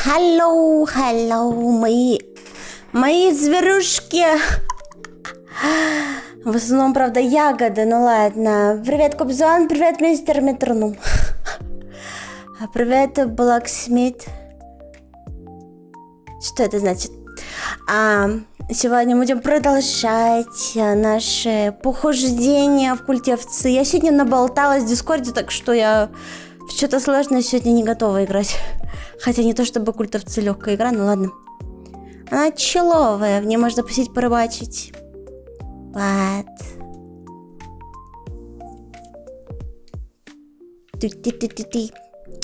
Hello, мои зверушки. В основном, правда, ягоды, ну ладно. Привет, Кобзон, привет, мистер Метроном. Привет, Blacksmith. Что это значит? Сегодня будем продолжать наше похождение в культе овцы. Я сегодня наболталась в Дискорде, так что я в что-то сложное сегодня не готова играть. Хотя не то чтобы культ овцы легкая игра, ну ладно. Она человая, в ней можно посидеть порыбачить. Вот.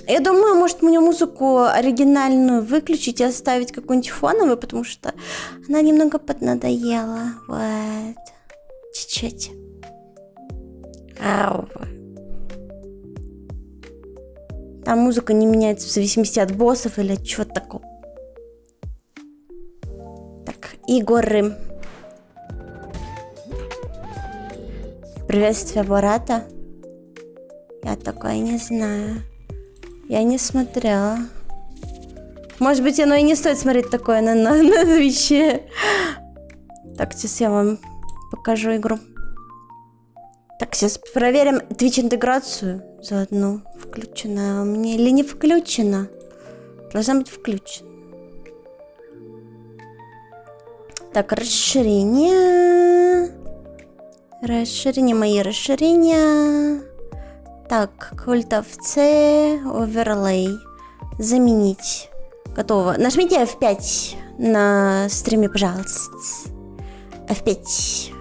Я думаю, может мне музыку оригинальную выключить и оставить какую-нибудь фоновую, потому что она немного поднадоела. Вот. Чуть-чуть. Там музыка не меняется в зависимости от боссов или от чего-то такого. Так, Игоры. Приветствие, Барата. Я такое не знаю. Я не смотрела. Может быть, оно и не стоит смотреть такое на Твиче. Так, сейчас я вам покажу игру. Так, сейчас проверим Twitch интеграцию заодно. Включена у меня или не включена? Должна быть включена. Так, расширение. Расширение, мои расширения. Так, культ овцы, оверлей. Заменить. Готово. Нажмите F5 на стриме, пожалуйста. F5.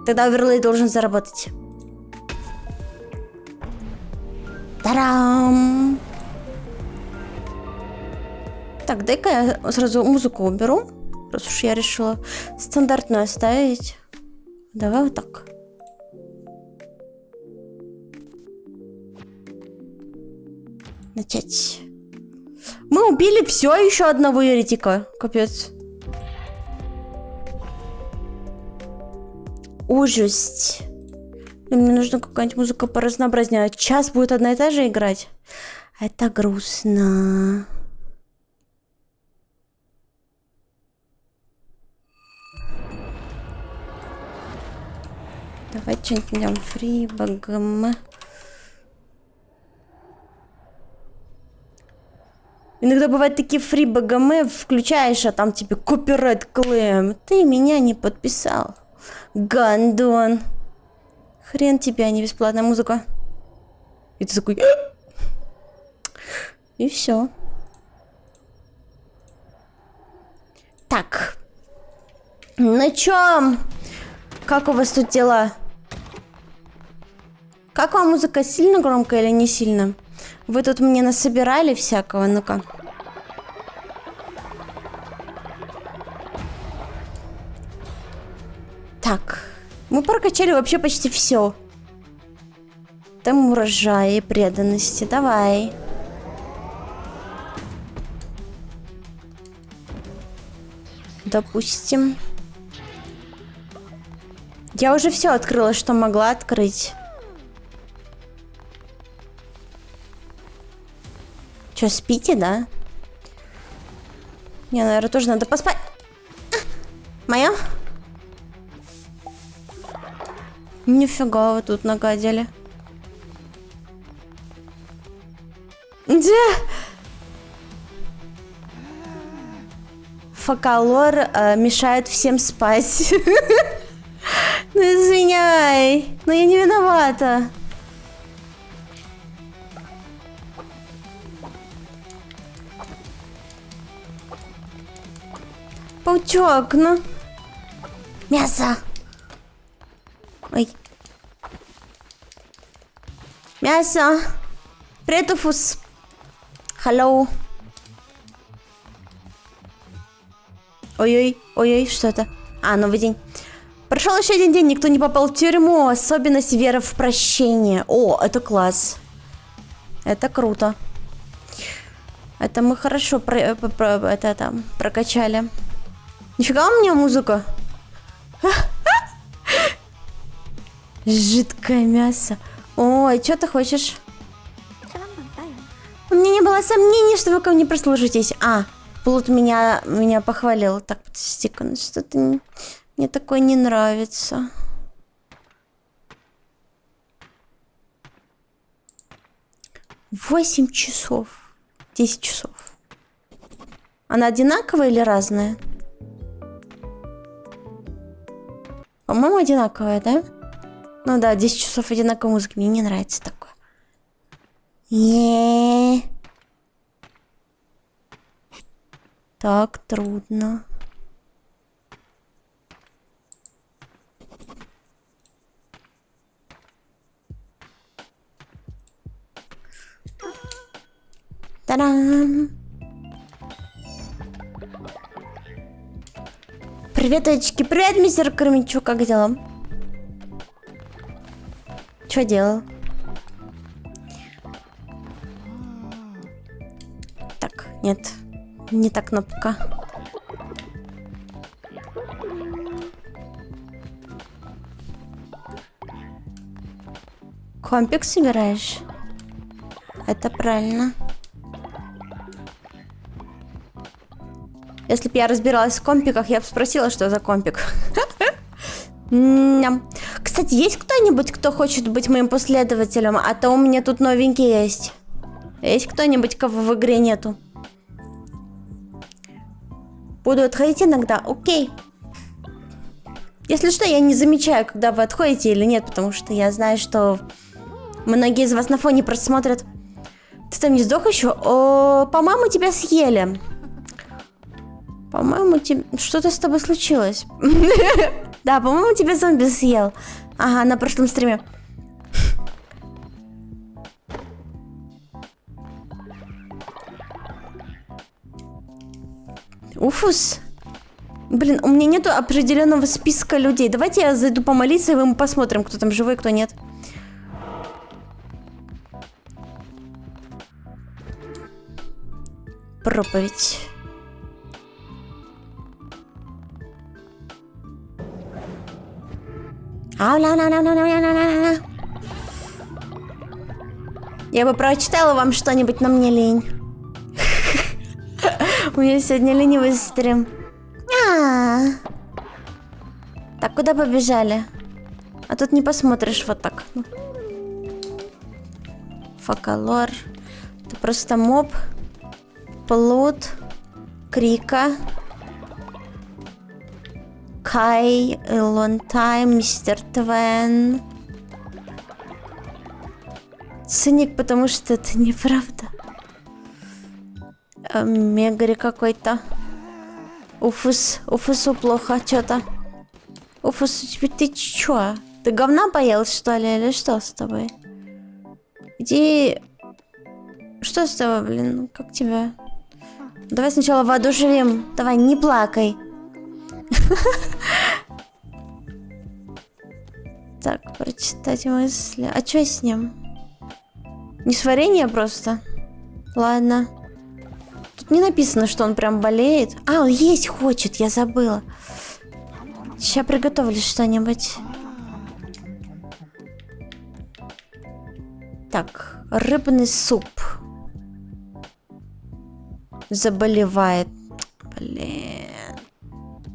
Тогда оверлей должен заработать. Тарам! Так, дай-ка я сразу музыку уберу. Раз уж я решила стандартную оставить. Давай вот так. Начать. Мы убили все еще одного еретика. Капец. Ужас. Мне нужна какая-нибудь музыка поразнообразнее. Час будет одна и та же играть. Это грустно. Давай что-нибудь найдем. Фри, БГМ. Иногда бывают такие фри БГМ, включаешь, а там тебе копирайт клейм. Ты меня не подписал. Гандон. Хрен тебе, а не бесплатная музыка. И ты такой... И все. Так. Ну чё? Как у вас тут дела? Как вам музыка? Сильно громкая или не сильно? Вы тут мне насобирали всякого, ну-ка. Так. Мы прокачали вообще почти все. Там урожая и преданности. Давай. Допустим. Я уже все открыла, что могла открыть. Че, спите, да? Мне, наверное, тоже надо поспать. Моя? Нифига вы тут нагадили. Где? Фокалор мешает всем спать. Ну извиняй, но я не виновата. Паучок, ну. Мясо. Ой. Мясо. Привет, Уфус. Hello. Ой-ой, ой-ой, что это? Новый день. Прошел еще один день, никто не попал в тюрьму. Особенность вера в прощение. О, это класс. Это круто. Это мы хорошо прокачали. Нифига у меня музыка. Жидкое мясо. Ой, что ты хочешь? У меня не было сомнений, что вы ко мне прислушаетесь. Плут меня похвалил. Так, подожди-ка, ну что-то мне такое не нравится. Восемь часов. 10 часов. Она одинаковая или разная? По-моему, одинаковая, да? Ну да, 10 часов одинаковой музыки. Мне не нравится такое. Так, трудно. Та-дам! Привет, дочки. Привет, мистер Кормичу. Как дела? Что делал? Так, нет. Не та кнопка. Компик собираешь? Это правильно. Если бы я разбиралась в компиках, я бы спросила, что за компик. Кстати, есть кто-нибудь, кто хочет быть моим последователем? А то у меня тут новенький есть. Есть кто-нибудь, кого в игре нету? Буду отходить иногда, окей. Если что, я не замечаю, когда вы отходите или нет, потому что я знаю, что многие из вас на фоне просто смотрят. Ты там не сдох еще? По-моему, тебя съели. По-моему, что-то с тобой случилось. Да, по-моему, тебя зомби съел. Ага, на прошлом стриме. Уфус. Блин, у меня нету определенного списка людей. Давайте я зайду помолиться, и мы посмотрим, кто там живой, кто нет. Проповедь. Я бы прочитала вам что-нибудь, но мне лень. У меня сегодня ленивый стрим. Так, куда побежали? А тут не посмотришь вот так. Факалор. Это просто моб. Плут. Крика. Кай. Лонтайм. Мистер Твен. Циник, потому что это неправда. Мегари какой-то. Уфусу плохо, что-то. Уфус, ты чё? Ты говна поел, что ли, или что с тобой? Иди... Что с тобой, блин? Как тебя? Давай сначала воодушевим. Давай, не плакай. Так, прочитать мысли. А что с ним? Несварение просто? Ладно. Тут не написано, что он прям болеет. Он есть хочет, я забыла. Сейчас приготовлю что-нибудь. Так, рыбный суп. Заболевает. Блин.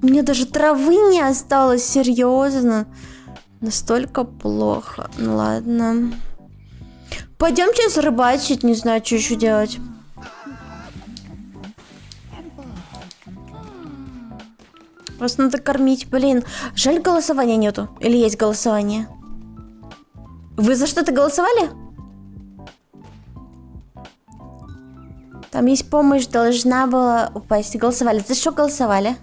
У меня даже травы не осталось, серьезно. Настолько плохо. Ну ладно. Пойдем сейчас рыбачить, не знаю, что еще делать. Вас надо кормить, блин. Жаль, голосования нету. Или есть голосование? Вы за что-то голосовали? Там есть помощь, должна была упасть. Голосовали. За что голосовали?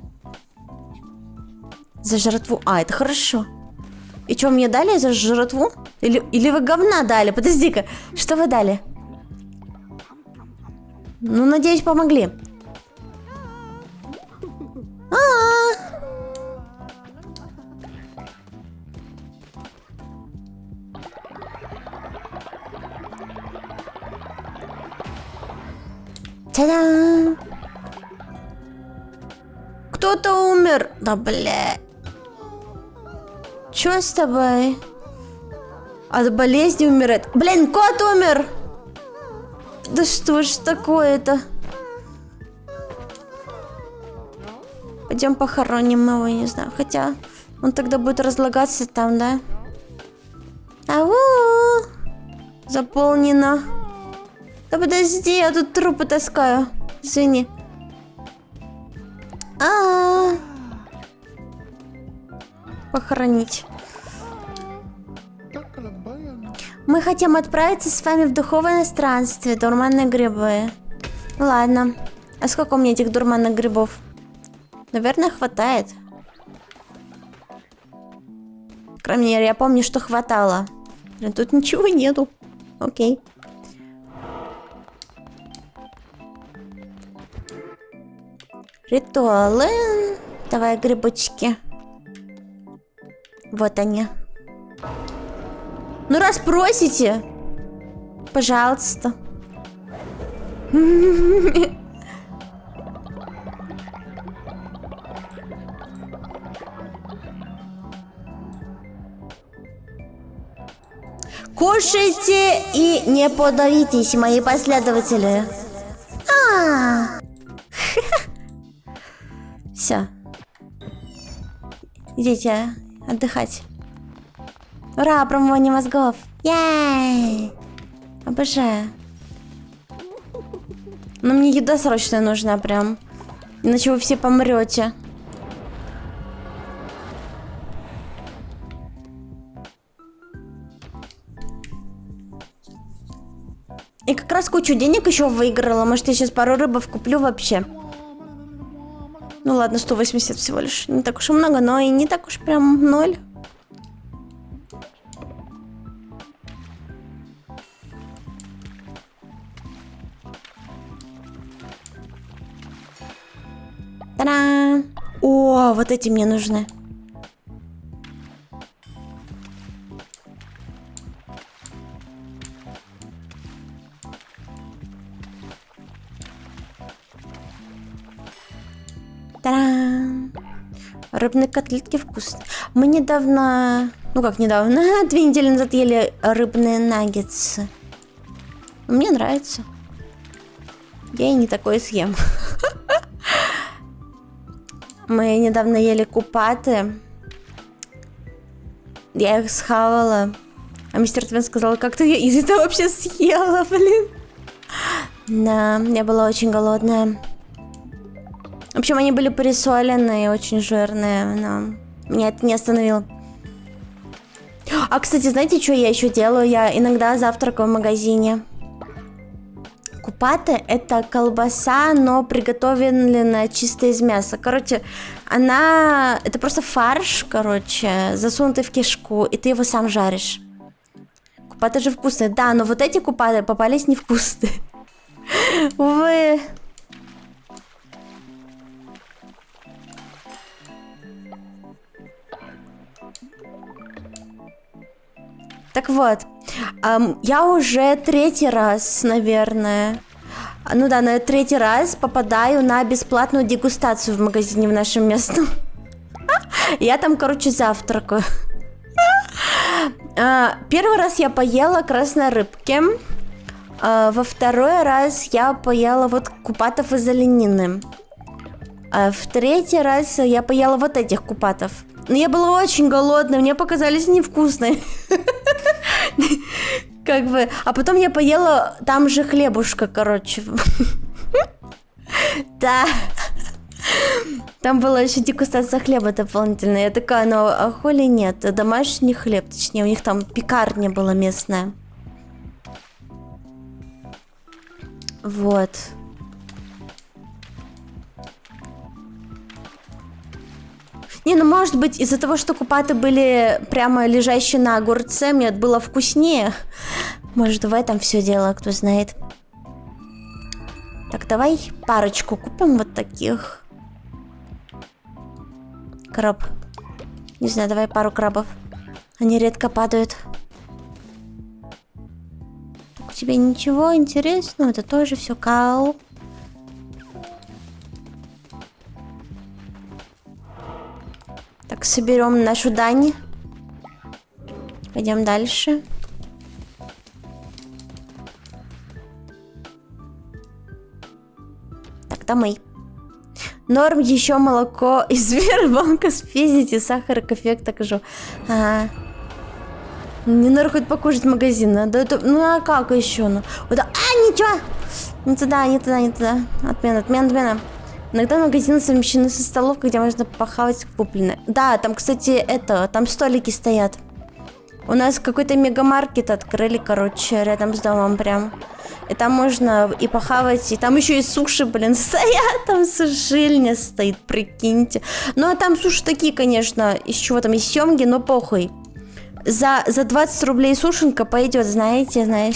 За жратву. Это хорошо. И что, мне дали за жратву? Или вы говна дали? Подожди-ка. Что вы дали? Ну, надеюсь, помогли. Та-дам! Кто-то умер. Да, бля. Чё с тобой? От болезни умирает. Блин, кот умер! Да что ж такое-то? Пойдем похороним его, не знаю. Хотя он тогда будет разлагаться там, да? Ау! Заполнено. Да подожди, я тут трупы таскаю. Извини. Похоронить. Мы хотим отправиться с вами в духовное странствие. Дурманные грибы. Ладно. А сколько у меня этих дурманных грибов? Наверное, хватает. По крайней мере, я помню, что хватало. Блин, тут ничего нету. Окей. Ритуалы. Давай грибочки. Вот они. Ну, раз просите, пожалуйста. Кушайте и не подавитесь, мои последователи. Все. Идите отдыхать. Ура, промывание мозгов. Яй! Обожаю. Но мне еда срочно нужна прям. Иначе вы все помрете. И как раз кучу денег еще выиграла. Может, я сейчас пару рыбов куплю вообще. Ну ладно, 180 всего лишь. Не так уж и много, но и не так уж прям 0. Та-дам! О, вот эти мне нужны. Та-дам! Рыбные котлетки вкусные. Мы недавно... Ну как недавно? 2 недели назад ели рыбные наггетсы. Мне нравится. Я и не такое съем. Мы недавно ели купаты. Я их схавала. А мистер Твен сказал, как ты это вообще съела, блин. Да, я была очень голодная. В общем, они были пересоленные, очень жирные, но меня это не остановило. А, кстати, знаете, что я еще делаю? Я иногда завтракаю в магазине. Купаты — это колбаса, но приготовленная чисто из мяса. Короче, она... Это просто фарш, короче, засунутый в кишку, и ты его сам жаришь. Купаты же вкусные. Да, но вот эти купаты попались невкусные. Увы. Так вот, я уже 3-й раз, наверное, ну да, на 3-й раз попадаю на бесплатную дегустацию в магазине в нашем местном. Я там, короче, завтракаю. Первый раз я поела красной рыбки. Во 2-й раз я поела вот купатов из оленины. В 3-й раз я поела вот этих купатов. Но я была очень голодная, мне показались невкусные. Как бы. А потом я поела там же хлебушка, короче. Да. Там была еще дегустация хлеба дополнительная. Я такая, ну а хули нет? Домашний хлеб, точнее, у них там пекарня была местная. Вот. Не, ну может быть из-за того, что купаты были прямо лежащие на огурце, мне это было вкуснее. Может в этом все дело, кто знает. Так, давай парочку купим вот таких. Краб. Не знаю, давай пару крабов. Они редко падают. Так, у тебя ничего интересного, это тоже все кал. Так, соберем нашу дань. Пойдем дальше. домой. Норм еще молоко из Сбербанка спиздите, сахар и кофе также. Ага. Не надо хоть покушать в магазин, надо это... Ну а как еще? Ну, вот, ничего! Не туда, не туда, не туда. Отмена, отмена, отмена. Иногда магазины совмещены со столовкой, где можно похавать купленное. Да, там, кстати, там столики стоят. У нас какой-то мегамаркет открыли, короче, рядом с домом прям. И там можно и похавать, и там еще и суши, блин, стоят. Там сушильня стоит, прикиньте. Ну, а там суши такие, конечно, из чего там, из семги, но похуй. За 20 рублей сушенка пойдет, знаете.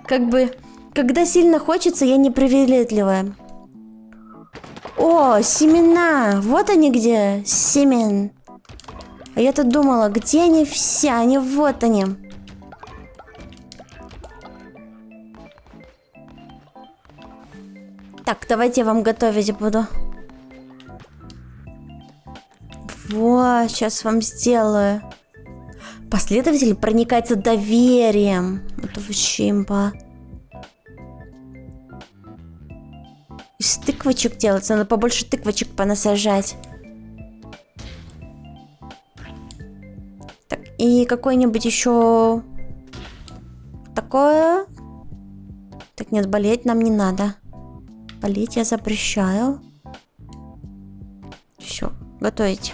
Как бы, когда сильно хочется, я непривередливая. О, семена! Вот они где, семен. А я тут думала, где они все? Они вот они. Так, давайте я вам готовить буду. Вот, сейчас вам сделаю. Последователь проникается доверием. Это вообще имба. Из тыквочек делается, надо побольше тыквочек понасажать. Так, и какой-нибудь еще такое. Так, нет, болеть нам не надо. Болеть я запрещаю. Все, готовить.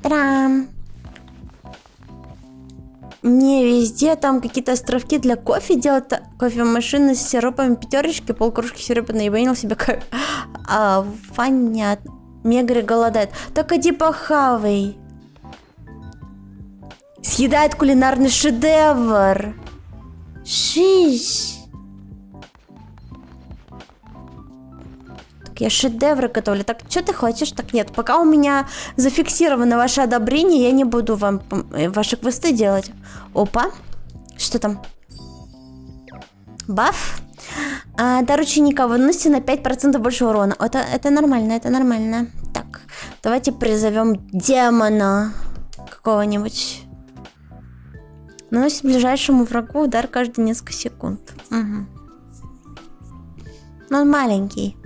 Та-дам! Мне везде там какие-то островки для кофе делать. Кофемашина с сиропами, пятерочки, полкружки сиропа наебанил себе кофе. Понятно. Мегры голодает. Так иди похавай. Съедает кулинарный шедевр. Шиш. Так я шедевры готовлю. Так, что ты хочешь? Так нет, пока у меня зафиксировано ваше одобрение, я не буду вам ваши квесты делать. Опа. Что там? Баф. До ученика выносите на 5% больше урона. Это нормально, это нормально. Так, давайте призовем демона какого-нибудь. Наносит ближайшему врагу удар каждые несколько секунд. Угу. Но он маленький.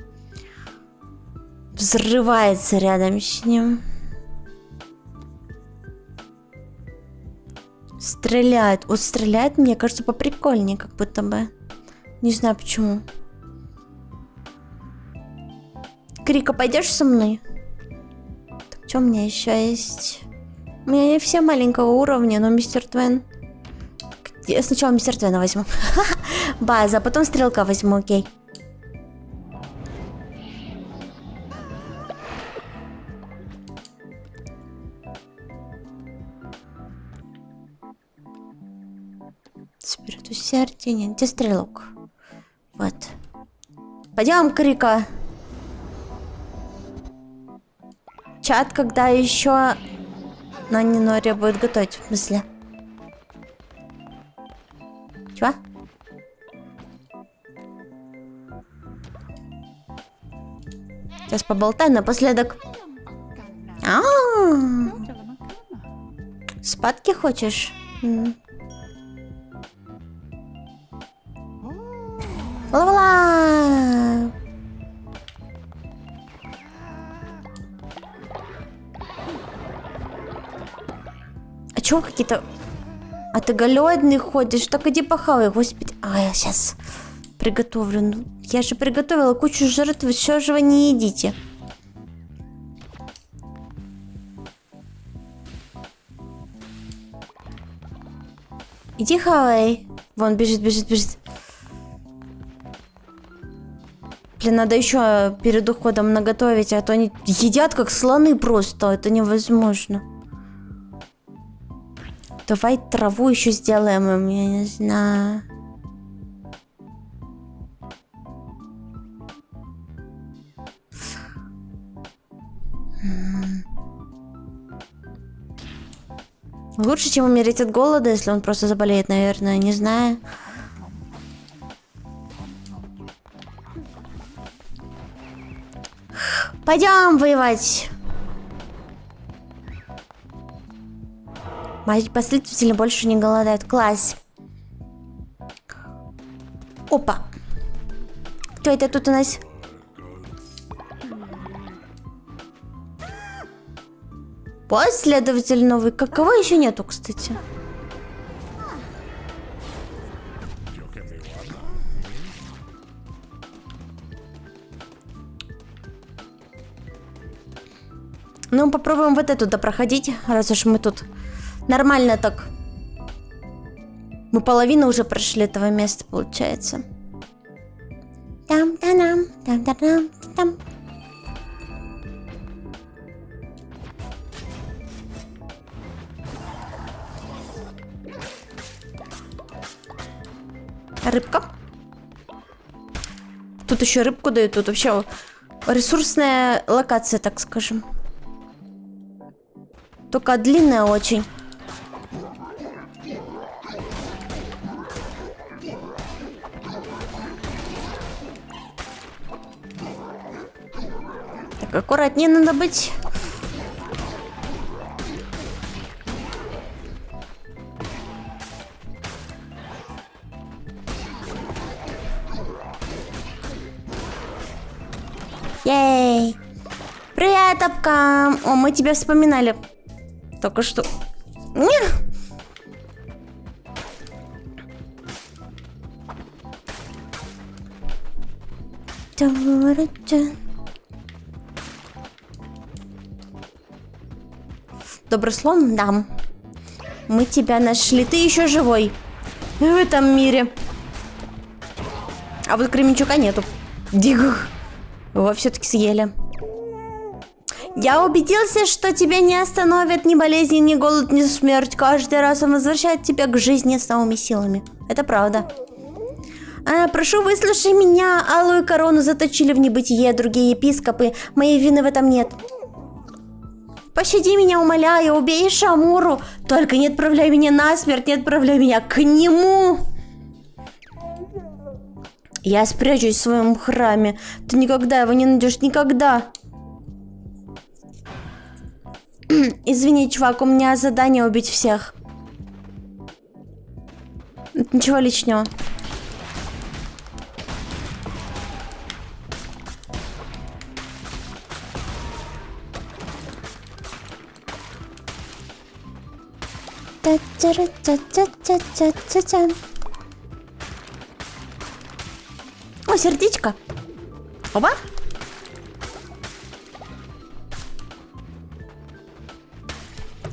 Взрывается рядом с ним. Стреляет. Вот стреляет, мне кажется, поприкольнее, как будто бы. Не знаю почему. Крика, пойдешь со мной? Так, что у меня еще есть? У меня не все маленького уровня, но мистер Твен. Я сначала мистер Твена возьму. База, а потом стрелка возьму, окей. Спириту сердце, нет, где стрелок? Вот. Пойдем, Крика. Чат, когда еще на Нинория будет готовить, в смысле? Чего? Сейчас поболтаем напоследок. Спадки хочешь? Ла-ла-ла! А чё какие-то... А ты голодный ходишь? Так иди похавай, господи. Я сейчас приготовлю. Ну, я же приготовила кучу жертв, все же вы не едите. Иди хавай. Вон, бежит, бежит, бежит. Блин, надо еще перед уходом наготовить, а то они едят как слоны просто. Это невозможно. Давай траву еще сделаем им, я не знаю. Лучше, чем умереть от голода, если он просто заболеет, наверное, не знаю. Пойдем воевать. Мои последователи больше не голодают. Класс. Опа. Кто это тут у нас? Последователь новый. Какого еще нету, кстати? Ну, попробуем вот эту допроходить, раз уж мы тут нормально так. Мы половину уже прошли этого места, получается. Там-там-там, там-там-там. Рыбка. Тут еще рыбку дают, тут вообще ресурсная локация, так скажем. Только длинная очень. Так, аккуратнее надо быть. Ей! Привет, Топка! О, мы тебя вспоминали. Только что. Добрый слон, да. Мы тебя нашли. Ты еще живой в этом мире. А вот Кременчука нету. Дигух. Его все-таки съели. Я убедился, что тебя не остановят ни болезни, ни голод, ни смерть. Каждый раз он возвращает тебя к жизни с новыми силами. Это правда. Прошу, выслушай меня. Алую корону заточили в небытие другие епископы. Моей вины в этом нет. Пощади меня, умоляю, убей Шамуру. Только не отправляй меня на смерть, не отправляй меня к нему. Я спрячусь в своем храме. Ты никогда его не найдешь, никогда. Извини, чувак, у меня задание убить всех. Ничего личного. О, сердечко. Опа.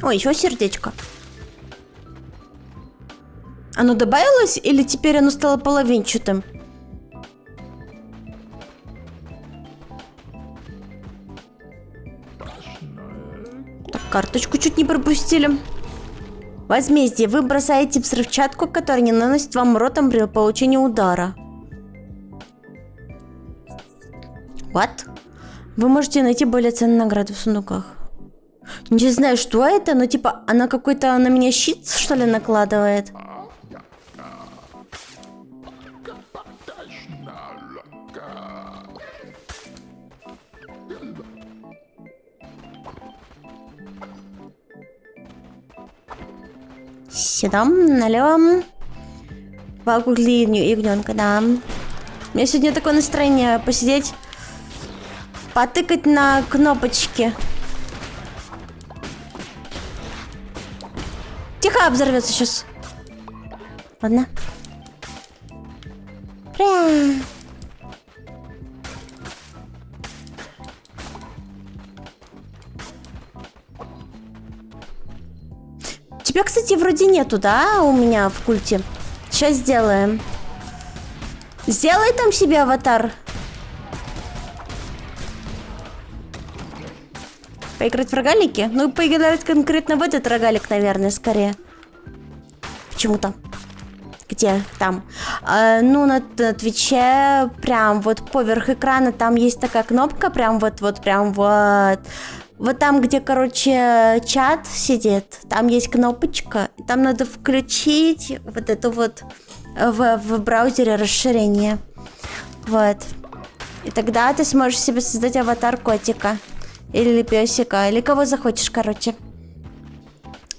О, еще сердечко. Оно добавилось или теперь оно стало половинчатым? Так, карточку чуть не пропустили. Возмездие. Вы бросаете взрывчатку, которая не наносит вам урон при получении удара. What? Вы можете найти более ценные награды в сундуках. Не знаю, что это, но типа она какой-то на меня щит, что ли, накладывает. Сюда, налево. Вокруг ягненка, да. У меня сегодня такое настроение посидеть, потыкать на кнопочки. Тихо, взорвется сейчас. Ладно. Тебя, кстати, вроде нету, да, у меня в культе. Сейчас сделаем. Сделай там себе аватар. Поиграть в рогалики? Ну, поиграть конкретно в этот рогалик, наверное, скорее. Почему-то. Где? Там. Ну, на Твиче, прям вот поверх экрана, там есть такая кнопка, прям вот. Вот там, где, короче, чат сидит, там есть кнопочка. Там надо включить вот это вот в браузере расширение. Вот. И тогда ты сможешь себе создать аватар котика. Или песика, или кого захочешь, короче.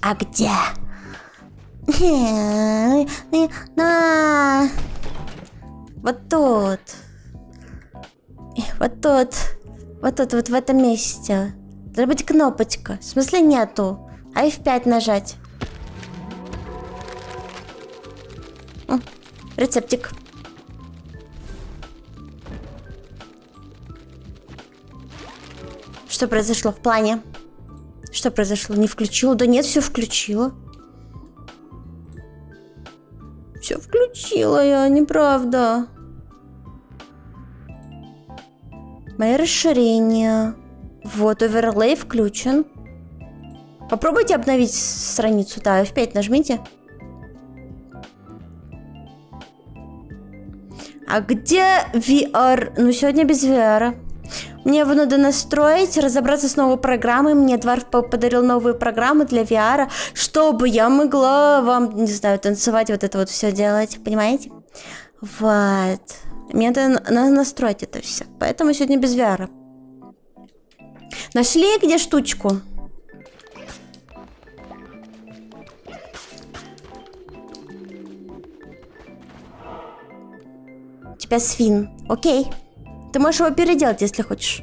А где? На. Вот тут. Вот тут. Вот тут, вот в этом месте. Должна быть кнопочка. В смысле нету. А F5 нажать. Рецептик. Что произошло в плане? Что произошло? Не включила? Да нет, все включила. Все включила я, неправда. Мои расширения. Вот, оверлей включен. Попробуйте обновить страницу. Да, F5 нажмите. А где VR? Ну, сегодня без VR. Мне его надо настроить, разобраться с новой программой. Мне Дварф подарил новые программы для VR, чтобы я могла вам, не знаю, танцевать, вот это вот все делать. Понимаете? Вот. Мне надо настроить это все. Поэтому сегодня без VR. Нашли где штучку? У тебя свин. Окей. Ты можешь его переделать, если хочешь.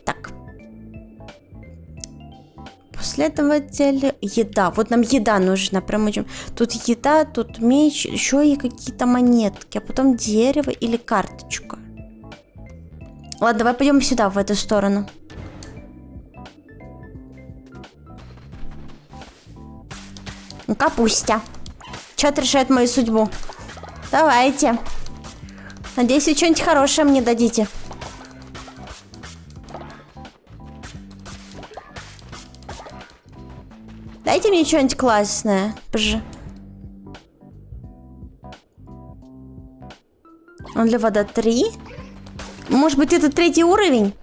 Так. Последователь. Еда. Вот нам еда нужна. Прям очень. Тут еда, тут меч, еще и какие-то монетки. А потом дерево или карточка. Ладно, давай пойдем сюда, в эту сторону. Капустя. Что-то решает мою судьбу. Давайте. Надеюсь, вы что-нибудь хорошее мне дадите. Дайте мне что-нибудь классное. Он для вода 3. Может быть, это 3-й уровень?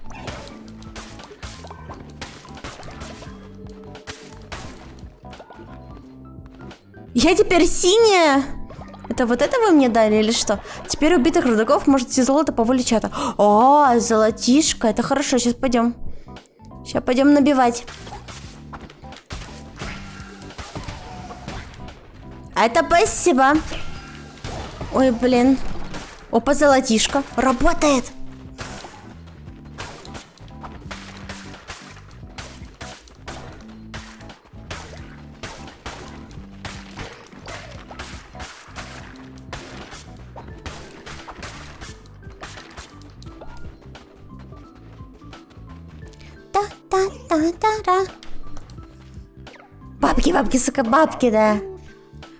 Я теперь синяя. Это вот это вы мне дали или что? Теперь убитых рудоков может идти золото по воле чата. О, золотишко. Это хорошо. Сейчас пойдем. Сейчас пойдем набивать. Это спасибо. Ой, блин. Опа, золотишко. Работает. Та-та-та-та-та. Бабки, бабки, сука, бабки, да.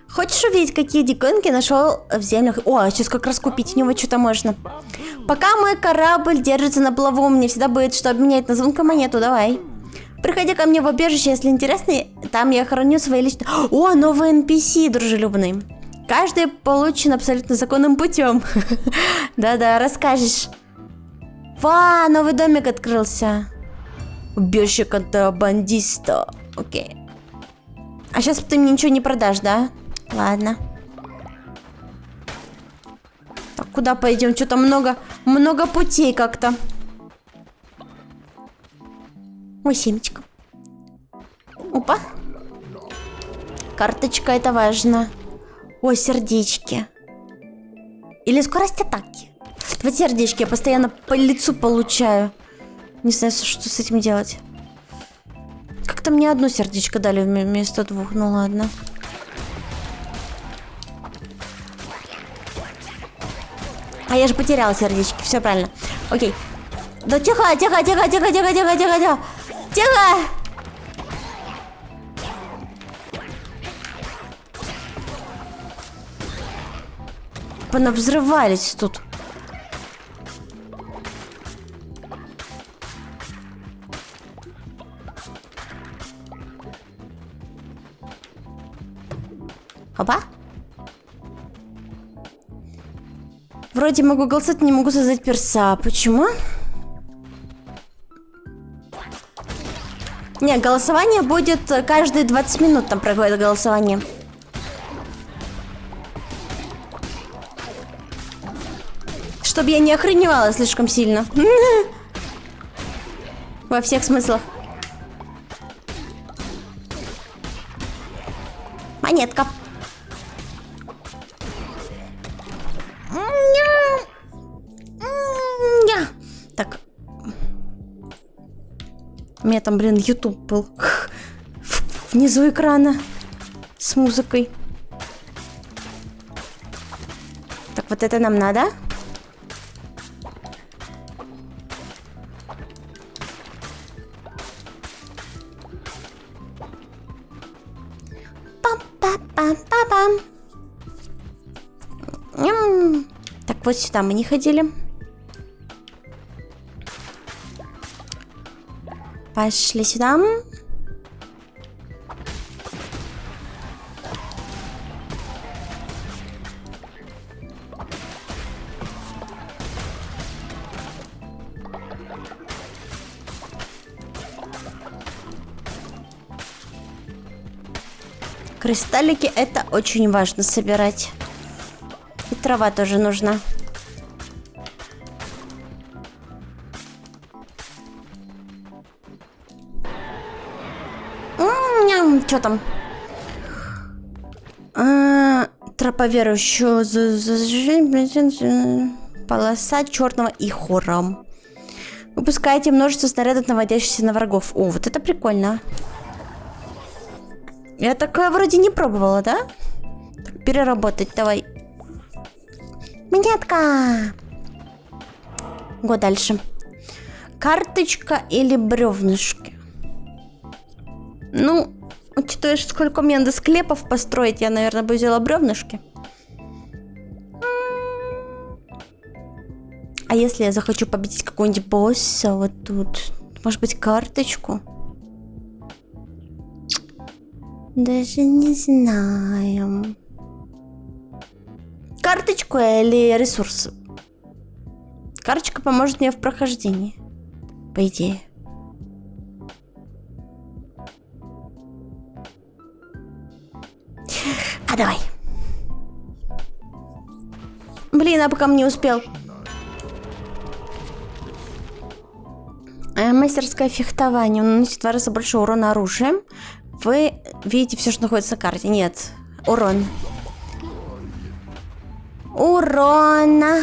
Хочешь увидеть, какие диконки нашел в землях? О, сейчас как раз купить у него что-то можно. Пока мой корабль держится на плаву, мне всегда будет что обменять на звонкомонету, давай. Приходи ко мне в убежище, если интересно, там я храню свои личные... О, новый NPC дружелюбный. Каждый получен абсолютно законным путем. Да-да, расскажешь. Ва, новый домик открылся. Убежище контрабандиста. Окей. А сейчас ты мне ничего не продашь, да? Ладно. Так, куда пойдем? Что-то много путей как-то. Ой, семечко. Опа. Карточка, это важно. Ой, сердечки. Или скорость атаки. Вот сердечки я постоянно по лицу получаю. Не знаю, что с этим делать. Как-то мне одно сердечко дали вместо 2. Ну ладно. А я же потеряла сердечки. Все правильно. Окей. Да тихо, тихо, тихо, тихо, тихо, тихо, тихо, тихо. Тихо! Понавзрывались тут. Опа. Вроде могу голосовать, не могу создать перса. Почему? Не, голосование будет каждые 20 минут, там проходит голосование. Чтобы я не охреневала слишком сильно. Во всех смыслах. Монетка. Так. У меня там, блин, YouTube был. Внизу экрана. С музыкой. Так, вот это нам надо. Пам-пам-пам-пам-пам. Так, вот сюда мы не ходили. Пошли сюда. Кристаллики это очень важно собирать. И трава тоже нужна. Что там? Тропа верующего. Полоса черного ихора. Выпускаете множество снарядов, наводящихся на врагов. О, вот это прикольно. Я такое вроде не пробовала, да? Так, переработать, давай. Монетка. Го дальше. Карточка или бревнышки? Ну, учитывая, сколько мне надо склепов построить, я, наверное, бы взяла бревнышки. А если я захочу победить какого-нибудь босса вот тут? Может быть, карточку? Даже не знаю. Карточку или ресурсы? Карточка поможет мне в прохождении. По идее. А давай. Блин, а пока не успел. Мастерское фехтование. Он наносит в 2 раза больше урона оружием. Вы видите все, что находится на карте. Нет. Урон. Урона.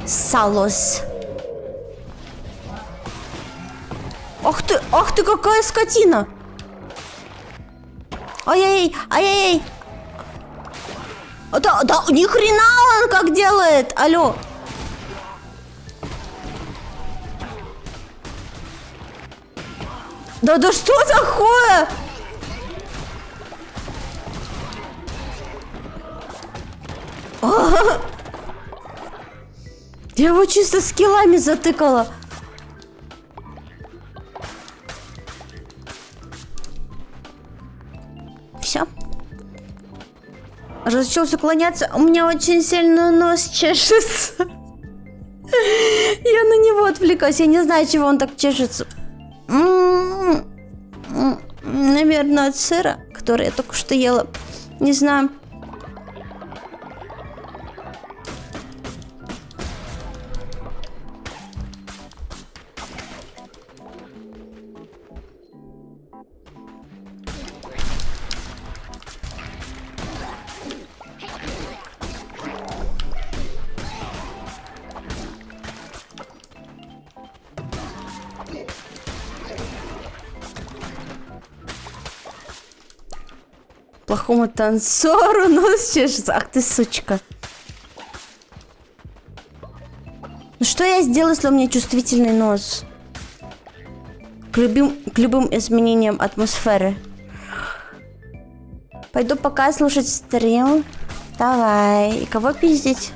Салос. Ах ты, какая скотина! Ай-яй-яй, ай-яй-яй! Да, ни хрена он как делает! Алло! Да что такое? Я его чисто скиллами затыкала. Все. Разучился уклоняться. У меня очень сильно нос чешется. Я на него отвлекаюсь. Я не знаю, чего он так чешется. Наверное, от сыра, который я только что ела. Не знаю. Плохому танцору нос чешется. Ах ты, сучка. Ну что я сделаю, если у меня чувствительный нос? К любым изменениям атмосферы. Пойду пока слушать стрим. Давай. И кого пиздить?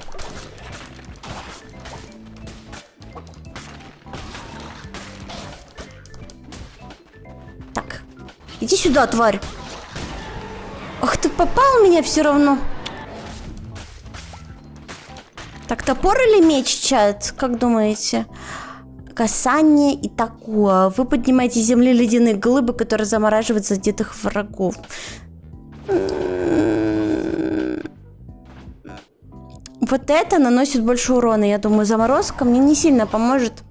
Так. Иди сюда, тварь. Ах, ты попал в меня все равно. Так, топор или меч, чат? Как думаете? Касание и такое. Вы поднимаете с земли ледяные глыбы, которые замораживают задетых врагов. Вот это наносит больше урона. Я думаю, заморозка мне не сильно поможет.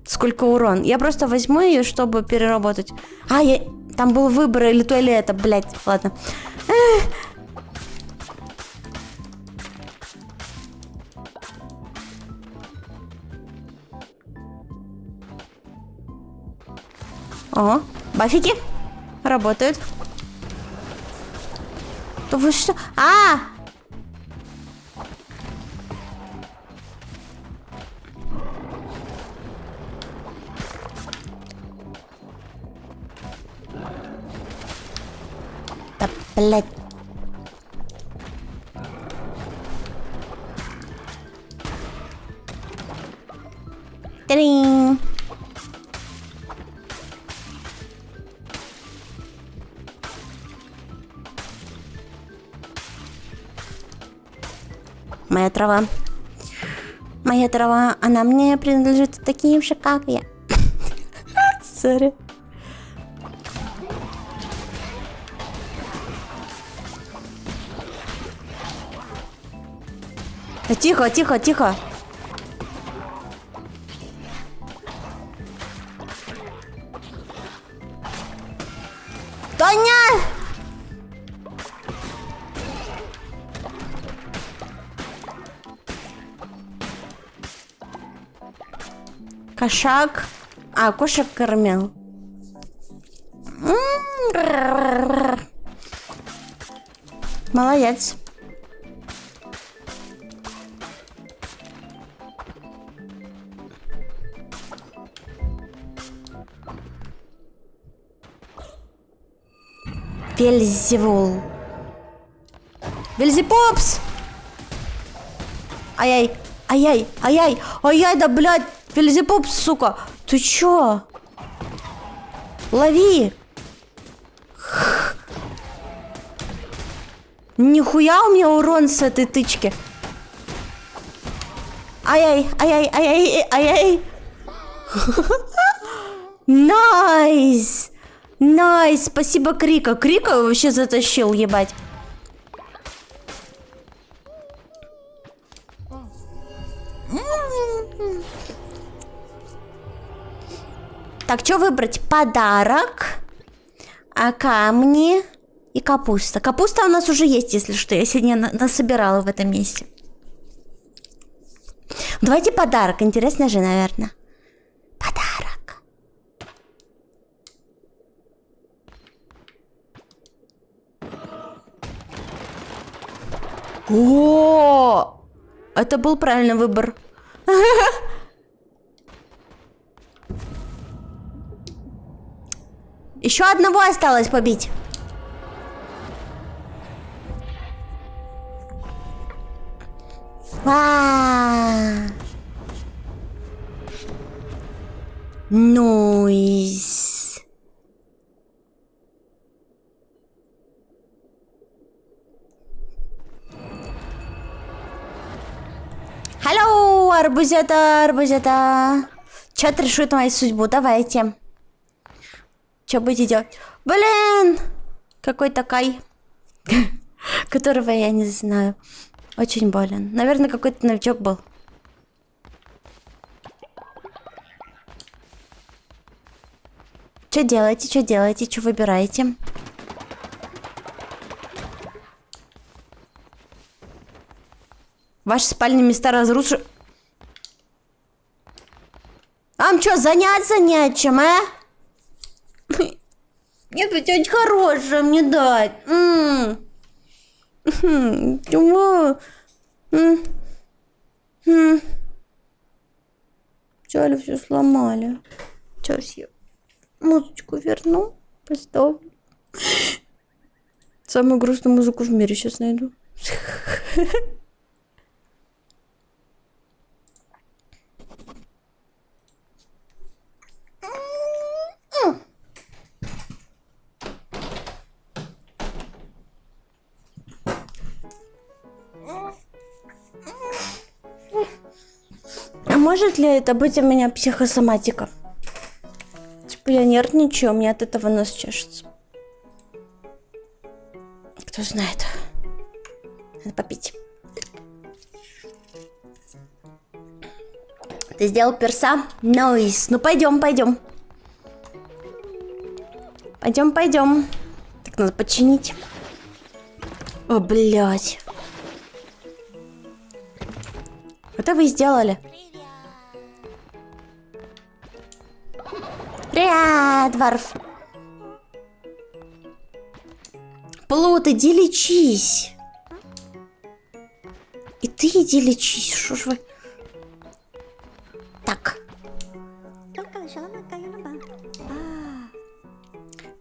Сколько сколько урон. Я просто возьму ее, чтобы переработать. Там был выбор или то, или это, блядь. Ладно. О, бафики работают. Да вы что? Да, блядь. Та-динь. Моя трава. Моя трава, она мне принадлежит таким же, как я. Сори. Да тихо, тихо, тихо. Тоня! Кошак. Кошек кормил. Молодец. Вельзевул. Вельзепопс! Ай-яй, ай-яй, ай-яй, ай-яй, да, блядь, Вельзепопс, сука. Ты чё? Лови. Нихуя у меня урон с этой тычки. Ай-яй, ай-яй, ай-яй, ай-яй. Найс. Найс, спасибо Крика. Крика вообще затащил, ебать. Так, что выбрать? Подарок, камни и капуста. Капуста у нас уже есть, если что. Я сегодня насобирала в этом месте. Давайте подарок. Интересно же, наверное. Подарок. О! Это был правильный выбор. Еще одного осталось побить. Нойс. Алло, арбузята, арбузята. Чат решит мою судьбу, давайте. Что будете делать? Блин! Какой такой, которого я не знаю. Очень болен. Наверное, какой-то новичок был. Что делаете, что выбираете? Ваши спальные места разрушены. Вам что, занять чем, а? Нет, ведь очень хорошая мне дать. Чего? Взяли, все сломали. Сейчас я музычку верну, поставлю. Самую грустную музыку в мире сейчас найду. А может ли это быть у меня психосоматика? Типа я нервничаю, у меня от этого нос чешется. Кто знает. Надо попить. Ты сделал перса? Найс. Ну, пойдем. Пойдем. Так, надо починить. О, блядь. Это вы сделали? Привет, Варф. Плут, иди лечись. И ты иди лечись. Шо ж вы... Так.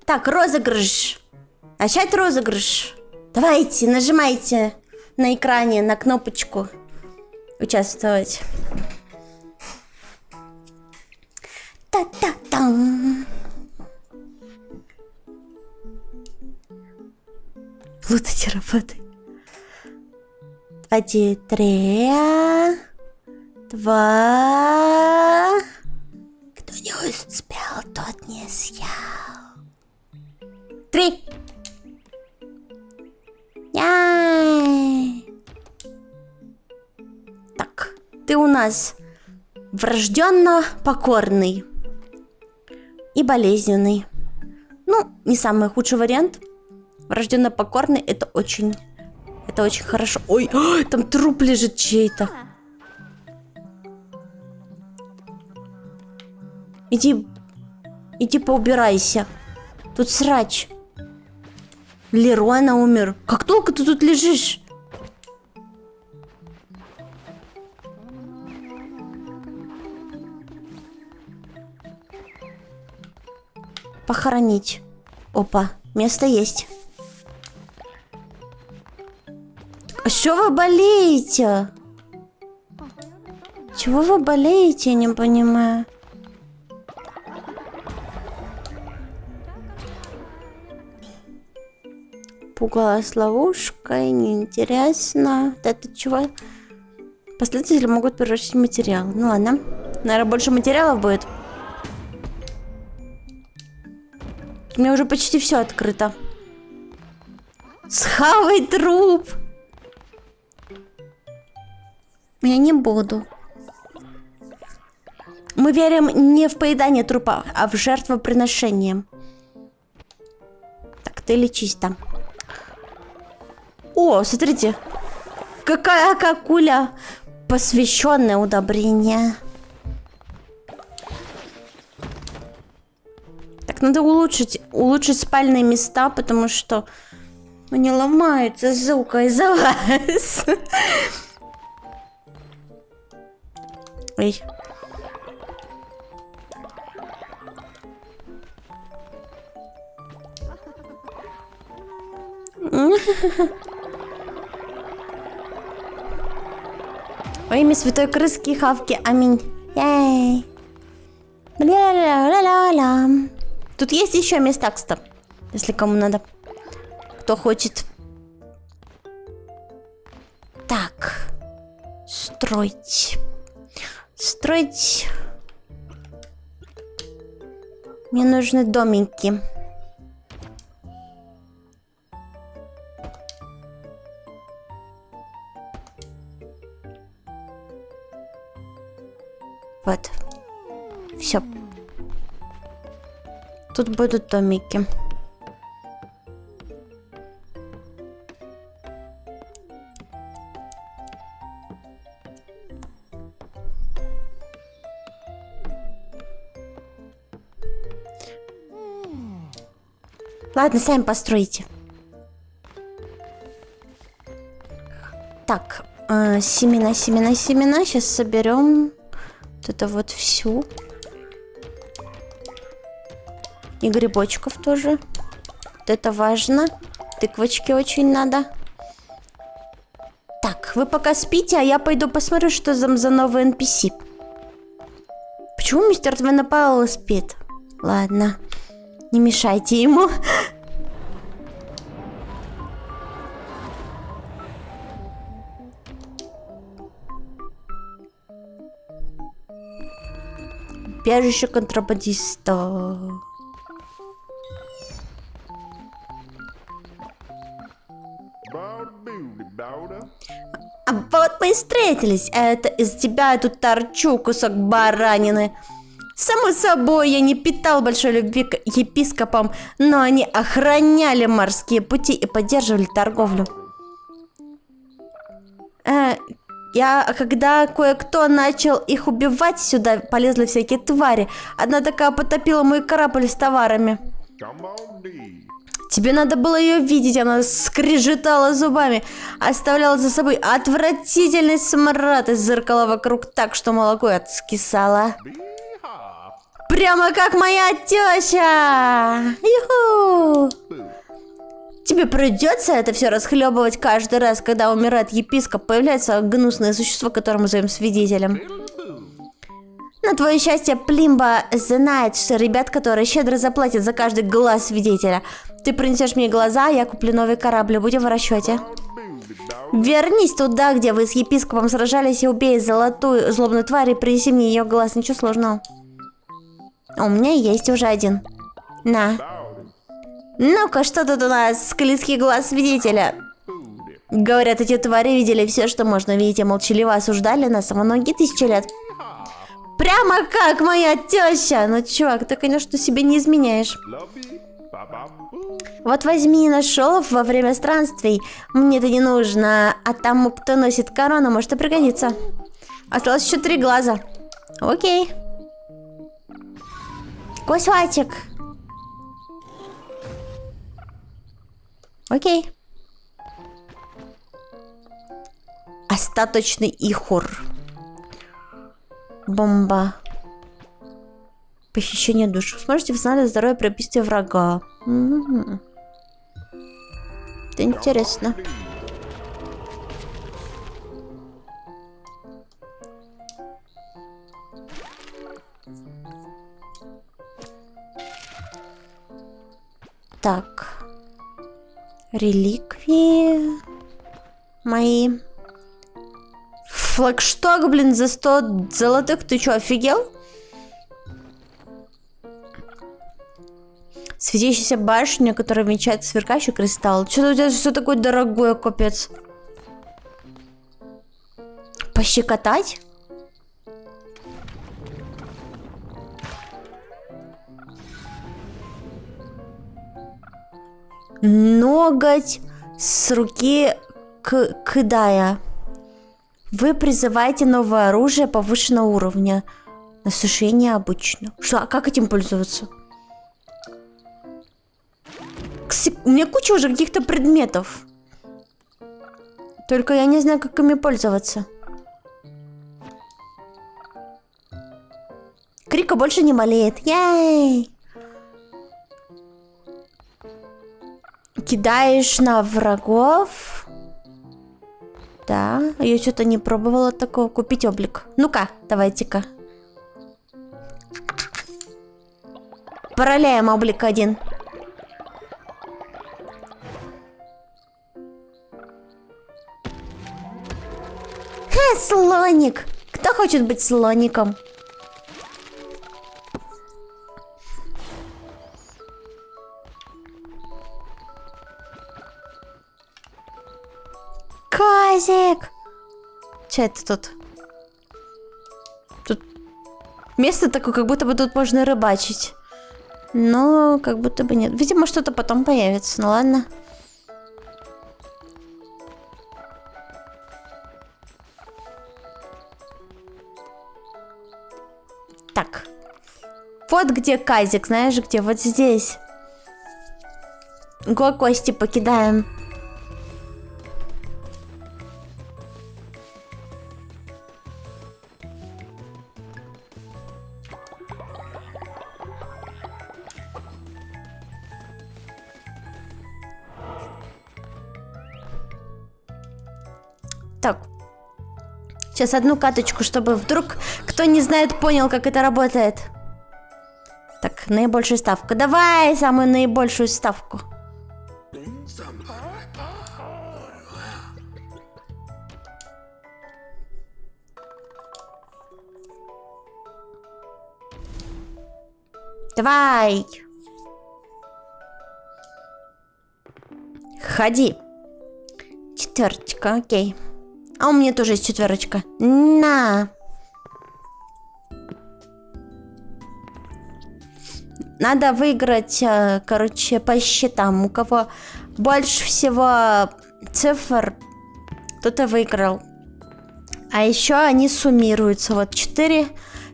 Так, розыгрыш. Начать розыгрыш. Давайте, нажимайте на экране на кнопочку участвовать. Та-та-там. Плутайте, работай. 2, 3, 2. Кто не успел, тот не съел. 3. Яй. Так, ты у нас врожденно покорный и болезненный. Ну, не самый худший вариант. Врожденно покорный — это очень хорошо. Ой, там труп лежит чей-то. Иди поубирайся. Тут срач. Лерона умер. Как долго ты тут лежишь? Похоронить. Опа, место есть. А что вы болеете? Чего вы болеете, я не понимаю. Пугалась ловушкой, неинтересно. Это чего? Последователи могут превратить в материал. Ну ладно. Наверное, больше материалов будет. У меня уже почти все открыто. Схавай труп. Я не буду. Мы верим не в поедание трупа, а в жертвоприношение. Так, ты лечись там. О, смотрите. Какая какуля. Посвященное удобрение. Так, надо улучшить спальные места, потому что они ломаются, сука, из-за вас. Ой. Во имя святой крыски и хавки. Аминь. Ей. Бля-ля-ля-ля-ля. Тут есть еще места, кстати, если кому надо. Кто хочет. Так. Строить. Мне нужны домики. Вот. Все. Тут будут домики. Ладно, сами постройте. Так, семена. Сейчас соберем вот это вот всю. И грибочков тоже. Вот это важно. Тыквочки очень надо. Так, вы пока спите, а я пойду посмотрю, что за новый NPC. Почему мистер Твенопаул спит? Ладно. Не мешайте ему. Убежище контрабандиста. А вот мы и встретились. Это из тебя я тут торчу, кусок баранины. Само собой, я не питал большой любви к епископам, но они охраняли морские пути и поддерживали торговлю. Когда кое-кто начал их убивать, сюда полезли всякие твари. Одна такая потопила мой корабль с товарами. Тебе надо было ее видеть, она скрежетала зубами, оставляла за собой отвратительный смрад и зеркала вокруг так, что молоко откисало. Прямо как моя теща! Юху! Тебе придется это все расхлебывать каждый раз, когда умирает епископ, появляется гнусное существо, которое мы зовем свидетелем. На твое счастье, Плимба знает, что ребят, которые щедро заплатят за каждый глаз свидетеля. Ты принесешь мне глаза, я куплю новый корабль, будем в расчете. Вернись туда, где вы с епископом сражались, и убей золотую злобную тварь и принеси мне ее глаз, ничего сложного. У меня есть уже один. На. Ну-ка, что тут у нас? Скалистский глаз свидетеля. Говорят, эти твари видели все, что можно видеть, и молчаливо осуждали нас многие тысячи лет. Прямо как моя теща. Ну, чувак, ты, конечно, себе не изменяешь. Вот возьми, нашел во время странствий. Мне это не нужно. А тому, кто носит корону, может и пригодится. Осталось еще 3 глаза. Окей. Кусочек. Окей. Остаточный ихур. Бомба. Похищение душ. Сможете восстанавливать здоровье при убийстве врага. Это интересно. Так. Реликвии. Мои. Флагшток, блин, за 100 золотых. Ты что, офигел? Светящаяся башня, которая венчает сверкающий кристалл. Что-то у тебя все такое дорогое, капец. Пощекотать? Ноготь с руки Кидая. Вы призываете новое оружие повышенного уровня. Насушение обычно. Что, а как этим пользоваться? У меня куча уже каких-то предметов. Только я не знаю, как ими пользоваться. Крика больше не болеет. Яй! Кидаешь на врагов. Да, я что-то не пробовала такого. Купить облик. Ну-ка, давайте-ка. Параллеем облик 1. Слоник! Кто хочет быть слоником? Казик! Че это тут? Тут место такое, как будто бы тут можно рыбачить. Но как будто бы нет. Видимо, что-то потом появится. Ну ладно. Так. Вот где Казик, знаешь где? Вот здесь. Го кости покидаем. Так. Сейчас одну каточку, чтобы вдруг кто не знает, понял, как это работает. Так, наибольшую ставку. Давай самую наибольшую ставку. Давай. Ходи. 4, окей. А у меня тоже есть 4. На. Надо выиграть, короче, по счетам. У кого больше всего цифр, кто-то выиграл. А еще они суммируются. Вот 4,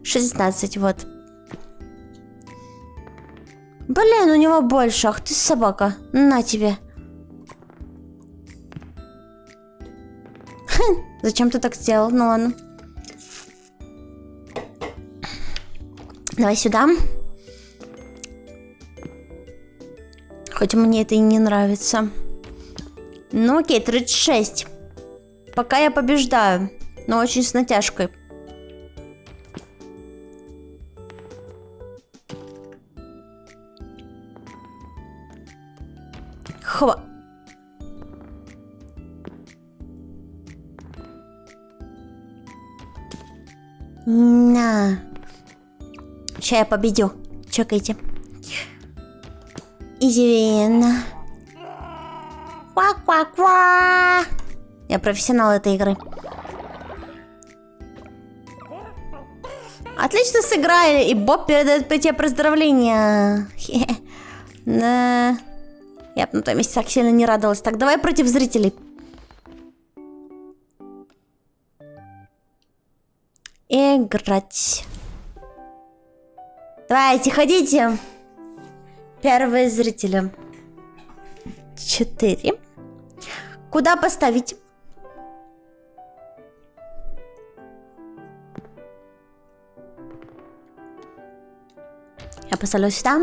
16, вот. Блин, у него больше. Ах ты собака. На тебе. Зачем ты так сделал? Ну ладно. Давай сюда. Хоть мне это и не нравится. Ну окей, 36. Пока я побеждаю. Но очень с натяжкой. Хва. На. Сейчас я победю. Чекайте. Извинно. Ква-ква-ква. Я профессионал этой игры. Отлично сыграли. И Боб передает тебе поздравления. Да. Я бы на том месте так сильно не радовалась. Так, давай против зрителей. Играть. Давайте, ходите. Первые зрители. 4. Куда поставить? Я поставлю сюда.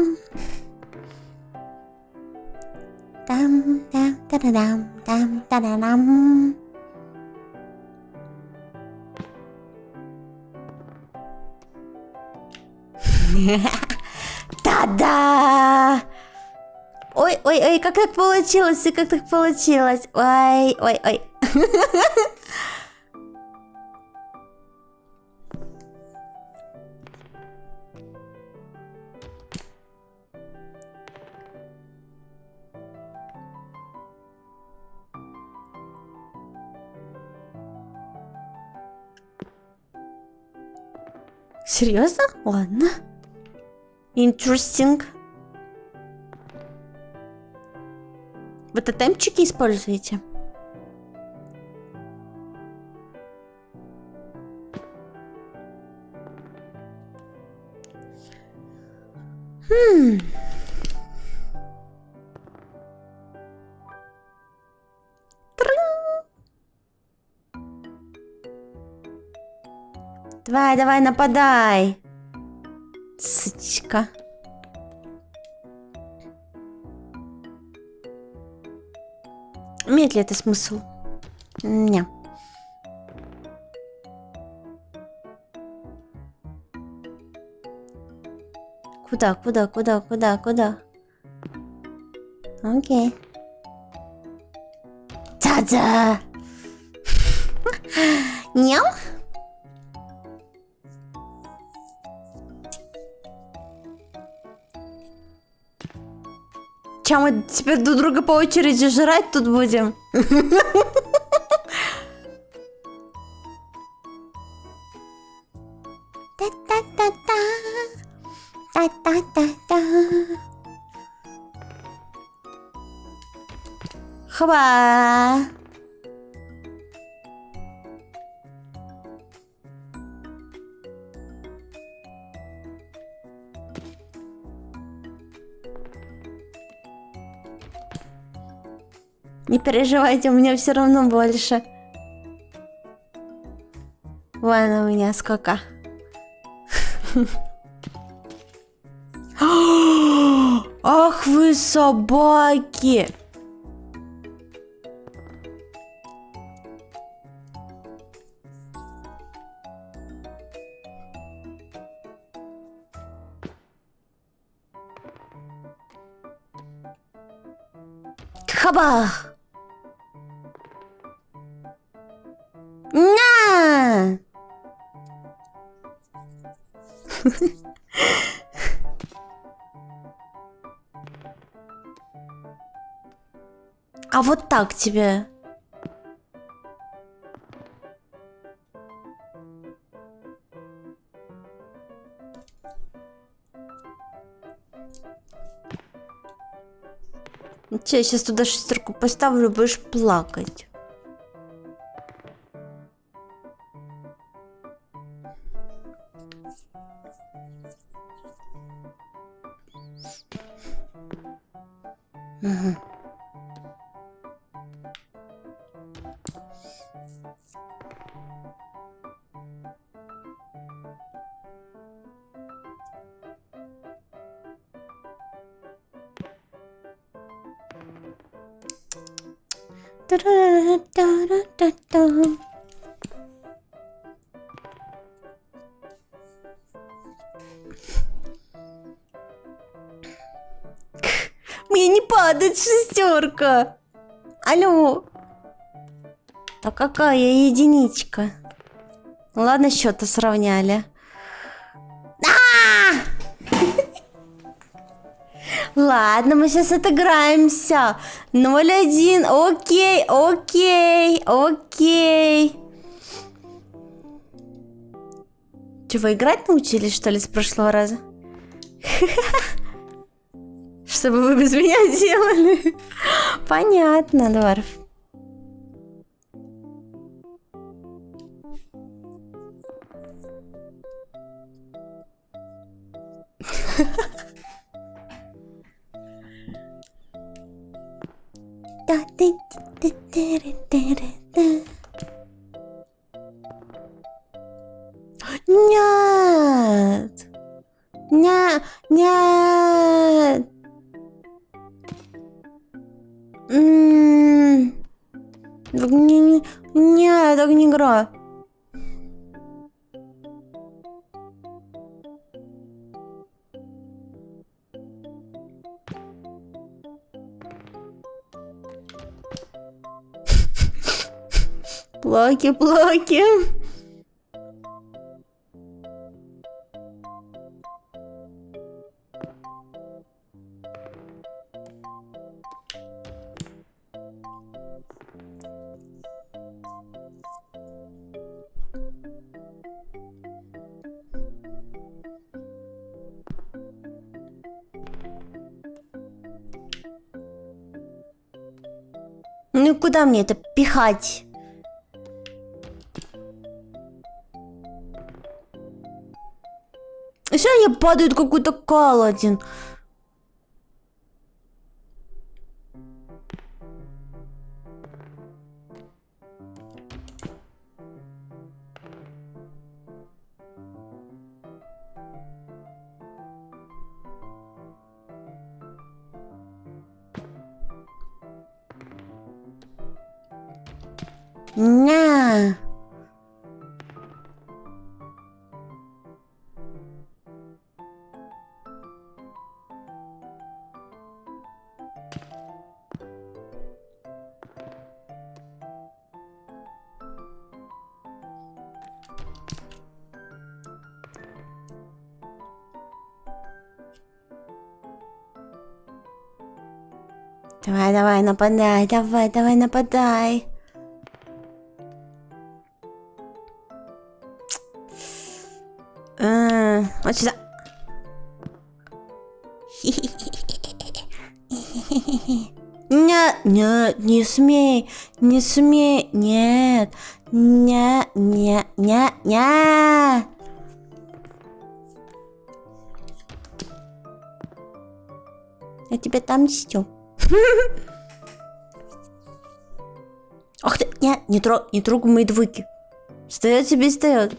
Там-там-та-да-дам, Та-да! Ой, как так получилось? И как так получилось? Ой. Серьезно? Ладно. Interesting. Вы тотемчики используете? Давай, нападай. Сычка. Имеет ли это смысл? Не. Куда? Окей. Та-да! Няу? Чем мы теперь друг друга по очереди жрать тут будем? Хоба! Не переживайте, у меня все равно больше. Вон у меня сколько. Ах вы собаки! Хаба! На! А вот так тебе. Че, я сейчас туда шестерку поставлю, будешь плакать. Угу. Та-ра-ра-та-ра-та-та. Мне не падает шестерка. Алло. Да какая единичка? Ладно, счета сравняли. Ладно, мы сейчас отыграемся. 0-1. Окей, окей, окей. Чего, играть научились, что ли, с прошлого раза? Чтобы вы без меня делали. Понятно, Дворф. Нет! Нет! Нет! Так не, так не игра. Плаки, плаки. Ну куда мне это пихать? Еще они падают какой-то каладин. Ня. Давай, давай, нападай, давай, давай, нападай. Вот сюда. Нет, нет, не смей, не смей, нет, не, не, не, не. Я тебя там мстю. Ах ты, нет, не трогай мои двойки. Встает себе, встает.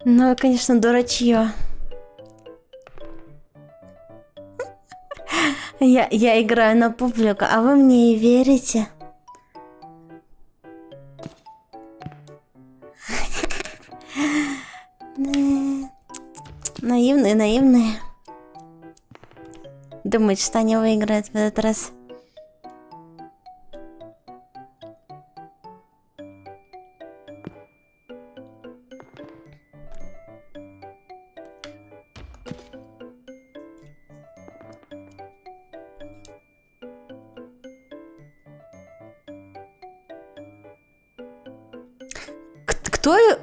Ну, конечно, дурачье. Я играю на публику, а вы мне и верите? Наивные, наивные. Думают, что они выиграют в этот раз.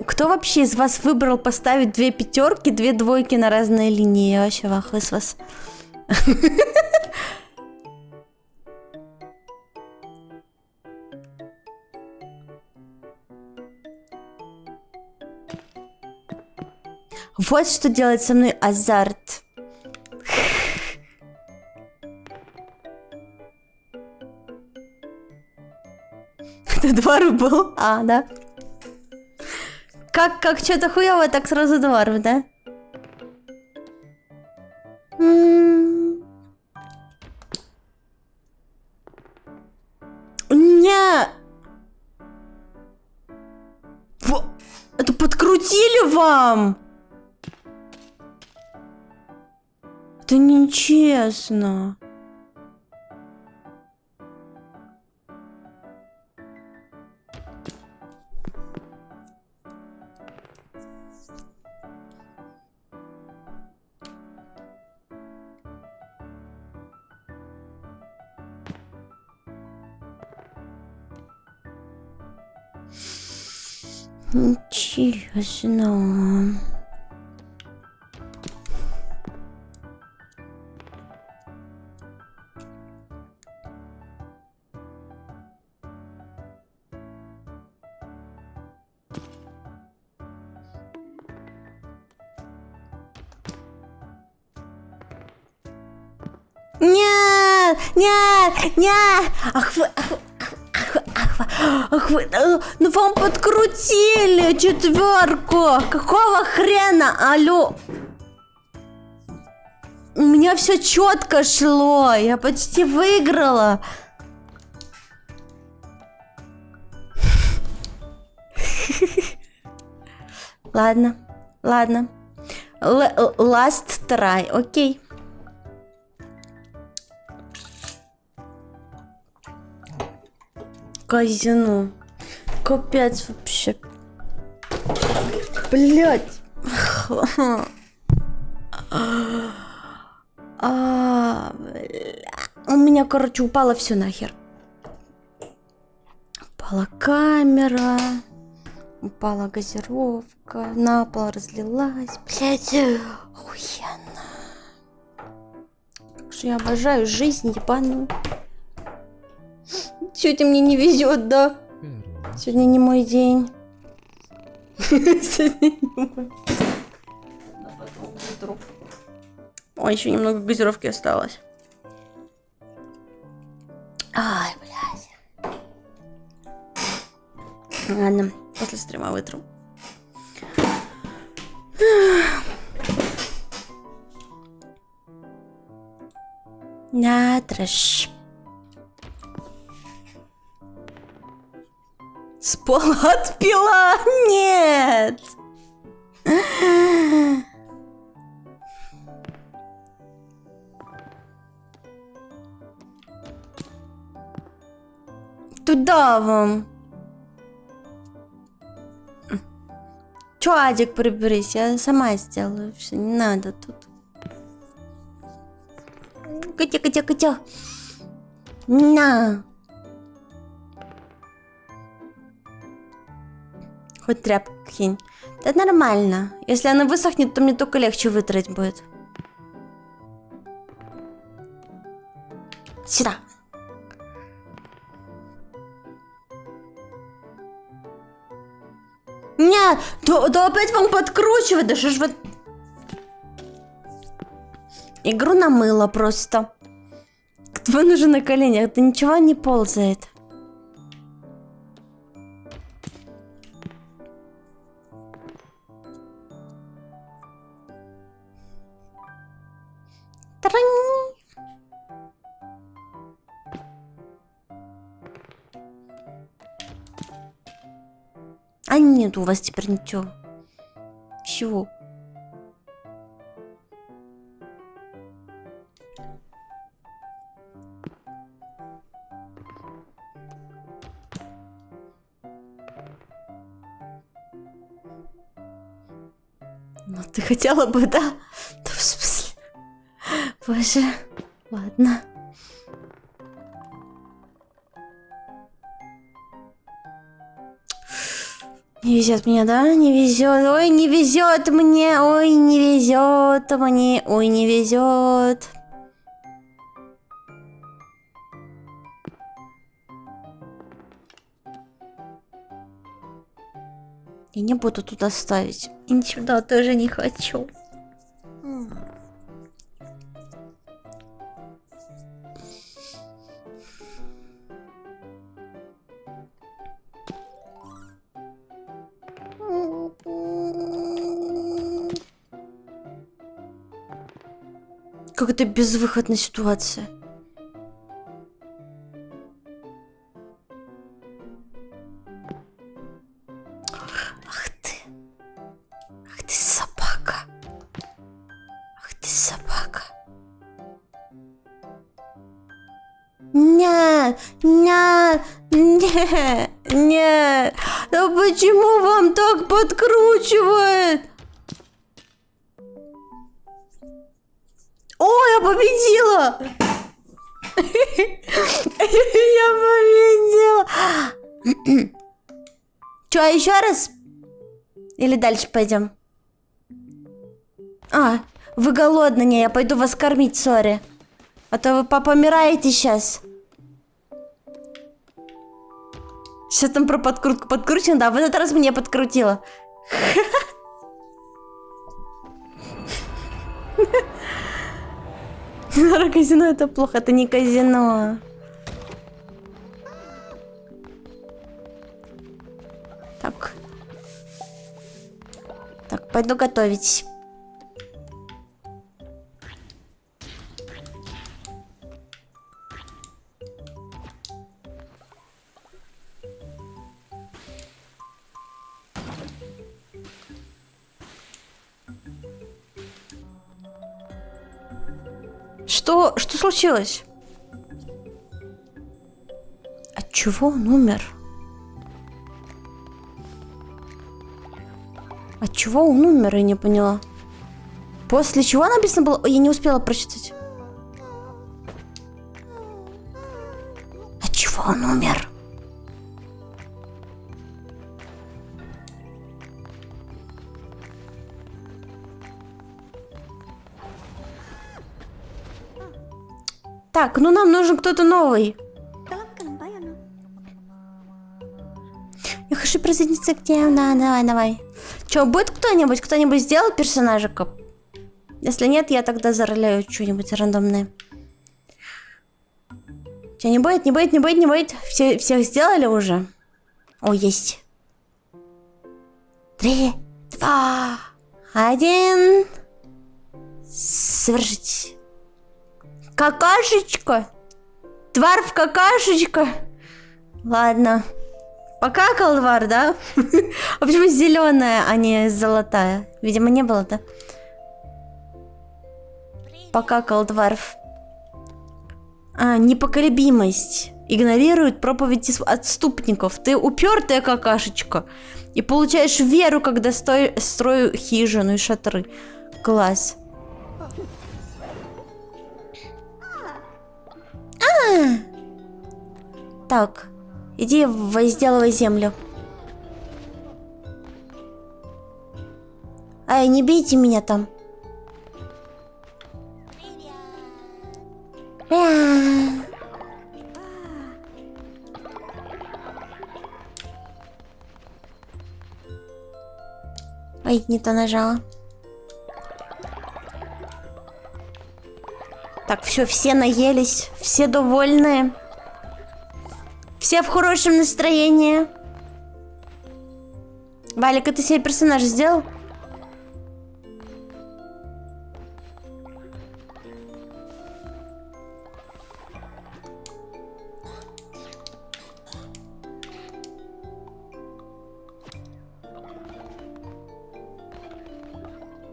Кто вообще из вас выбрал поставить 2 пятерки, 2 двойки на разные линии? Я вообще в ахуе с вас. Вот что делает со мной азарт. Это дворф был? А, да. Как что-то хуёво, так сразу дворф, да? Не. Это подкрутили вам? Это нечестно. Интересно. Нет, нет, нет! Ах вы, ну вам подкрутили 4. Какого хрена? Алло. У меня все четко шло. Я почти выиграла. Ладно, ладно. Last try, окей. Казино. Капец вообще. Блять. У меня, короче, упало все нахер. Упала камера. Упала газировка. На пол разлилась. Блять. Охуенно. Как же я обожаю жизнь ебаную. Сегодня мне не везет, да? Сегодня не мой день. Сегодня не мой день. Ой, еще немного газировки осталось. Ай, блядь. Ладно, после стрима вытру. На трэш. С пола отпила? Нет! Туда вам. Чё, Адик, приберись, я сама сделаю. Все, не надо тут. Котя. На. Хоть тряпку кинь. Это нормально. Если она высохнет, то мне только легче вытрать будет. Сюда. Не, да опять вам подкручивать, да что ж вы... Игру намыло просто. Вон уже на коленях, да ничего не ползает. А нет у вас теперь ничего. Чего? Ну ты хотела бы, да? Да в смысле? Боже, ладно. Не везет мне, да? Не везет. Ой, не везет мне. Ой, не везет мне. Ой, не везет. Я не буду туда ставить. И сюда тоже не хочу. Как это безвыходная ситуация. Ах ты. Ах ты собака. Ах ты собака. Нет, нет, нет, нет. Да почему вам так подкручивает? О, я победила! Я победила! Че, еще раз? Или дальше пойдем? А, вы голодны, не, я пойду вас кормить, сори. А то вы помираете сейчас. Сейчас там про подкрутку подкручено, да, в этот раз мне подкрутила. Казино это плохо, это не казино. Так. Так, пойду готовить. Что случилось? От чего он умер? От чего он умер, я не поняла. После чего написано было? Ой, я не успела прочитать. От чего он умер? Так, ну нам нужен кто-то новый. Я хочу присоединиться к тебе. Да, давай. Че, будет кто-нибудь? Кто-нибудь сделал персонажика? Если нет, я тогда зароляю что-нибудь рандомное. Че, не будет? Всех сделали уже? О, есть. 3, 2, 1. Совершить. Какашечка? Тварь в какашечка? Ладно. Покакал тварь, да? А почему зеленая, а не золотая? Видимо, не было, да? Покакал тварь. Непоколебимость. Игнорирует проповеди отступников. Ты упертая какашечка. И получаешь веру, когда строю хижину и шатры. Класс. Так, иди возделывай землю. Ай, не бейте меня там. Ой, не то нажала. Так, все наелись, все довольные. Все в хорошем настроении. Валик, ты себе персонаж сделал?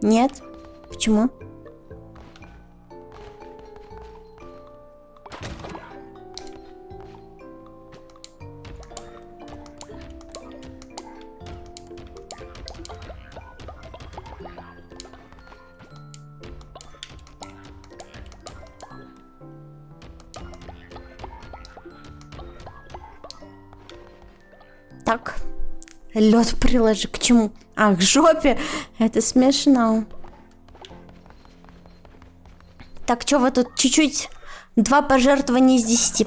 Нет? Почему? Так, Лед приложи к чему? А, к жопе. Это смешно. Так, что вы тут чуть-чуть... 2 пожертвования из 10.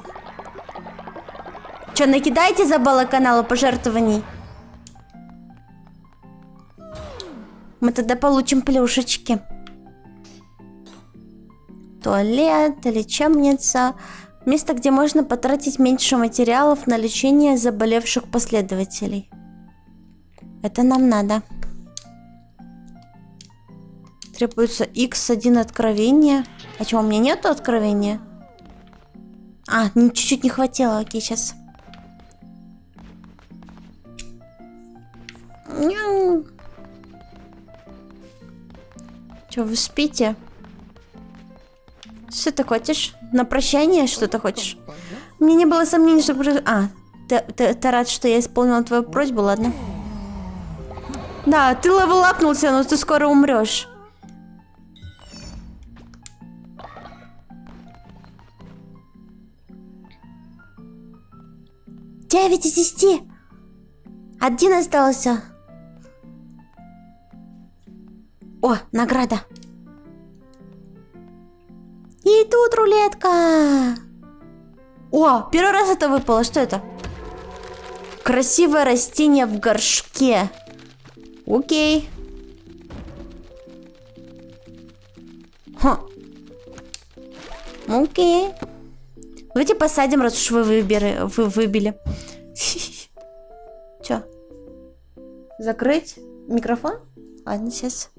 Что, накидаете за баллы канала пожертвований? Мы тогда получим плюшечки. Туалет, лечебница. Место, где можно потратить меньше материалов на лечение заболевших последователей. Это нам надо. Требуется X1 откровения. А что, у меня нету откровения? А, чуть-чуть не хватило. Окей, сейчас. Че, вы спите? Что ты хочешь? На прощание что-то хочешь? Мне не было сомнений, что... А, ты рад, что я исполнила твою просьбу, ладно? Да, ты левелапнулся, но ты скоро умрешь. Девять из 10. 1 остался. О, награда. И тут рулетка. О, первый раз это выпало. Что это? Красивое растение в горшке. Окей. Ха. Окей. Давайте посадим, раз уж вы выбили. Чё? Закрыть микрофон? Ладно, сейчас.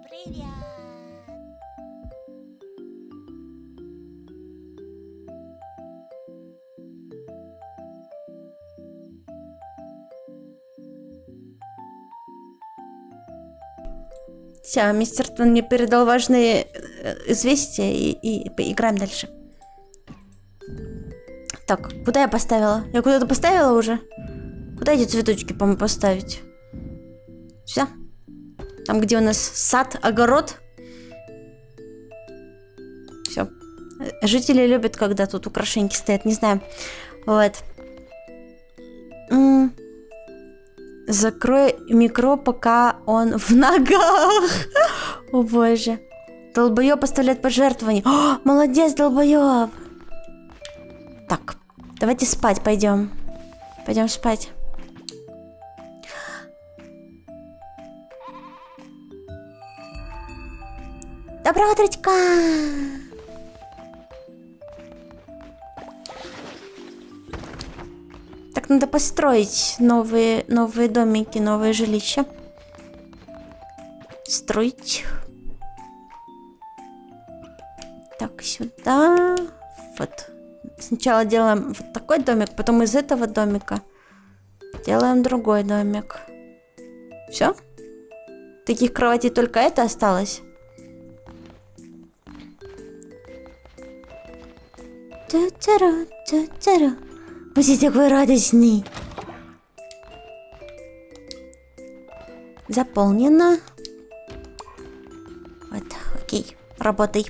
Привет. Все, мистер Тон мне передал важные известия и поиграем дальше. Так, куда я поставила? Я куда-то поставила уже? Куда эти цветочки, по-моему, поставить? Все. Там, где у нас сад, огород. Все. Жители любят, когда тут украшеньки стоят, не знаю. Вот. Закрой микро, пока он в ногах. О боже. Долбоёб оставляет пожертвования. О, молодец, долбоёб. Так, давайте спать пойдем. Пойдем спать. Доброе утречко! Так, надо построить новые домики, новые жилища. Строить. Так, сюда. Вот. Сначала делаем вот такой домик, потом из этого домика делаем другой домик. Все? Таких кроватей только это осталось. Вы здесь такой радостный. Заполнено. Вот, окей, работай.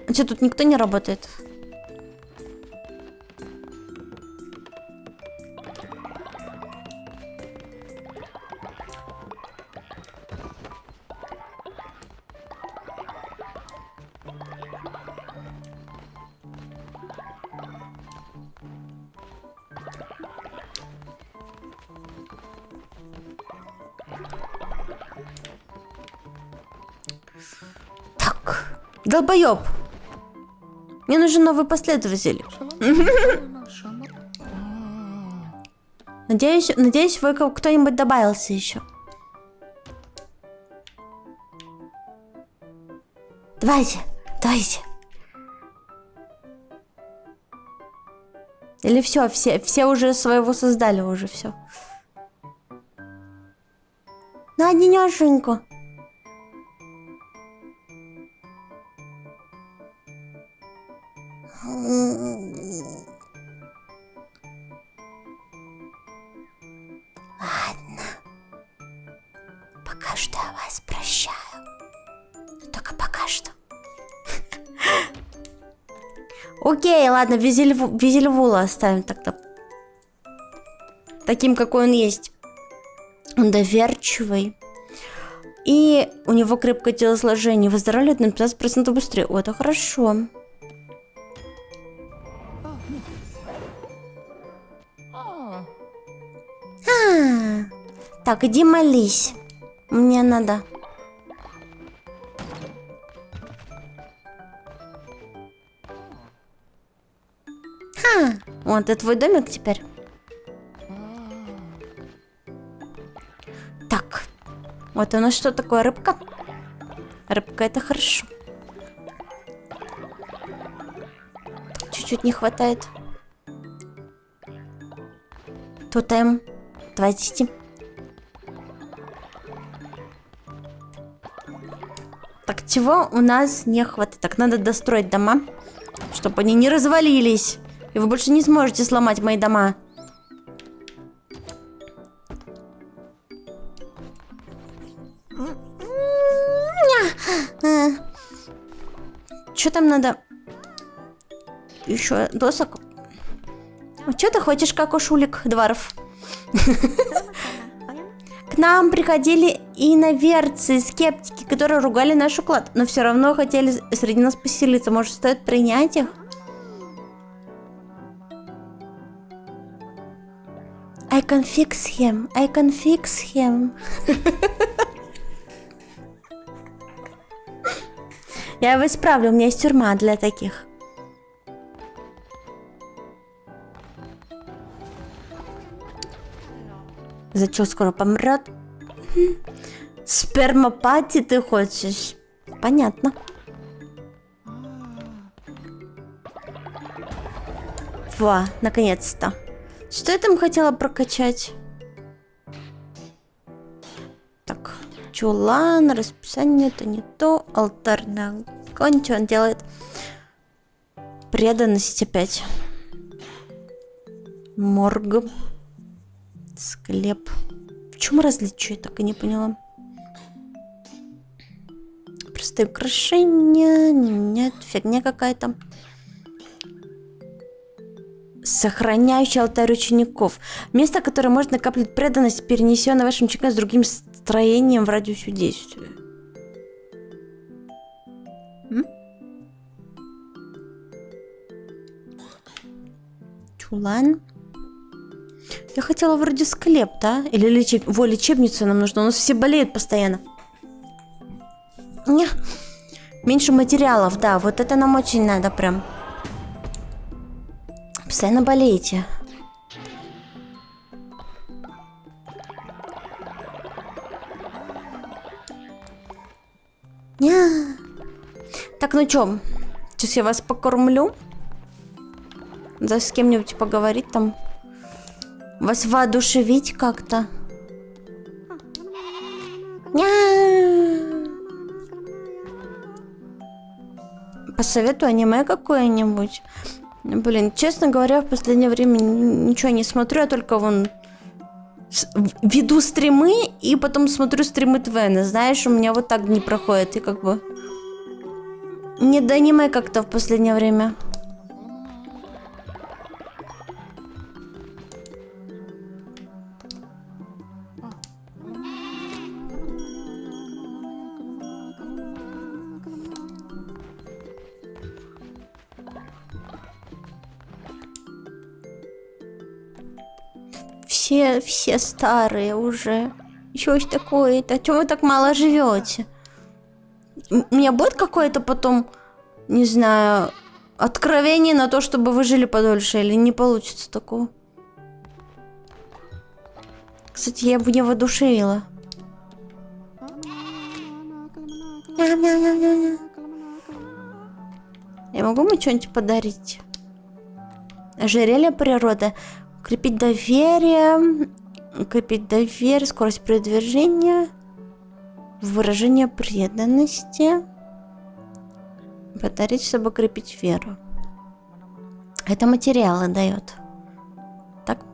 А что, тут никто не работает? Так, долбоёб. Мне нужен новый последователь. Надеюсь, вы кто-нибудь добавился еще. Давайте. Или все уже своего создали уже все. На денёшеньку. Пока что я вас прощаю. Только пока что. Окей, ладно, Визельвула оставим тогда. Таким, какой он есть. Он доверчивый. И у него крепкое телосложение. Выздоравливает на 15% быстрее. О, это хорошо. Так, иди молись. Мне надо. Вот, это твой домик теперь? Так. Вот у нас что такое? Рыбка? Рыбка, это хорошо. Чуть-чуть не хватает. Тотем. Давайте идти. Так, чего у нас не хватает? Так, надо достроить дома, чтобы они не развалились. И вы больше не сможете сломать мои дома. Что там надо? Еще досок. Что ты хочешь, как у шулик дворов? К нам приходили иноверцы, скептики, которые ругали наш уклад, но все равно хотели среди нас поселиться. Может, стоит принять их? I can fix him. I can fix him. Я его исправлю, у меня есть тюрьма для таких. За что скоро помрет? Спермопати ты хочешь? Понятно. Во, наконец-то. Что я там хотела прокачать? Так, чулан, расписание, это не то. Алтарный огонь, что он делает? Преданность опять. Морг. Склеп. В чем различие? Так и не поняла. Простые украшения. Нет, фигня какая-то. Сохраняющий алтарь учеников. Место, которое может накапливать преданность, перенесенное вашим ученикам с другим строением в радиусе действия. Чулан. Я хотела вроде склеп, да? Или лечебницу нам нужно. У нас все болеют постоянно. Не. Меньше материалов, да. Вот это нам очень надо прям. Постоянно болеете. Так, ну чё? Сейчас я вас покормлю. Да с кем-нибудь поговорить там. Вас воодушевить как-то. Посоветую аниме какое-нибудь. Блин, честно говоря, в последнее время ничего не смотрю, я только вон веду стримы и потом смотрю стримы Твена. Знаешь, у меня вот так не проходит. И как бы не до аниме как-то в последнее время. Все старые уже. Что ж такое-то? Чего вы так мало живете? У меня будет какое-то потом, не знаю, откровение на то, чтобы вы жили подольше, или не получится такого? Кстати, я бы не воодушевила. Я могу ему что-нибудь подарить? Ожерелье природы. Укрепить доверие, скорость передвижения, выражение преданности, подарить, чтобы крепить веру. Это материалы дает. Так,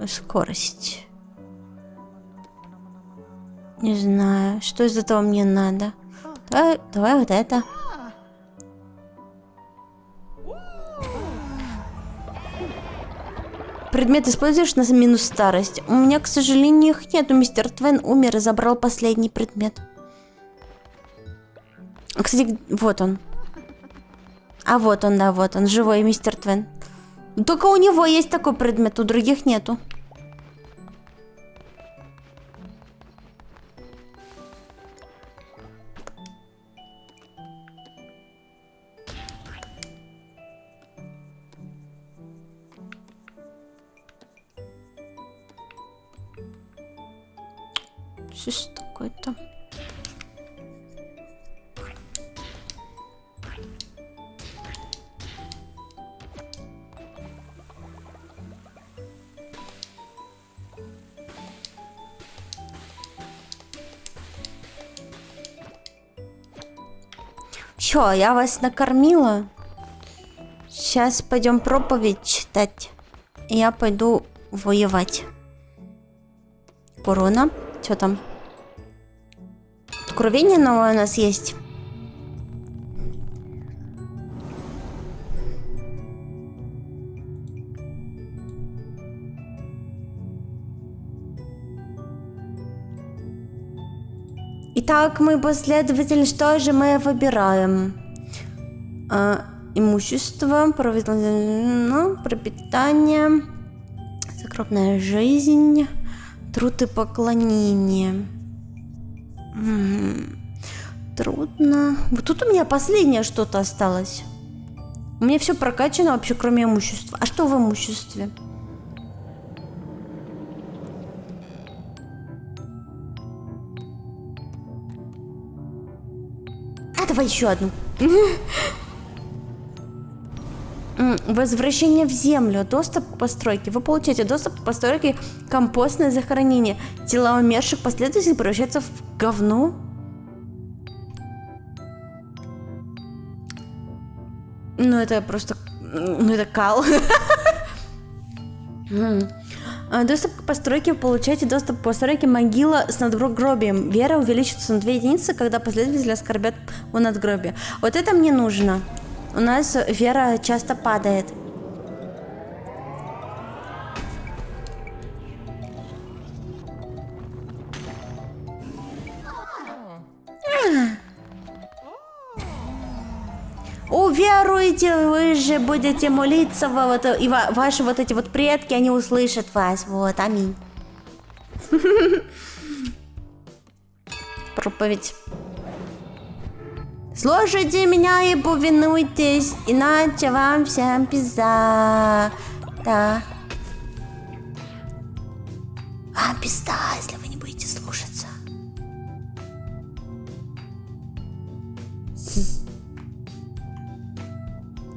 скорость. Не знаю, что из этого мне надо. Давай вот это. Предмет используешь на минус старость. У меня, к сожалению, их нету. Мистер Твен умер и забрал последний предмет. Кстати, вот он. А вот он, да, вот он. Живой мистер Твен. Только у него есть такой предмет, у других нету. Что такое-то? Все, я вас накормила. Сейчас пойдем проповедь читать. И я пойду воевать. Корона. Что там? Откровение новое у нас есть. Итак, мы последовательно, что же мы выбираем? Имущество, пропитание, загробная жизнь, труд и поклонение. Трудно. Вот тут у меня последнее что-то осталось. У меня все прокачано вообще, кроме имущества. А что в имуществе? Давай еще одну. Возвращение в землю. Доступ к постройке. Вы получаете доступ к постройке компостное захоронение. Тела умерших последователей превращаются в говно. Ну это просто... Ну это кал. Доступ к постройке. Вы получаете доступ к постройке могила с надгробием. Вера увеличится на 2 единицы, когда последователи оскорбят у надгробия. Вот это мне нужно. У нас вера часто падает. Уверуйте, вы же будете молиться, и ваши вот эти вот предки, они услышат вас. Вот, аминь. Проповедь. Слушайте меня и повинуйтесь, иначе вам всем пизда. Да. Вам пизда, если вы не будете слушаться.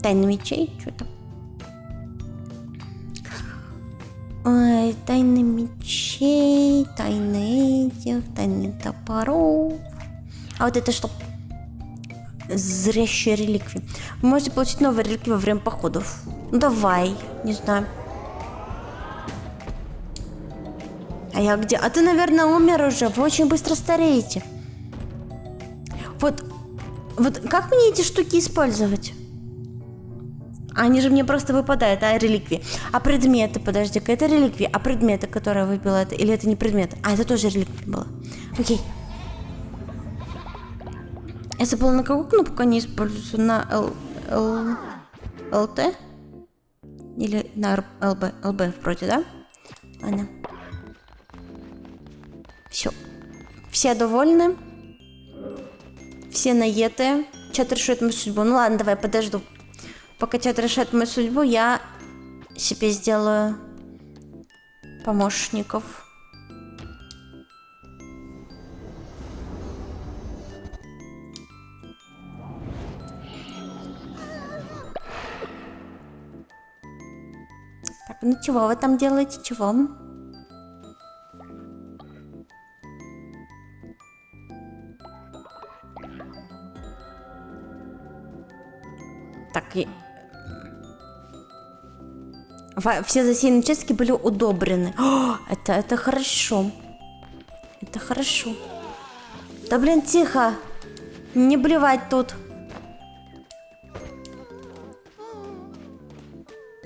Тайны мечей? Что там? Ой, тайны мечей, тайны этих, тайны топоров. А вот это что? Зрящие реликвии. Вы можете получить новые реликвии во время походов. Ну давай, не знаю. А я где? А ты, наверное, умер уже. Вы очень быстро стареете. Вот как мне эти штуки использовать? Они же мне просто выпадают, а реликвии. А предметы, подожди-ка, это реликвии. А предметы, которые выбила, это или это не предметы? А, это тоже реликвия была. Окей. Я забыла, на какую кнопку они используются? На ЛТ? Или на ЛБ вроде, да? Ладно. Все. Все довольны? Все наеты? Чат решает мою судьбу. Ну ладно, давай, подожду. Пока чат решает мою судьбу, я себе сделаю помощников. Так, ну чего вы там делаете? Чего? Так, и... Все засеянные участки были удобрены. О, это хорошо. Это хорошо. Да блин, тихо. Не блевать тут.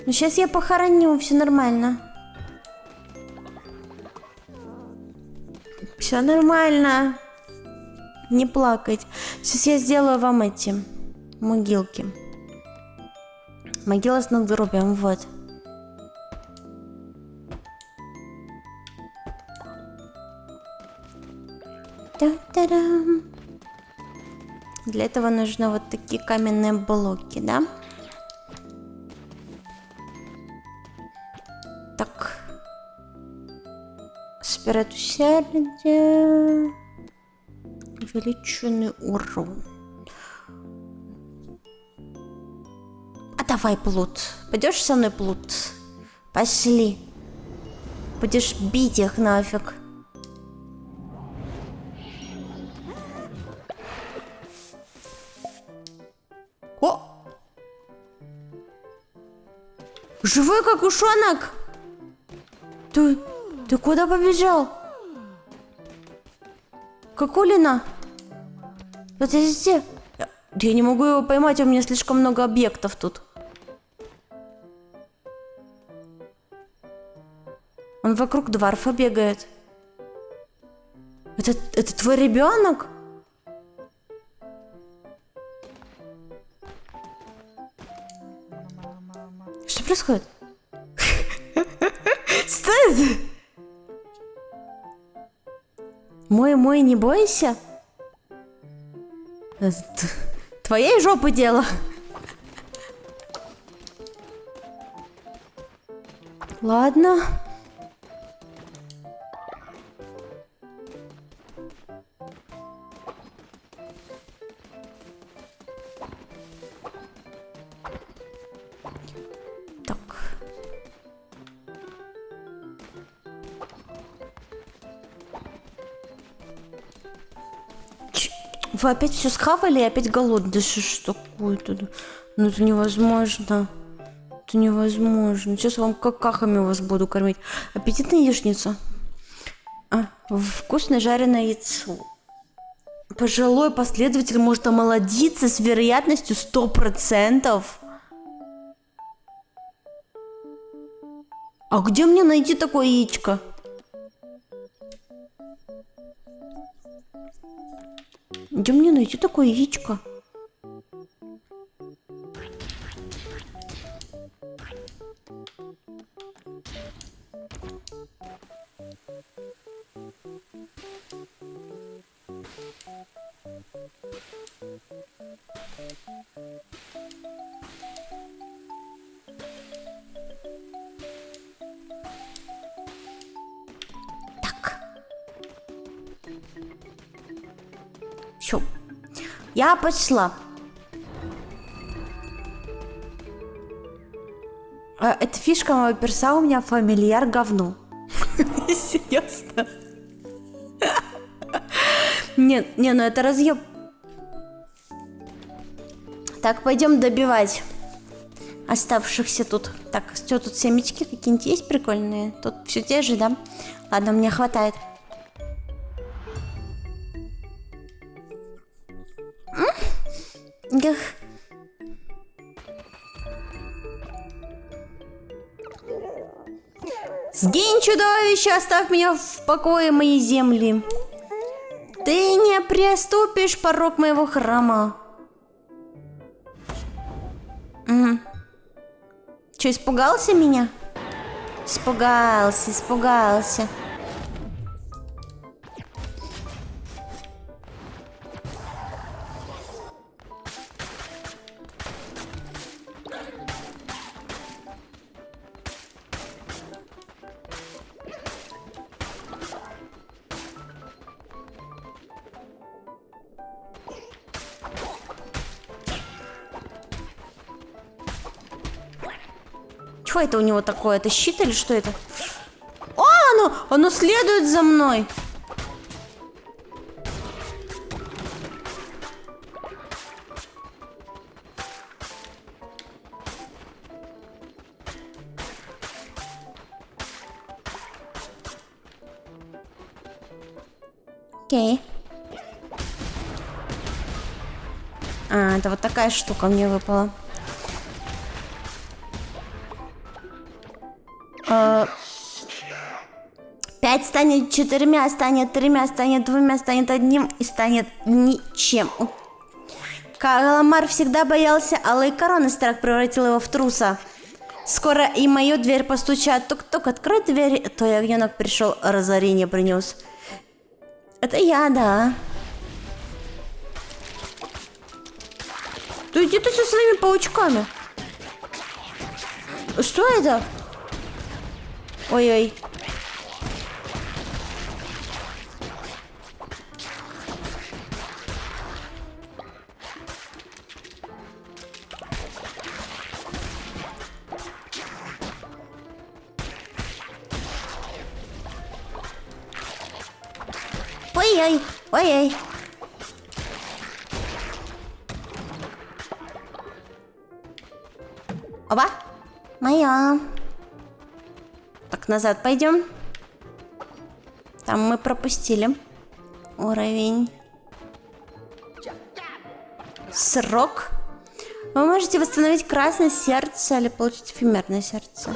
Ну сейчас я похороню, все нормально. Все нормально. Не плакать. Сейчас я сделаю вам эти могилки. Могила с надгробием, вот. Та-та-дам. Для этого нужны вот такие каменные блоки, да? Так. Спирит усердия. Увеличенный урон. А давай, Плут. Пойдешь со мной, Плут? Пошли. Будешь бить их нафиг. О! Живой как ушонок! Ты куда побежал? Какулина? Подожди. Я не могу его поймать, у меня слишком много объектов тут. Он вокруг дварфа бегает. Это твой ребенок? Что происходит? Что это? Мой, не бойся. Твоей жопы дело. Ладно. Так. Вы опять все схавали и опять голодные? Да что такое-то? Ну это невозможно. Это невозможно. Сейчас вам какахами вас буду кормить. Аппетитная яичница. Вкусное жареное яйцо. Пожилой последователь может омолодиться с вероятностью 100%. А где мне найти такое яичко? Где мне найти такое яичко? Так. Все. Я пошла. Эта фишка моего перса у меня фамильяр говно. Серьезно? Нет, ну это разъеб. Так, пойдем добивать оставшихся тут. Так, что тут семечки какие-нибудь есть прикольные? Тут все те же, да? Ладно, мне хватает. Эх. Сгинь, чудовище, оставь меня в покое, мои земли. Ты не приступишь порог моего храма. Угу. Че, испугался меня? Испугался. Что это у него такое? Это щит или что это? О, оно следует за мной. Окей. А, это вот такая штука мне выпала. 5 станет 4, станет 3, станет 2, станет 1 и станет ничем. Каламар всегда боялся алой короны, страх превратил его в труса. Скоро и мою дверь постучат. Тук-тук, открой дверь. То ягненок пришел, разорение принес. Это я, да. Да иди ты со своими паучками. Что это? Ой-ой. Ой-ой, ой-ой. Оба, моя. Так, назад пойдем. Там мы пропустили уровень. Срок. Вы можете восстановить красное сердце или получить эфемерное сердце.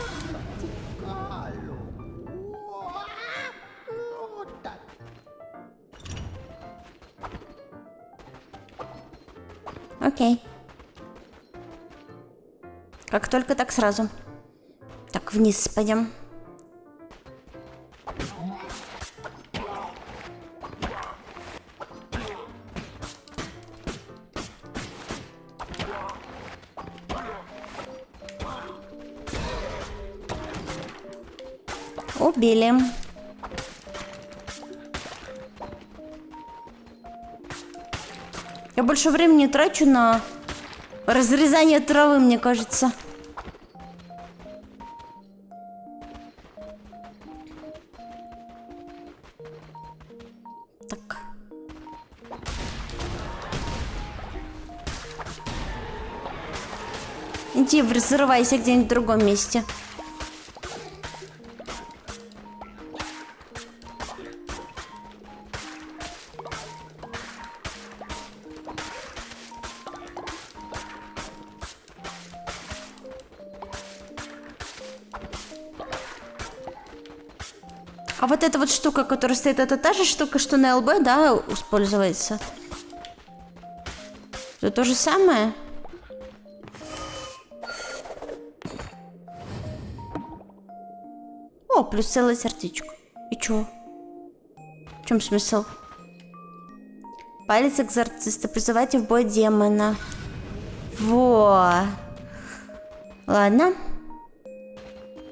Окей. Как только, так сразу. Так, вниз пойдем. Убили. Я больше времени трачу на разрезание травы, мне кажется. Так. Иди, взрывайся где-нибудь в другом месте. А вот эта вот штука, которая стоит, это та же штука, что на ЛБ, да, используется? Это то же самое? О, плюс целое сердечко. И чё? В чем смысл? Палец экзорциста. Призывайте в бой демона. Во. Ладно.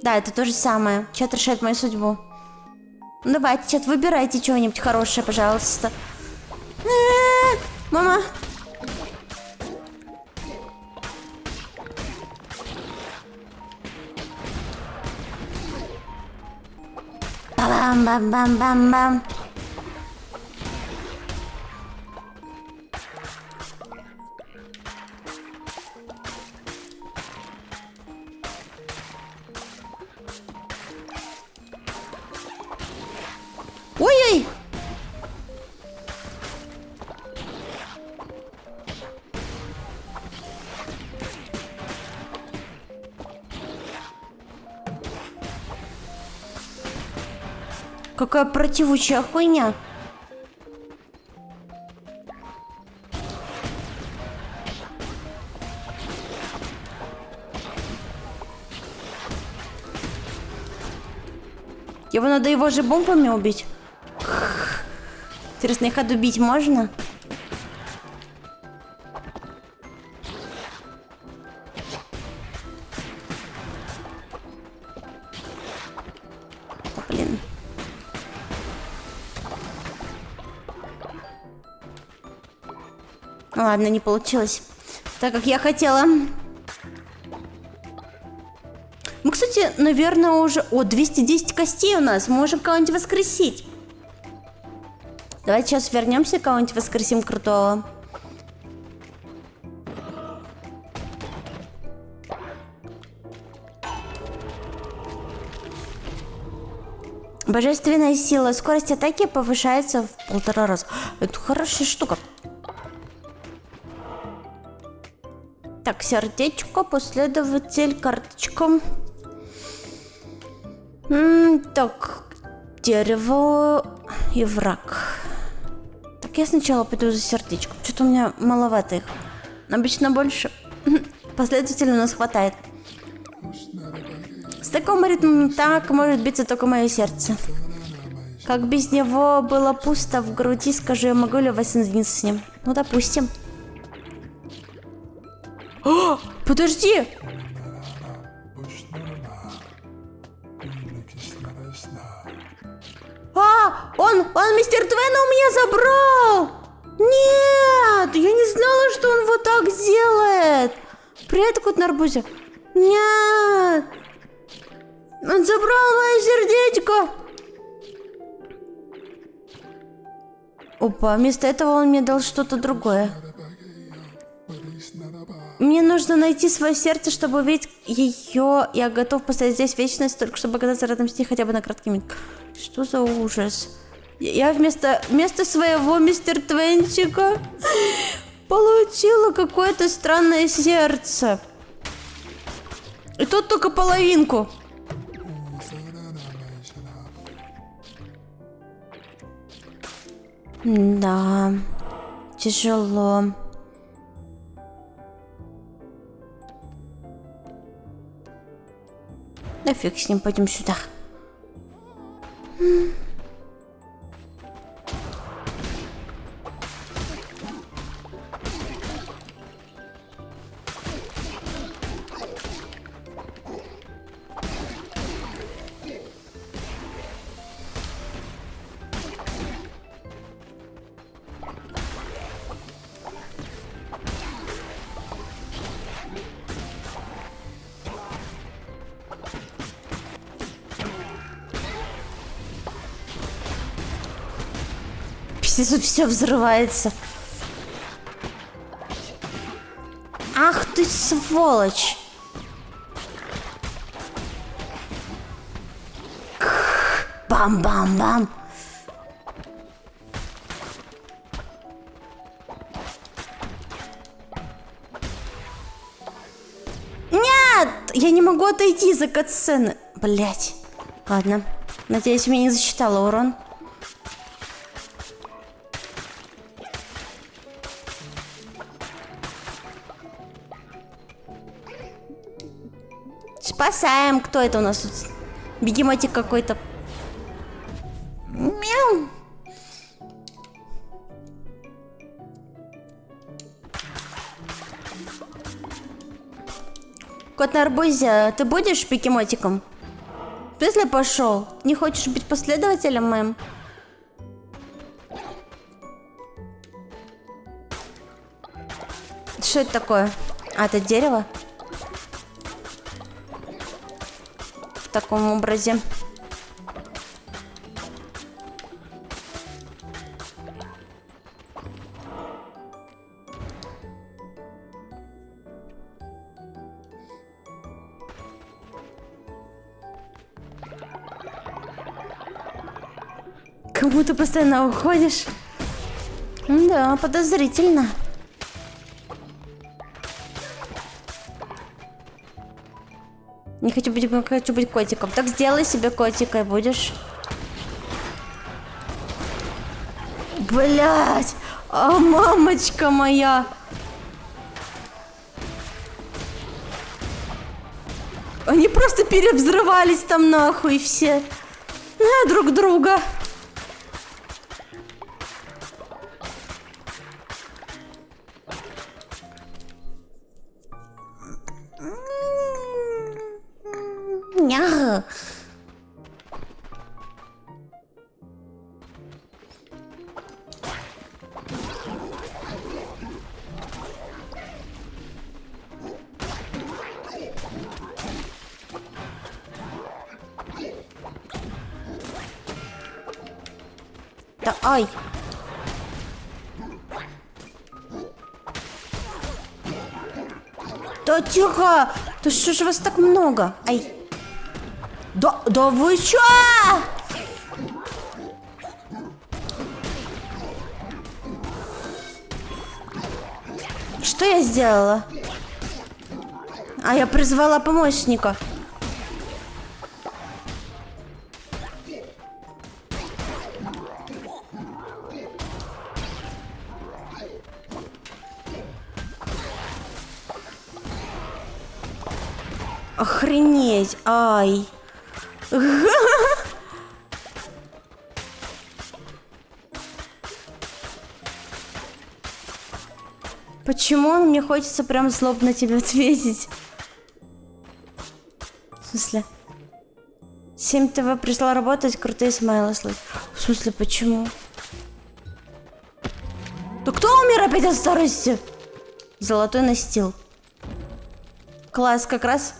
Да, это то же самое. Чат решает мою судьбу. Ну, давайте, чат, выбирайте что-нибудь хорошее, пожалуйста. Мама. Бам-бам-бам-бам-бам. Ой-ой! Какая противучая хуйня. Его надо его же бомбами убить. Интересно, их отдубить можно? Блин. Ну ладно, не получилось. Так, как я хотела. Мы, кстати, наверное, уже... О, 210 костей у нас. Мы можем кого-нибудь воскресить. Давайте сейчас вернемся, кого-нибудь воскресим крутого. Божественная сила. Скорость атаки повышается в 1,5 раза. Это хорошая штука. Так, сердечко, последователь, карточка. Так, дерево и враг. Так, я сначала пойду за сердечком. Что-то у меня маловато их. Обычно больше. Последователей у нас хватает. С таким ритмом так может биться только мое сердце. Как без него было пусто в груди, скажи, я могу ли воссоединиться с ним? Ну, допустим. О, подожди! Он мистер Твена у меня забрал! Нет, я не знала, что он вот так сделает. Привет, кот на арбузе. Нет, он забрал мое сердечко. Опа, вместо этого он мне дал что-то другое. Мне нужно найти свое сердце, чтобы увидеть ее. Я готов поставить здесь вечность, только чтобы оказаться рядом с ней хотя бы на краткий миг. Что за ужас? Я вместо своего мистер Твенчика получила какое-то странное сердце. И тут только половинку. Да, тяжело. Да фиг с ним, пойдем сюда. Тут все взрывается. Ах ты сволочь! Бам-бам-бам! Нет! Я не могу отойти за катсцены. Блять. Ладно. Надеюсь, меня не засчитало урон. Спасаем. Кто это у нас тут? Бегемотик какой-то. Мяу. Кот на арбузе, ты будешь бегемотиком? Если пошел, не хочешь быть последователем моим? Что это такое? А, это дерево? В таком образе. Кому ты постоянно уходишь? Да, подозрительно. Не хочу быть котиком. Так сделай себе котика и будешь. Блять! А мамочка моя! Они просто перевзрывались там нахуй все. Друг друга. Ня. Да, ай. Да тихо! Да что же вас так много? Ай. Да вы чё? Что я сделала? А я призвала помощника. Охренеть, ай. Почему мне хочется прям злобно тебе ответить? В смысле? 7 ТВ пришла работать, крутые смайлы слать. В смысле, почему? Да кто умер опять от старости? Золотой настил. Класс, как раз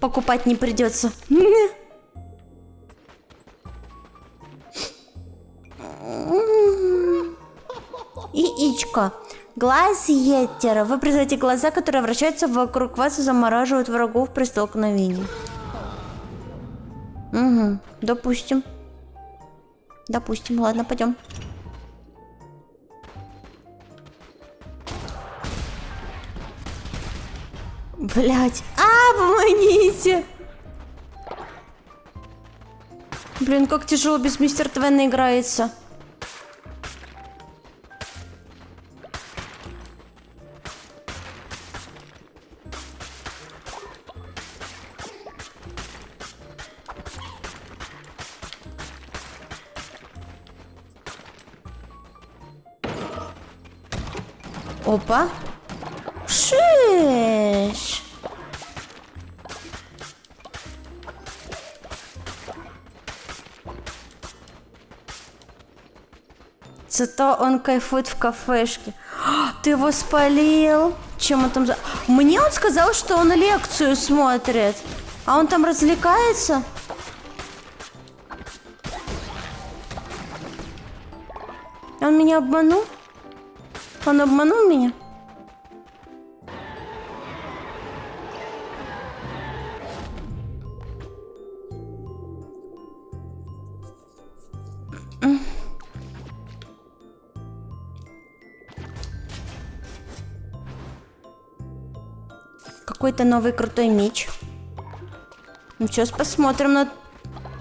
покупать не придется. Яичко. Глаз Йеттера. Вы призываете глаза, которые вращаются вокруг вас и замораживают врагов при столкновении. Угу, допустим. Допустим, ладно, пойдем. Блять. Помогите! Блин, как тяжело без мистер Твена играется. Опа. Шиш. Зато он кайфует в кафешке. Ты его спалил? Чем он там за... Мне он сказал, что он лекцию смотрит. А он там развлекается? Он меня обманул? Он обманул меня? Какой-то новый крутой меч. Ну, сейчас посмотрим на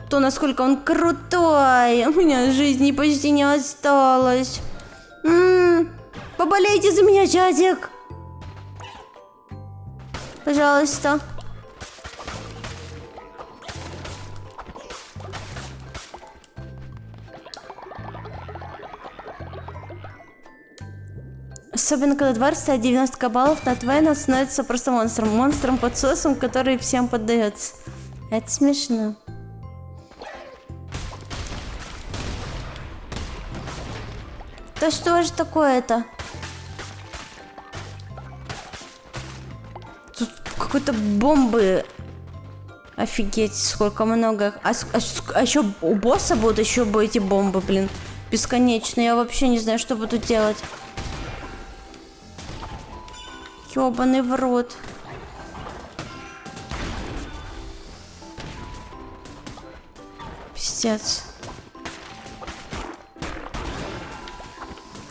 то, насколько он крутой. У меня жизни почти не осталось. Поболейте за меня, чатик. Пожалуйста. Особенно, когда Двар ставит 90 баллов на Твена, становится просто монстром. Монстром-подсосом, который всем поддается. Это смешно. Да что же такое-то? Тут какой-то бомбы. Офигеть, сколько много. А еще у босса будут еще эти бомбы, блин. Бесконечно. Я вообще не знаю, что буду делать. Ёбаный в рот. Пиздец.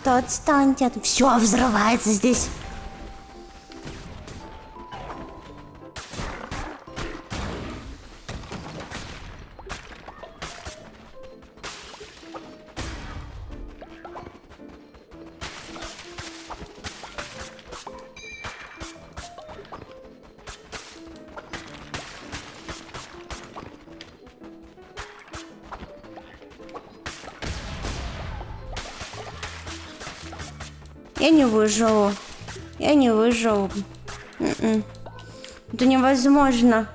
Да отстаньте. Все взрывается здесь. Я не выживу. Я не выживу. Это невозможно.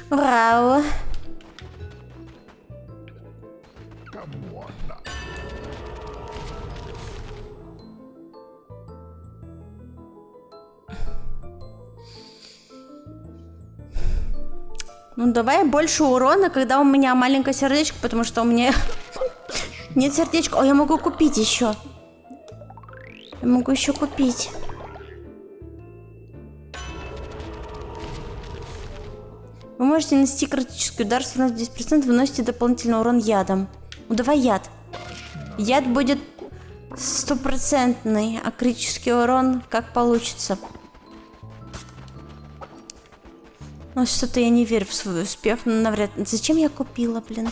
Вау. Ну давай больше урона, когда у меня маленькое сердечко, потому что у меня нет сердечка. О, я могу купить еще. Я могу еще купить. Вы можете нанести критический удар, с нас 10%, выносите дополнительный урон ядом. Ну давай яд. Яд будет 100%, а критический урон как получится. Ну что-то я не верю в свой успех, но навряд. Зачем я купила, блин?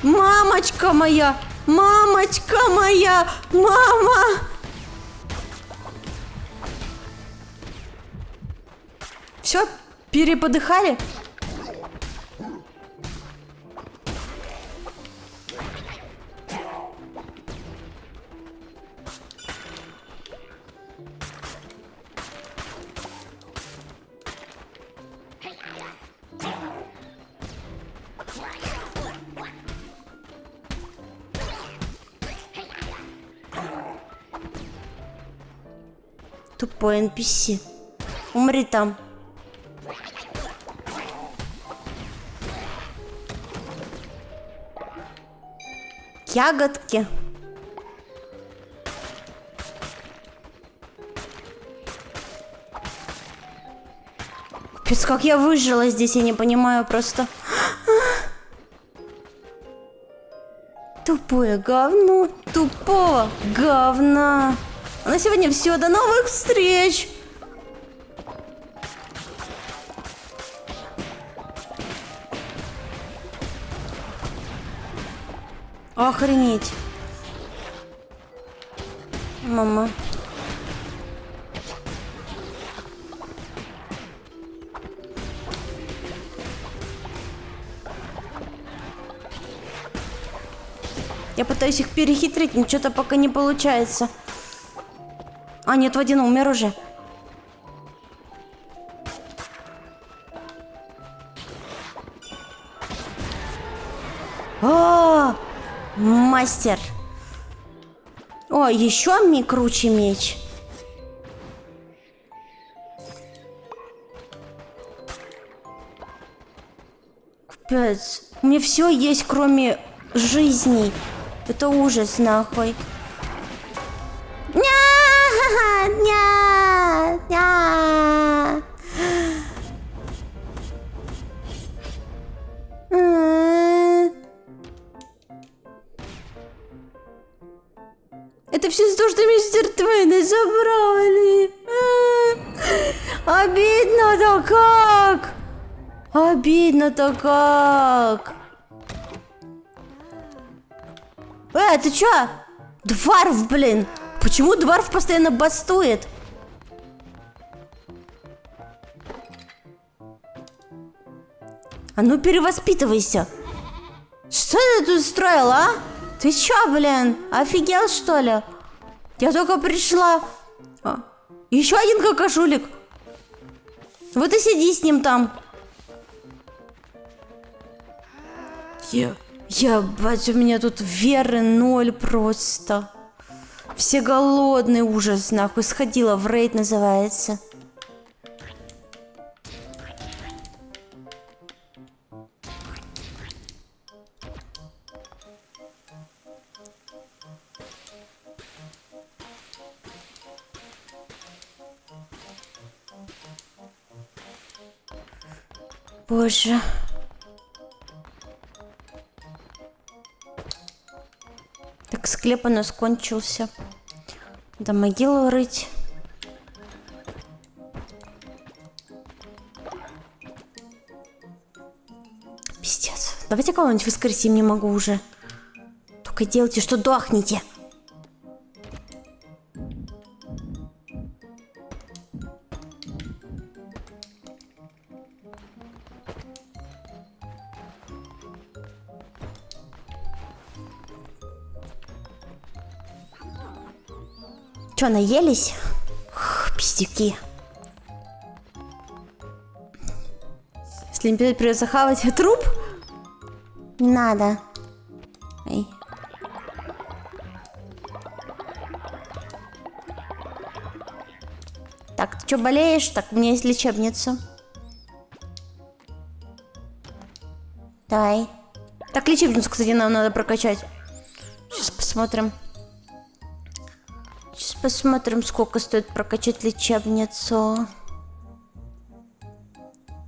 Мамочка моя! Мамочка моя! Мама! Все, переподыхали? Тупой NPC. Умри там. Ягодки. Капец, как я выжила здесь, я не понимаю просто. Тупое говно. Тупого говна. А на сегодня все. До новых встреч. Охренеть. Мама. Я пытаюсь их перехитрить, но что-то пока не получается. А, нет, водяной умер уже. О, мастер. О, еще круче меч. Капец. У меня все есть, кроме жизней. Это ужас, нахуй. Нет, нет, нет. Это все за то, что мистер Твейна забрали. Обидно-то как? Обидно-то как? Ты чё? Дварф, блин. Почему Дварф постоянно бастует? А ну перевоспитывайся. Что ты тут строил, а? Ты чё, блин? Офигел, что ли? Я только пришла. Еще один какашулик. Вот и сиди с ним там. Бать, у меня тут веры 0 просто. Все голодные, ужас, нахуй. Сходила в рейд, называется. Боже. Так, склеп у нас кончился. Да, могилу рыть. Пиздец. Давайте кого-нибудь воскресим, не могу уже. Только делайте, что дохните. Чё, наелись? Пиздюки. Если не придется хавать труп? Не надо. Эй. Так, ты чё, болеешь? Так, у меня есть лечебница. Давай. Так, лечебницу, кстати, нам надо прокачать. Сейчас посмотрим. Сейчас посмотрим, сколько стоит прокачать лечебницу.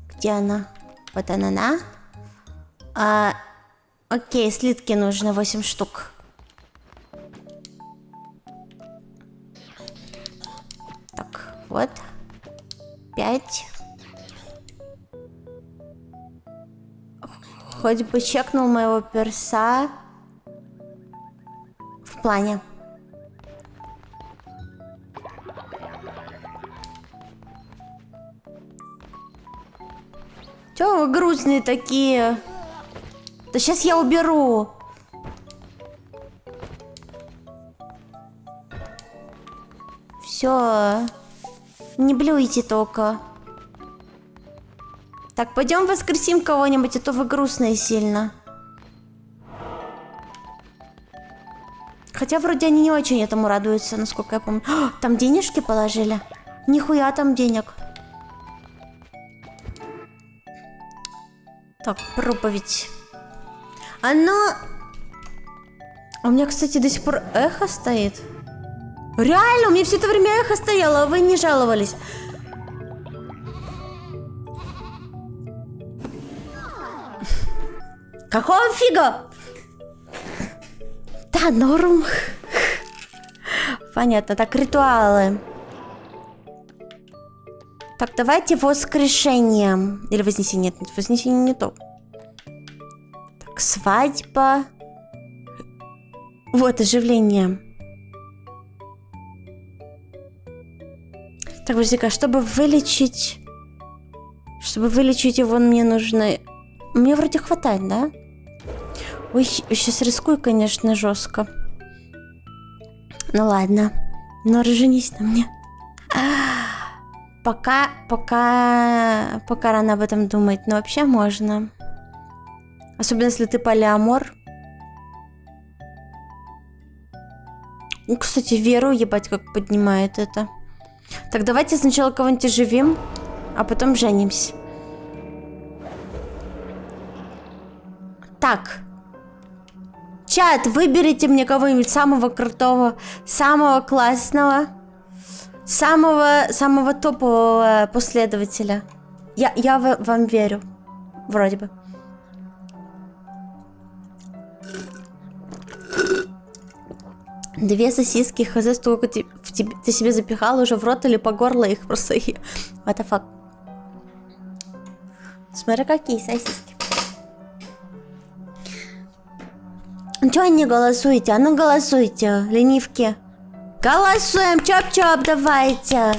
Где она? Вот она. Окей, слитки нужно 8 штук. Вот. 5. Хоть бы чекнул моего перса. В плане. Чё вы грустные такие? Да сейчас я уберу. Все. Не блюйте только. Так, пойдем воскресим кого-нибудь, а то вы грустные сильно. Хотя вроде они не очень этому радуются, насколько я помню. О, там денежки положили? Нихуя там денег. Так, проповедь. Оно... У меня, кстати, до сих пор эхо стоит. Реально, у меня все это время эхо стояло, а вы не жаловались. Какого фига? Да, норм. Понятно, так, ритуалы. Так, давайте воскрешение. Или вознесение. Нет, вознесение не то. Так, свадьба. Вот, оживление. Так, подожди-ка, чтобы вылечить... Чтобы вылечить его, мне нужно... Мне вроде хватает, да? Ой, сейчас рискую, конечно, жестко. Ну ладно. Но женись на мне. Пока рано об этом думать. Но вообще можно. Особенно, если ты полиамор. Ну, кстати, веру, ебать, как поднимает это. Так, давайте сначала кого-нибудь оживим, а потом женимся. Так. Чат, выберите мне кого-нибудь самого крутого, самого классного, самого топового последователя. Я вам верю. Вроде бы. Две сосиски, хз, столько ты себе запихал уже в рот или по горло их просто. What the fuck? Смотри, какие сосиски. Чего не голосуете? А ну голосуйте, ленивки. Голосуем, чоп-чоп, давайте.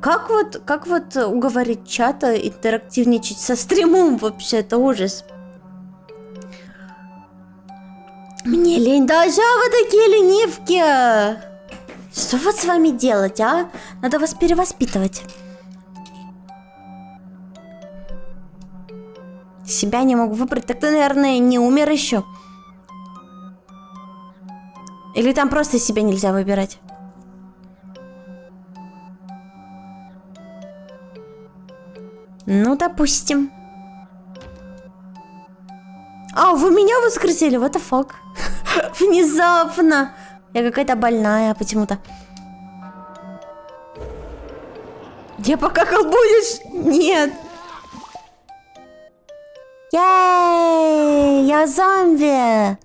Как вот уговорить чата интерактивничать со стримом вообще? Это ужас. Мне лень. Да что вы такие ленивки? Что вот с вами делать, а? Надо вас перевоспитывать. Себя не могу выбрать. Так ты, наверное, не умер еще. Или там просто себя нельзя выбирать? Ну, допустим. А, вы меня воскресили? What the fuck? Внезапно. Я какая-то больная почему-то. Я покакал будешь? Нет. Ей, я зомби.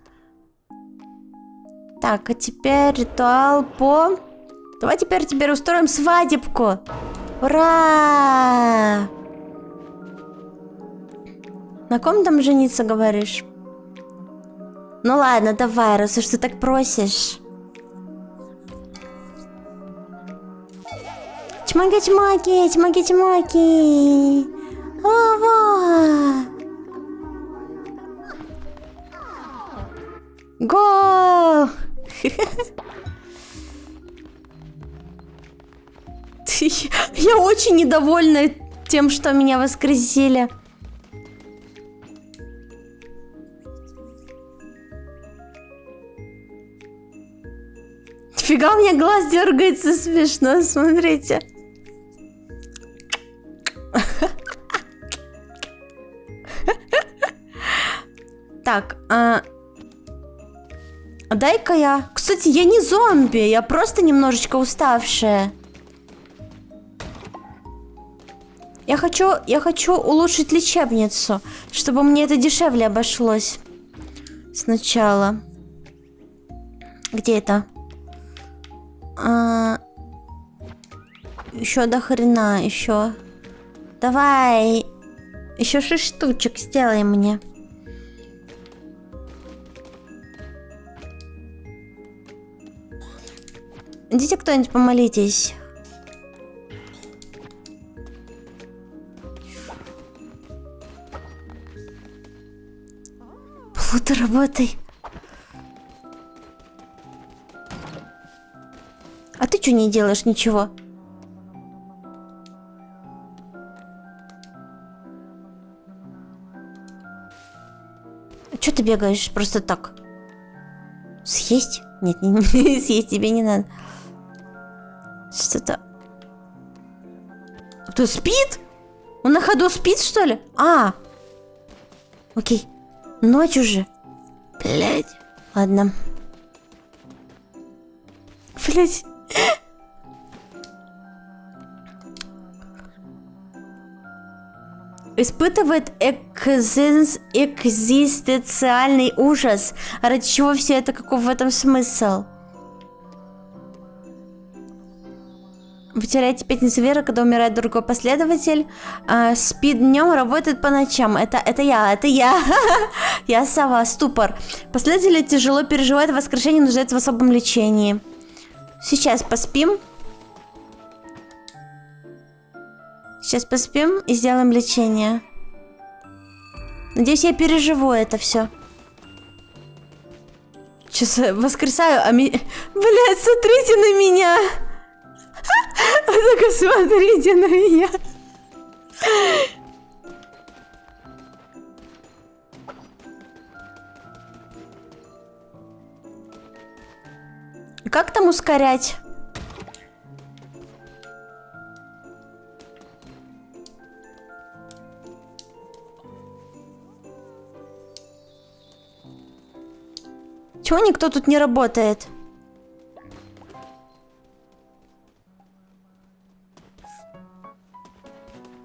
Так, а теперь ритуал по... Давай теперь устроим свадебку. Ура! На ком там жениться, говоришь? Ну ладно, давай, раз уж ты так просишь. Чмоки-чмоки, чмоки-чмоки. Ова! Го! Я очень недовольна тем, что меня воскресили. Фига, у меня глаз дергается смешно, смотрите. Так, дай-ка я... Кстати, я не зомби, я просто немножечко уставшая. Я хочу улучшить лечебницу, чтобы мне это дешевле обошлось. Сначала. Где это? Еще до хрена, еще. Давай. Еще 6 штучек сделай мне. Идите кто-нибудь помолитесь. Плута, работай. А ты что не делаешь ничего? Что ты бегаешь просто так? Съесть? Нет, не съесть тебе не надо. Что-то... Кто спит? Он на ходу спит, что ли? Окей. Ночь уже. Блять. Ладно. Блять. Испытывает экзистенциальный ужас. А ради чего все это? Каков в этом смысл? Вы теряете пятницу веры, когда умирает другой последователь. Спит днем, работает по ночам. Это я. Я сова, ступор. Последователи тяжело переживают воскрешение, нуждаются в особом лечении. Сейчас поспим. Сейчас поспим и сделаем лечение. Надеюсь, я переживу это все. Сейчас воскресаю, Блядь, смотрите на меня! Вы только смотрите на меня! Как там ускорять? Чего никто тут не работает?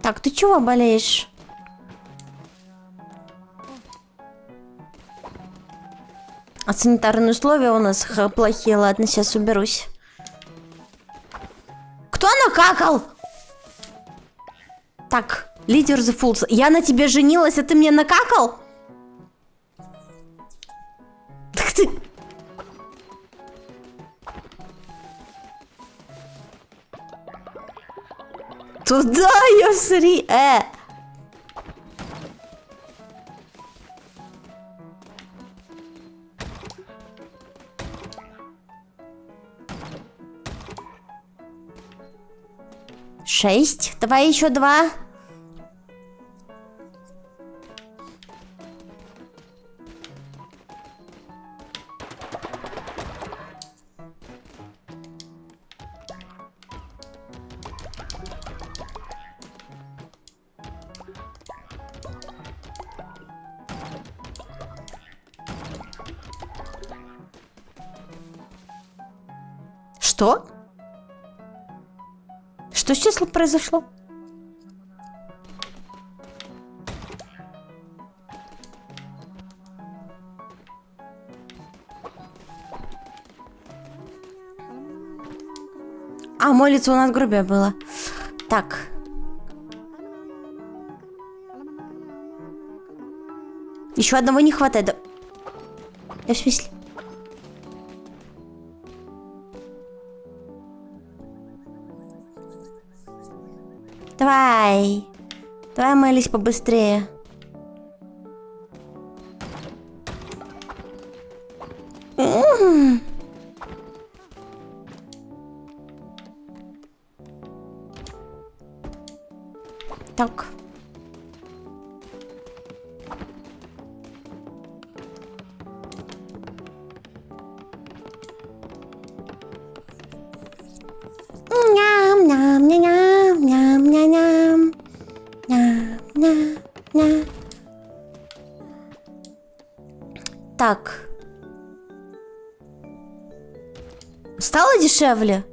Так, ты чего болеешь? А санитарные условия у нас плохие. Ладно, сейчас уберусь. Кто накакал? Так, лидер The Fools. Я на тебе женилась, а ты мне накакал? Так ты... Туда, Йосри! Шесть. Давай еще 2. Что? Что сейчас произошло? Мое лицо у нас грубее было. Так. Еще одного не хватает. В смысле? Давай. Давай молись побыстрее. Так. Ням-ням-ням-ням-ням-ням-ням. Ням-ням-ням. Так. Стало дешевле?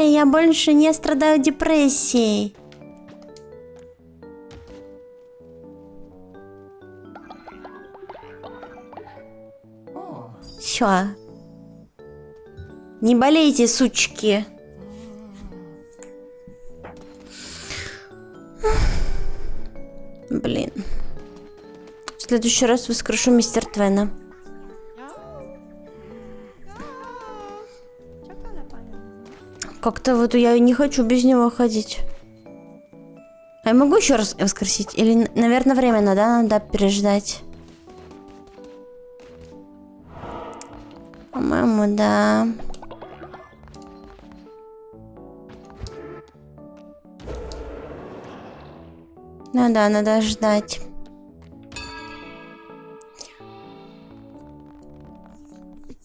я больше не страдаю депрессией. Всё. Не болейте, сучки. Блин. В следующий раз воскрешу мистер Твена. Как-то вот я не хочу без него ходить. А я могу еще раз воскресить? Или, наверное, временно, да? Надо переждать. По-моему, да. Ну да, надо ждать.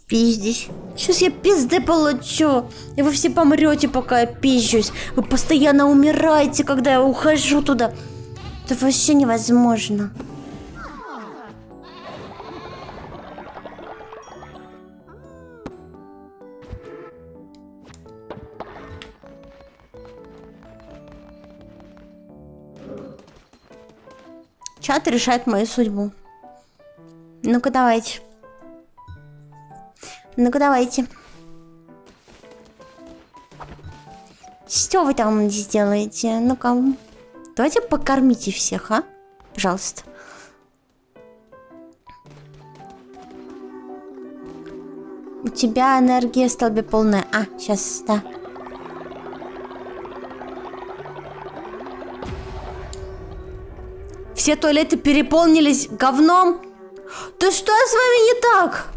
Пиздись. Сейчас я пизды получу. И вы все помрете, пока я пизжусь. Вы постоянно умираете, когда я ухожу туда. Это вообще невозможно. Чат решает мою судьбу. Ну-ка, давайте. Ну-ка, давайте. Что вы там сделаете? Ну-ка. Давайте покормите всех, а? Пожалуйста. У тебя энергия в столбе полная. А, сейчас, да. Все туалеты переполнились говном. Да что с вами не так?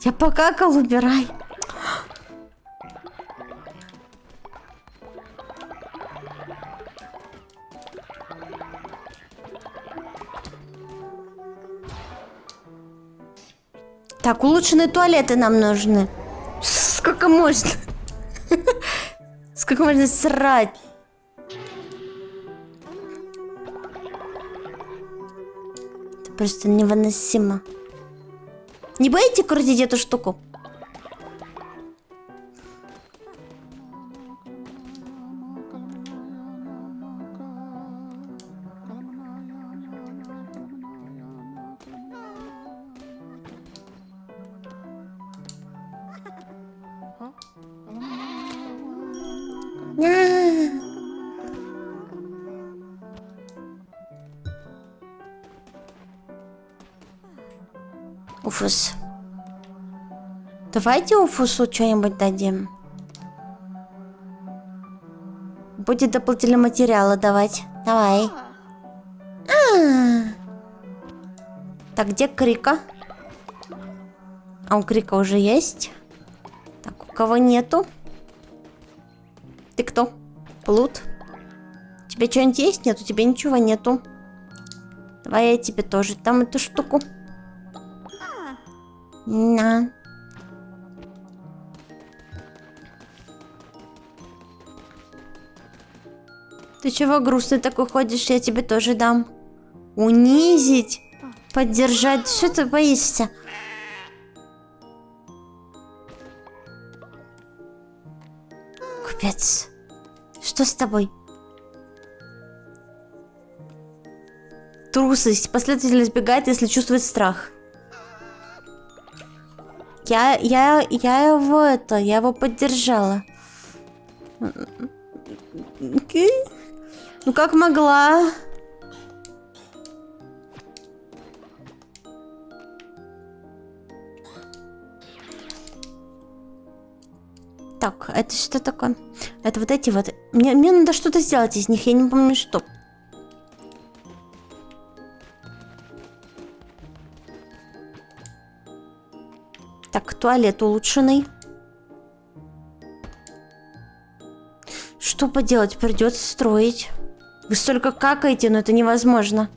Я покакал, убирай. Так, улучшенные туалеты нам нужны. Сколько можно? Сколько можно срать? Это просто невыносимо. Не будете крутить эту штуку? Уфус. Давайте Уфусу что-нибудь дадим. Будет дополнительные материалы давать. Давай. Так, где Крика? А у Крика уже есть. Так, у кого нету? Ты кто? Плут? У тебя что-нибудь есть? Нет, у тебя ничего нету. Давай я тебе тоже дам эту штуку. На. Ты чего грустный такой ходишь? Я тебе тоже дам. Унизить? Поддержать? Что ты боишься? Капец. Что с тобой? Трусость. Последовательно избегает, если чувствует страх. Я его поддержала. Ну как могла? Так, это что такое? Это вот эти вот. Мне надо что-то сделать из них, я не помню что. Так, туалет улучшенный. Что поделать? Придется строить. Вы столько какаете, но это невозможно.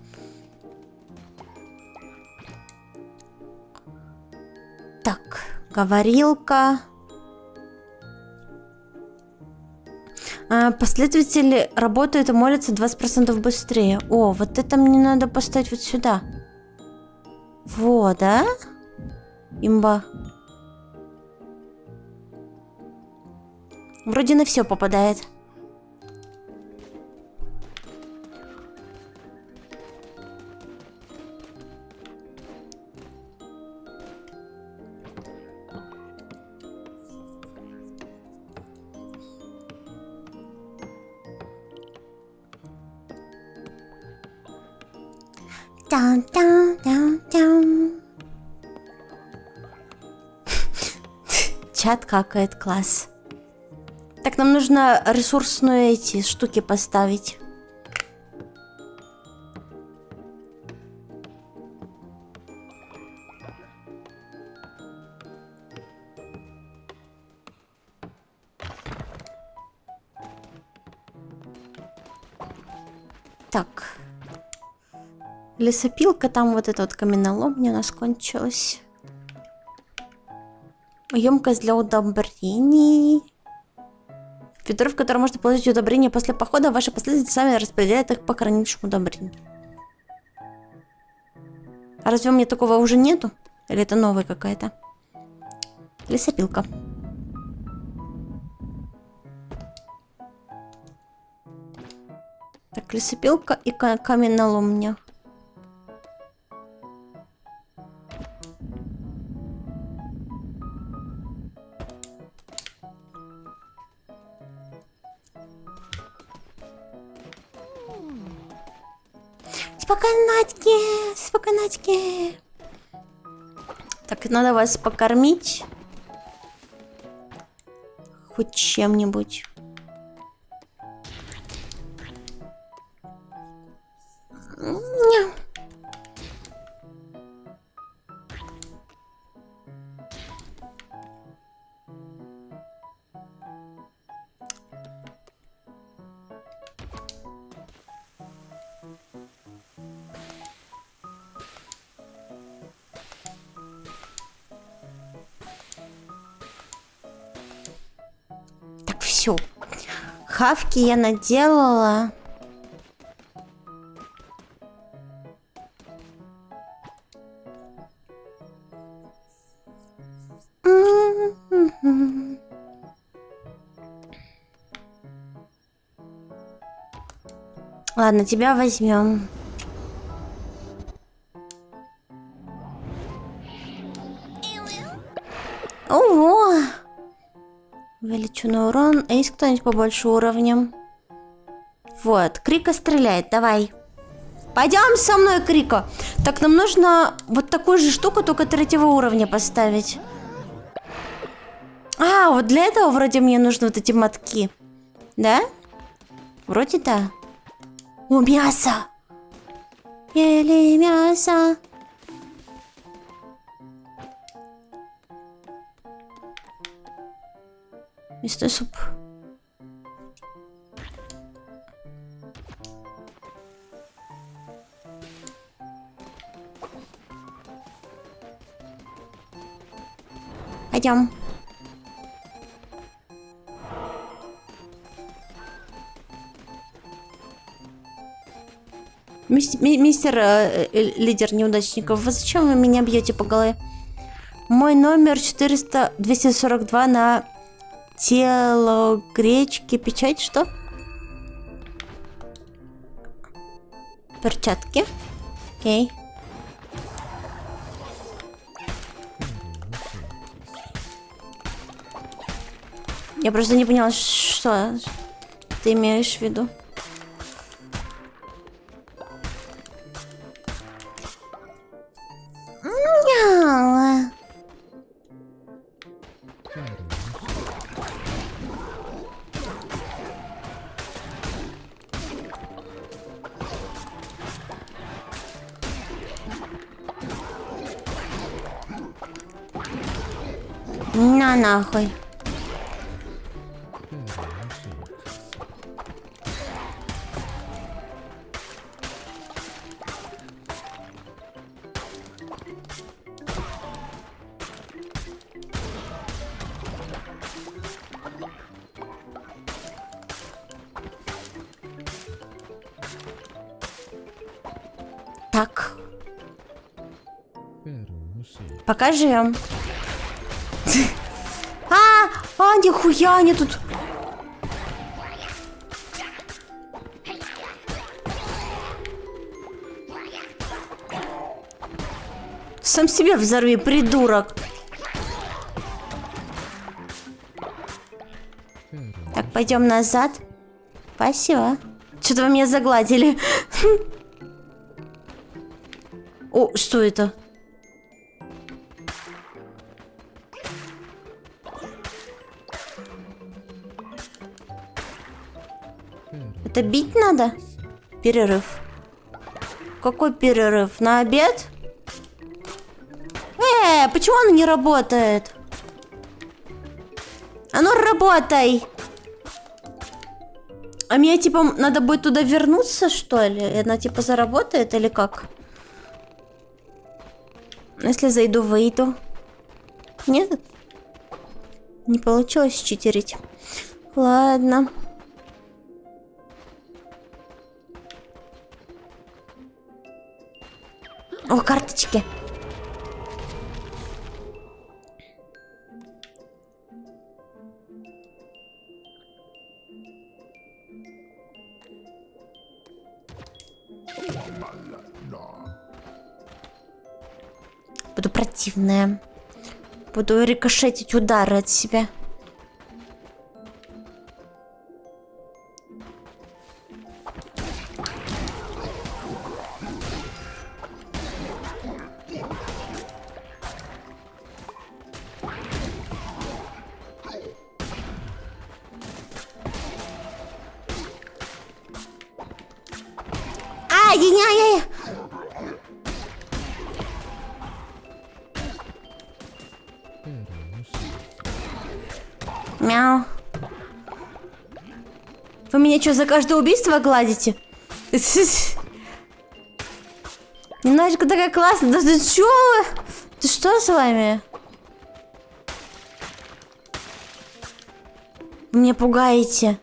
Так, говорилка. Последователи работают и молятся 20% быстрее. О, вот это мне надо поставить вот сюда. Вот, да? Имба. Вроде на все попадает. Чат какает, класс. Так, нам нужно ресурсные эти штуки поставить. Так. Лесопилка, там вот эта вот каменоломня у нас кончилась. Емкость для удобрений. Ведро, в которое можно положить удобрения после похода, ваши последователи сами распределяют их по хранившему удобрению. А разве у меня такого уже нету? Или это новая какая-то? Лесопилка. Так, лесопилка и каменоломня. Спокойнатьки, спокойнатьки. Так, надо вас покормить. Хоть чем-нибудь. Так, все. Хавки я наделала. Ладно, тебя возьмем. Ого! Увеличу на урон. А есть кто-нибудь побольше уровнем? Вот, Крика стреляет, давай. Пойдем со мной, Крика. Так, нам нужно вот такую же штуку, только 3-го уровня поставить. А, вот для этого вроде мне нужны вот эти мотки. Да? Вроде да. О, мясо! Ели мясо. Мясной суп. Пойдем. Мистер лидер неудачников, вы зачем вы меня бьете по голове? Мой номер 242 на тело гречки. Печать, что? Перчатки. Окей. Я просто не поняла, что ты имеешь в виду. На нахуй. Так. Пока живем. Нихуя они тут. Сам себе взорви, придурок. Так, пойдем назад. Спасибо. Что-то вы меня загладили. О, что это? Это бить надо? Перерыв. Какой перерыв? На обед? Почему оно не работает? А ну работай! А мне типа надо будет туда вернуться, что ли? И она типа заработает или как? Если зайду, выйду. Нет? Не получилось читерить. Ладно. О, карточки. Буду противная. Буду рикошетить удары от себя. Ай-яй-яй-яй! Мяу. Вы меня что, за каждое убийство гладите? Немножечко такая классная. Да ты чё? Ты что с вами? Вы меня пугаете.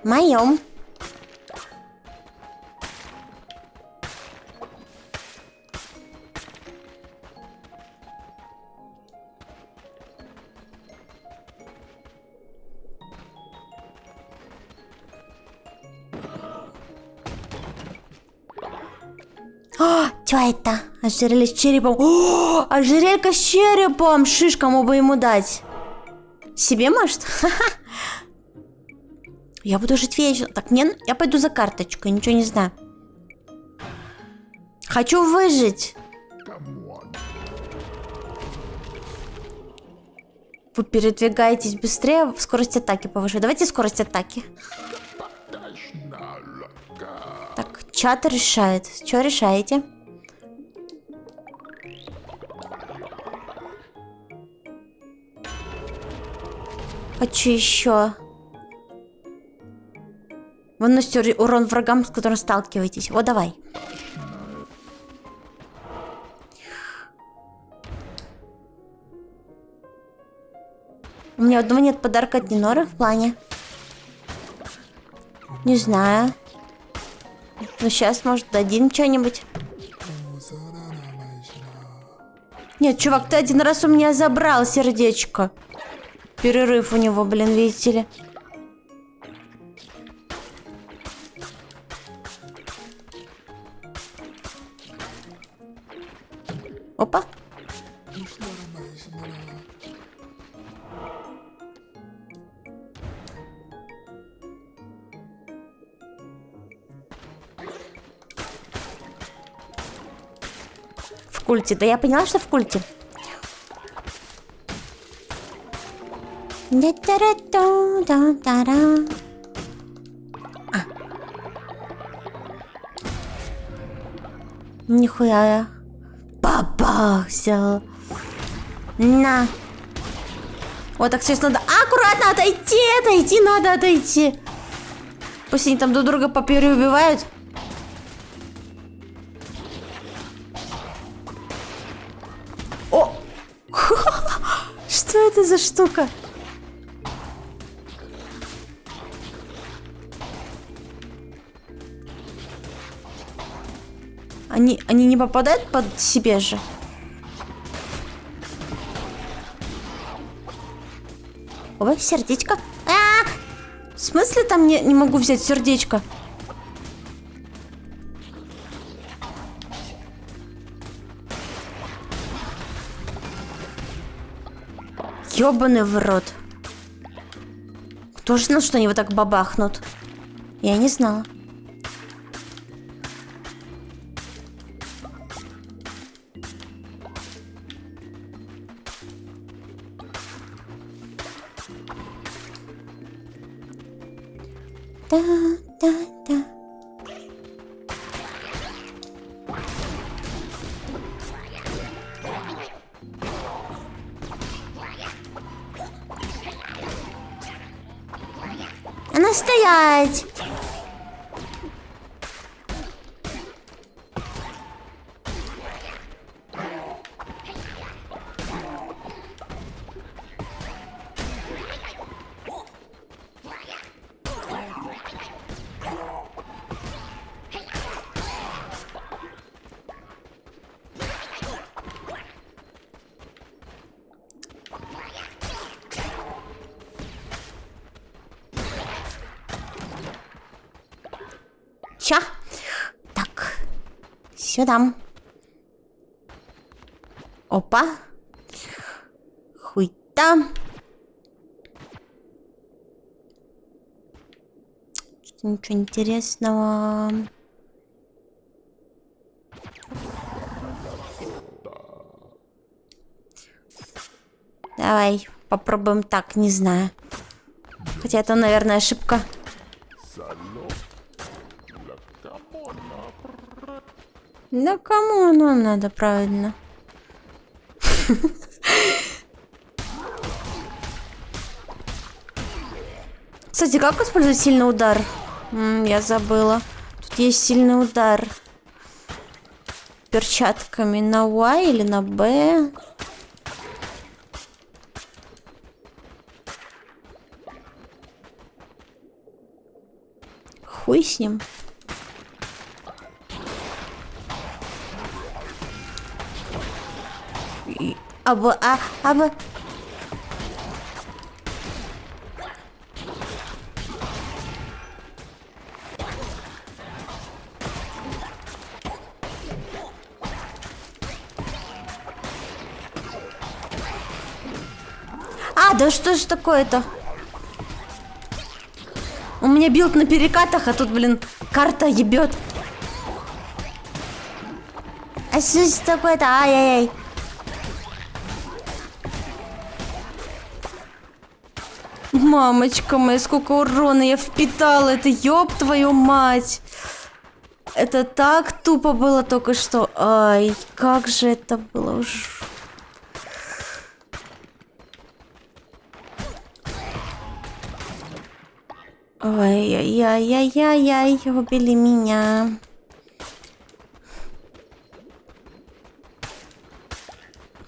Моем. Чё это? Ожерелье с черепом. О, ожерелька с черепом. Шиш, кому бы ему дать? Себе, может? Я буду жить вечно. Так, я пойду за карточкой, ничего не знаю. Хочу выжить. Вы передвигаетесь быстрее, скорость атаки повыше. Давайте скорость атаки. Так, чат решает. Что решаете? Хочу еще. Вы наносите урон врагам, с которым сталкиваетесь. Вот давай. У меня одного нет подарка от Ниноры в плане. Не знаю. Но сейчас, может, дадим что-нибудь. Нет, чувак, ты один раз у меня забрал сердечко. Перерыв у него, блин, видите ли. Опа. В культе. Да я поняла, что в культе. Нихуя. Бабах взял. На. Вот так сейчас надо. Аккуратно отойти, отойти, надо отойти. Пусть они там друг друга попереубивают. это за штука? Они не попадают под себе же? Ой, сердечко. В смысле там не могу взять сердечко? Ёбаный в рот. Кто же знал, что они вот так бабахнут? Я не знала. Да. А ну стоять! Ща. Так. Сюда. Опа. Хуй-та. Что-то ничего интересного. Давай попробуем так, не знаю. Хотя это, наверное, ошибка. Да кому оно надо, правильно? Кстати, как использовать сильный удар? Я забыла. Тут есть сильный удар. Перчатками на Y или на B? Хуй с ним. Аба. Да что ж такое-то? У меня билд на перекатах, а тут, блин, карта ебет. А что ж такое-то? Ай-яй-яй. Мамочка моя, сколько урона я впитала. Это ёб твою мать. Это так тупо было только что. Ай, как же это было уж. Ай-яй-яй-яй-яй, убили меня.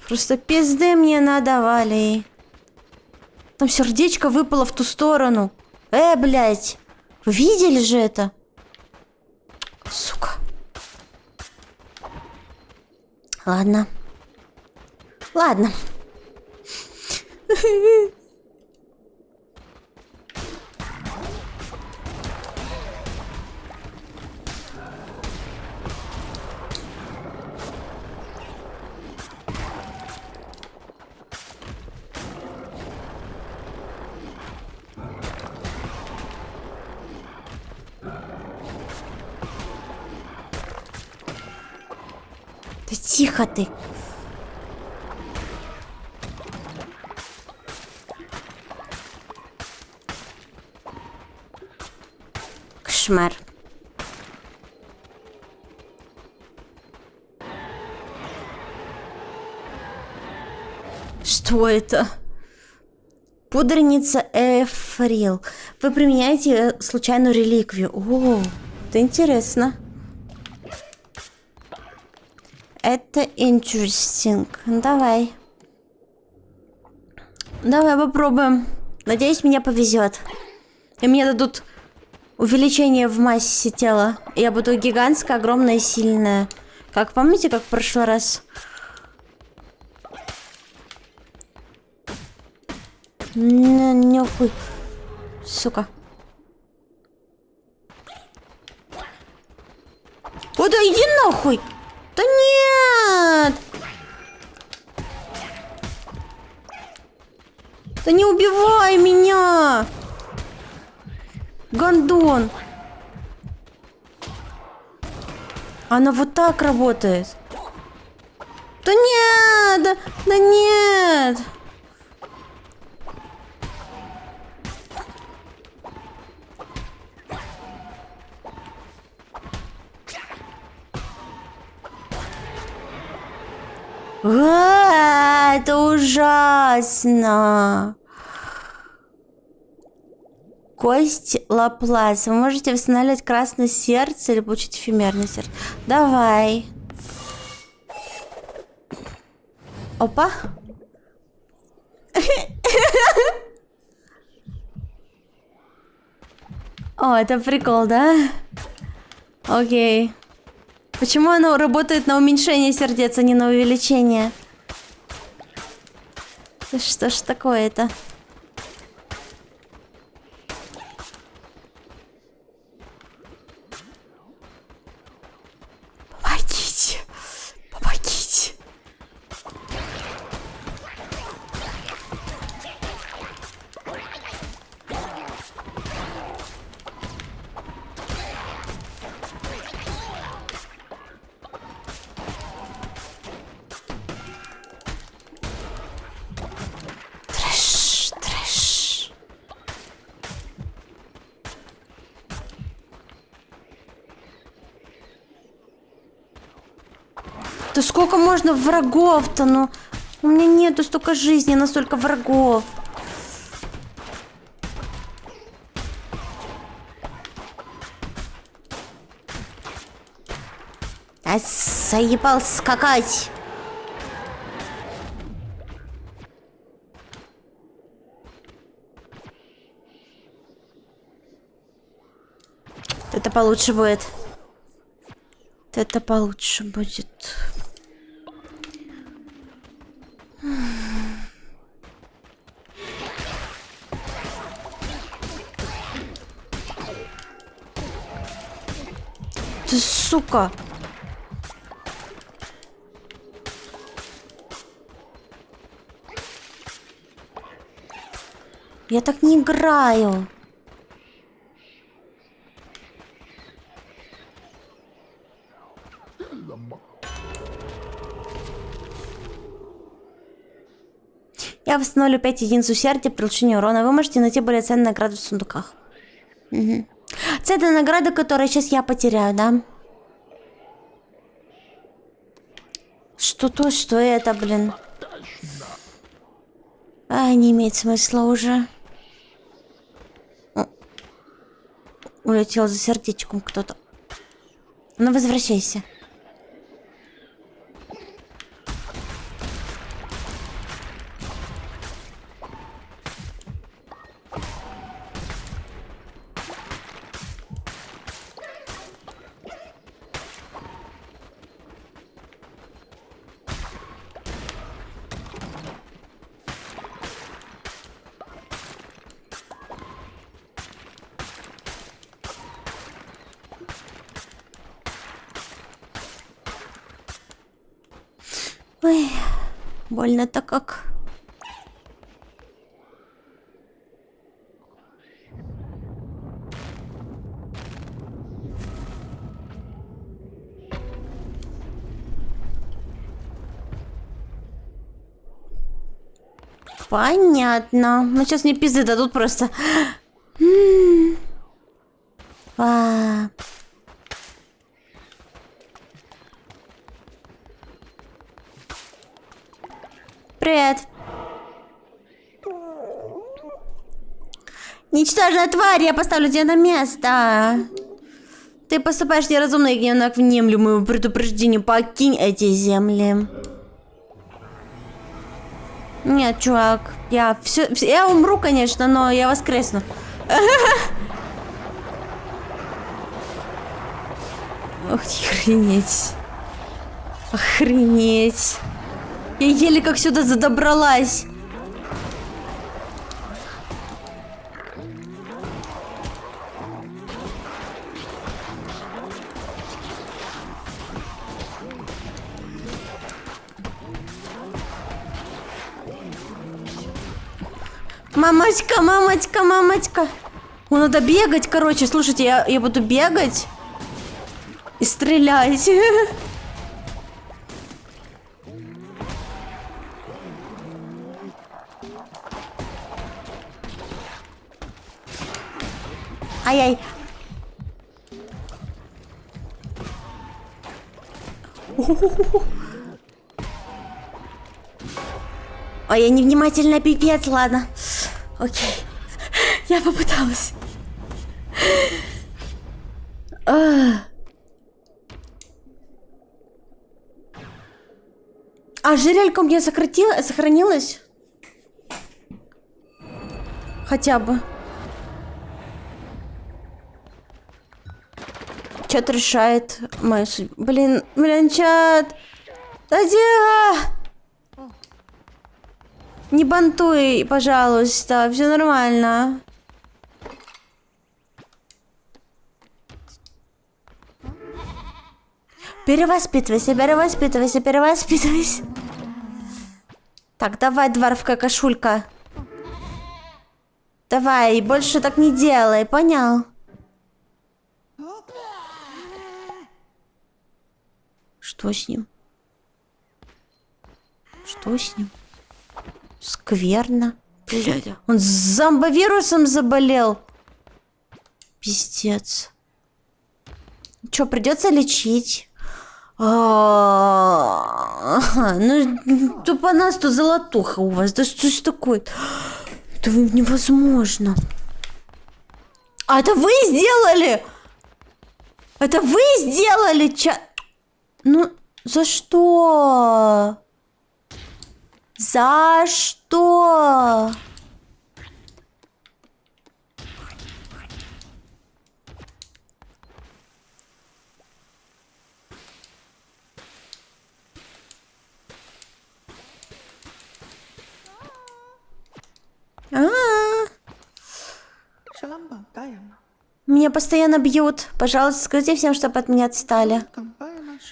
Просто пизды мне надавали. Там сердечко выпало в ту сторону. Блядь. Вы видели же это? Сука. Ладно. Да тихо ты. Кошмар. Что это? Пудреница Эфрил. Вы применяете случайную реликвию. О, это интересно. Это interesting. Давай. Давай попробуем. Надеюсь, мне повезет. И мне дадут увеличение в массе тела. Я буду гигантская, огромная, сильная. Как помните, как в прошлый раз? Нюхуй. Сука. О, да иди нахуй! Да нет! Да не убивай меня! Гондон! Она вот так работает. Да нет! Да нет! Это ужасно. Кость Лаплас. Вы можете восстанавливать красное сердце или получить эфемерное сердце. Давай. Опа. О, это прикол, да? Окей. Почему оно работает на уменьшение сердец, а не на увеличение? Что ж такое-то? Помогите! Помогите! Трэш. Да сколько можно врагов-то, ну? У меня нету столько жизни, настолько врагов. Я заебал скакать. Это получше будет. Это получше будет. Ты сука. Я так не играю. Я восстановлю 5 единиц усердия при улучшении урона. Вы можете найти более ценные награды в сундуках. Угу. Ценная награда, которую сейчас я потеряю, да? Что то, что это, блин. Не имеет смысла уже. Улетел за сердечком кто-то. Ну, возвращайся. Ой, больно-то как. Понятно. Ну сейчас мне пизды дадут просто. Привет. Ничтожная тварь, я поставлю тебя на место. Ты поступаешь неразумно и гневно внемлю моему предупреждению. Покинь эти земли. Нет, чувак, я умру, конечно, но я воскресну. Охренеть. Охренеть. Я еле как сюда задобралась. Мамочка, мамочка, мамочка. Ну, надо бегать, короче. Слушайте, я буду бегать и стрелять. Ай-яй. Ой, я невнимательно, пипец, ладно. Окей. Я попыталась. А жерелька у меня сохранилась? Хотя бы. Чат решает мою судьбу. Блин, чат. Да где? Не бантуй, пожалуйста, все нормально. Перевоспитывайся, перевоспитывайся, перевоспитывайся. Так, давай, дворфка кошулька. Давай, больше так не делай, понял? Что с ним? Что с ним? Скверно. Блядь, он зомбовирусом заболел. Пиздец. Чё, придется лечить? Ну, тупо-нас-то золотуха у вас. Да что ж такое? Это невозможно. А это вы сделали? Это вы сделали, Ну, за что? За что? Меня постоянно бьют. Пожалуйста, скажите всем, чтобы от меня отстали.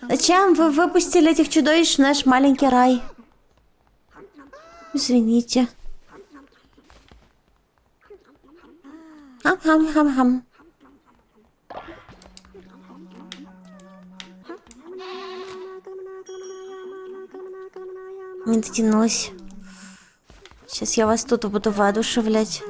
Зачем вы выпустили этих чудовищ в наш маленький рай? Извините. Хам-хам-хам-хам. Не дотянулась. Сейчас я вас тут буду воодушевлять.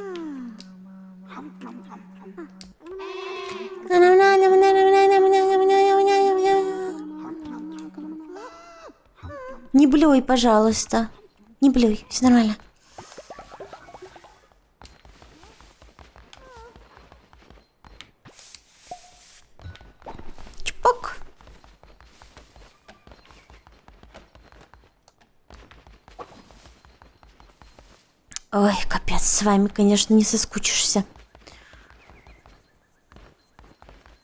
Не блюй, пожалуйста. Не блюй, все нормально. Чпок. Ой, капец, с вами, конечно, не соскучишься.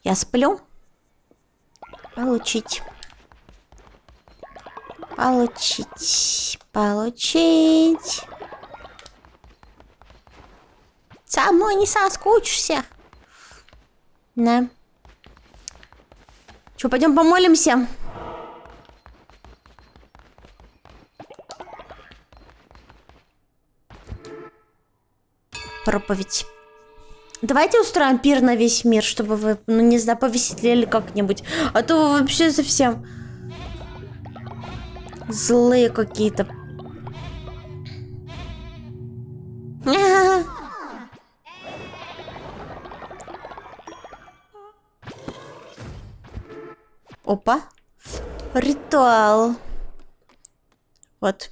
Я сплю. Получить. Получить. Получить. Со мной не соскучишься. Да. Че, пойдем помолимся? Проповедь. Давайте устроим пир на весь мир, чтобы вы, ну не знаю, повеселели как-нибудь. А то вы вообще совсем злые какие-то. Опа. Ритуал. Вот.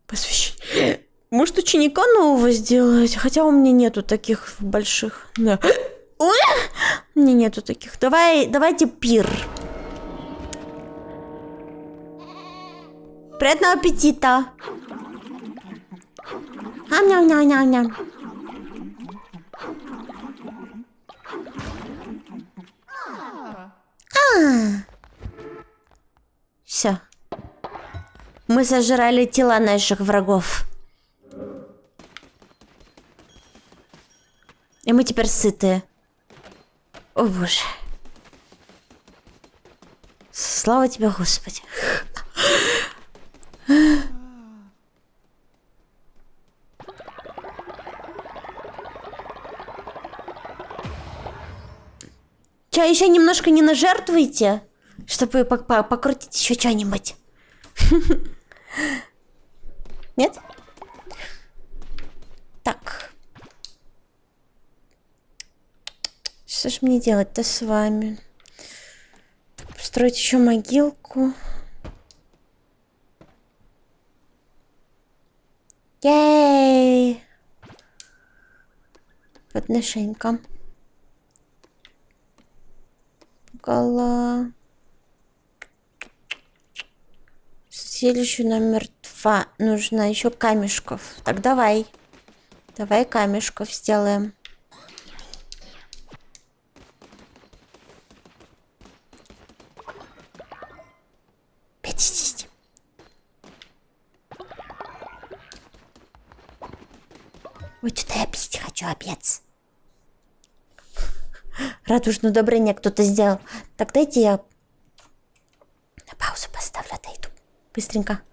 Посвящение. Может, ученика нового сделать? Хотя у меня нету таких больших. Да. Ой! У меня нету таких. Давайте пир. Приятного аппетита. Ам-ням-ням-ням-ням. Все. Мы сожрали тела наших врагов. И мы теперь сытые. О боже. Слава тебе, Господи. Че, еще немножко не нажертвуете, чтобы покрутить еще что-нибудь? Нет? Так. Что ж мне делать-то с вами? Построить еще могилку. Ей! Подношенька. Гала. Святилище номер 2. Нужно еще камешков. Так, давай. Давай камешков сделаем. Ой, что-то я пить хочу, опять. Радужное удобрение кто-то сделал. Так дайте я на паузу поставлю, отойду. Быстренько.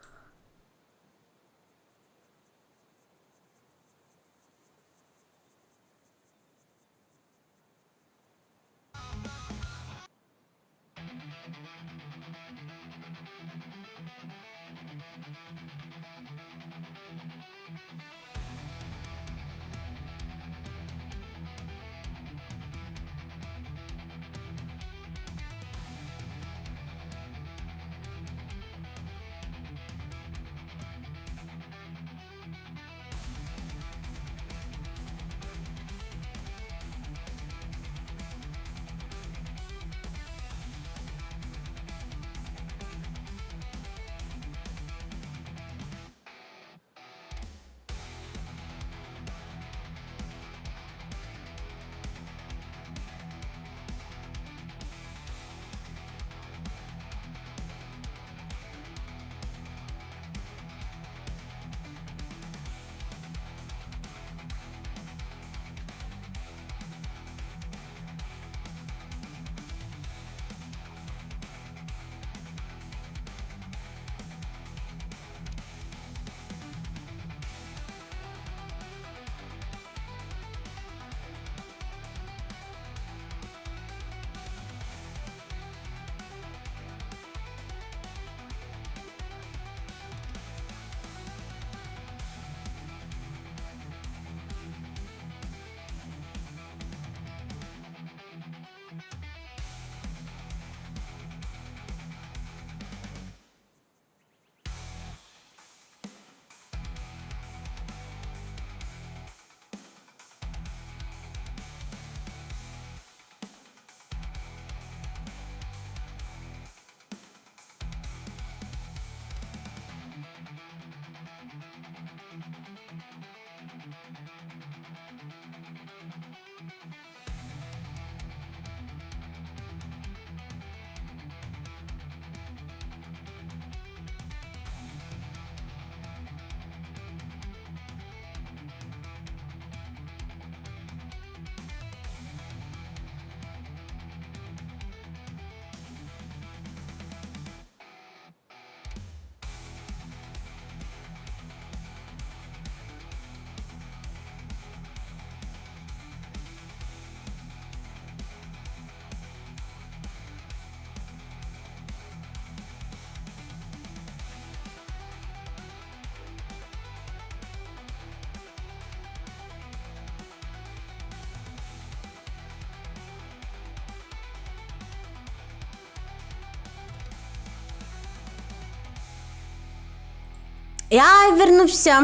Я вернулся.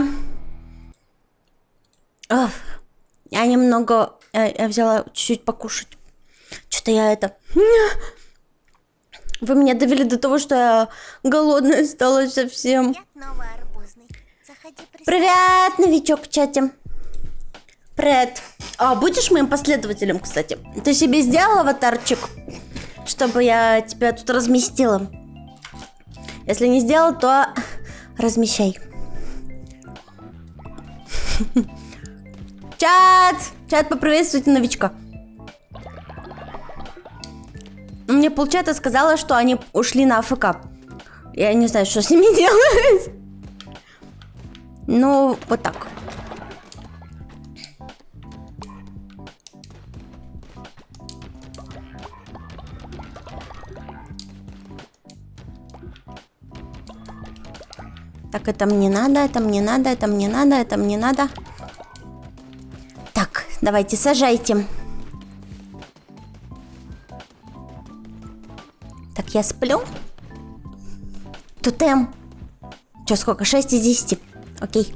Я немного... Я взяла чуть-чуть покушать. Что-то я это... Вы меня довели до того, что я голодная стала совсем. Привет, новичок в чате. Привет. А будешь моим последователем, кстати? Ты себе сделал аватарчик, чтобы я тебя тут разместила? Если не сделал, то размещай. Чат, поприветствуйте новичка. Мне полчата сказала, что они ушли на АФК. Я не знаю, что с ними делать. Ну, вот так. Так, это мне надо, это мне надо, это мне надо, это мне надо. Так, давайте, сажайте. Так, я сплю. Тотем. Че, сколько? 6 из 10. Окей.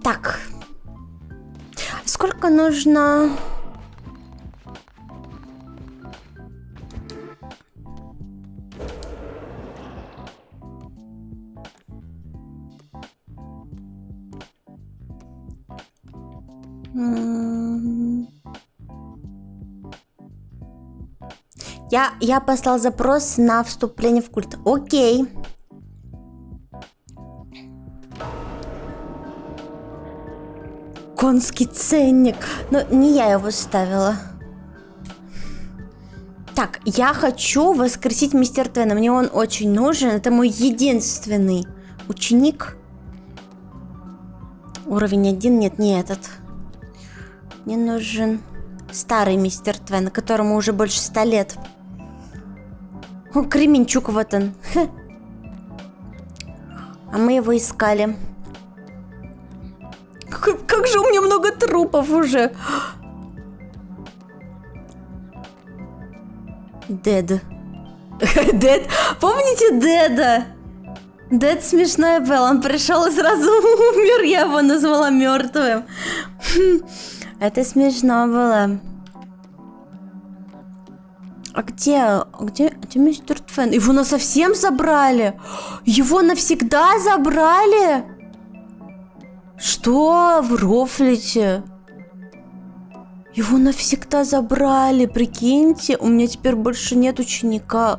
Так. Сколько нужно... Я послал запрос на вступление в культ. Окей. Конский ценник. Но не я его ставила. Так, я хочу воскресить мистер Твена. Мне он очень нужен. Это мой единственный ученик. Уровень 1. Нет, не этот. Мне нужен старый мистер Твен, которому уже больше 100 лет. О, Кременчук вот он. Хе. А мы его искали. Как же у меня много трупов уже. Дед. Дед. Помните Деда? Дед смешной был. Он пришел и сразу умер. Я его назвала мертвым. Это смешно было. А где мистер Твен? Его насовсем забрали? Его навсегда забрали? Что вы рофлите? Его навсегда забрали, прикиньте. У меня теперь больше нет ученика.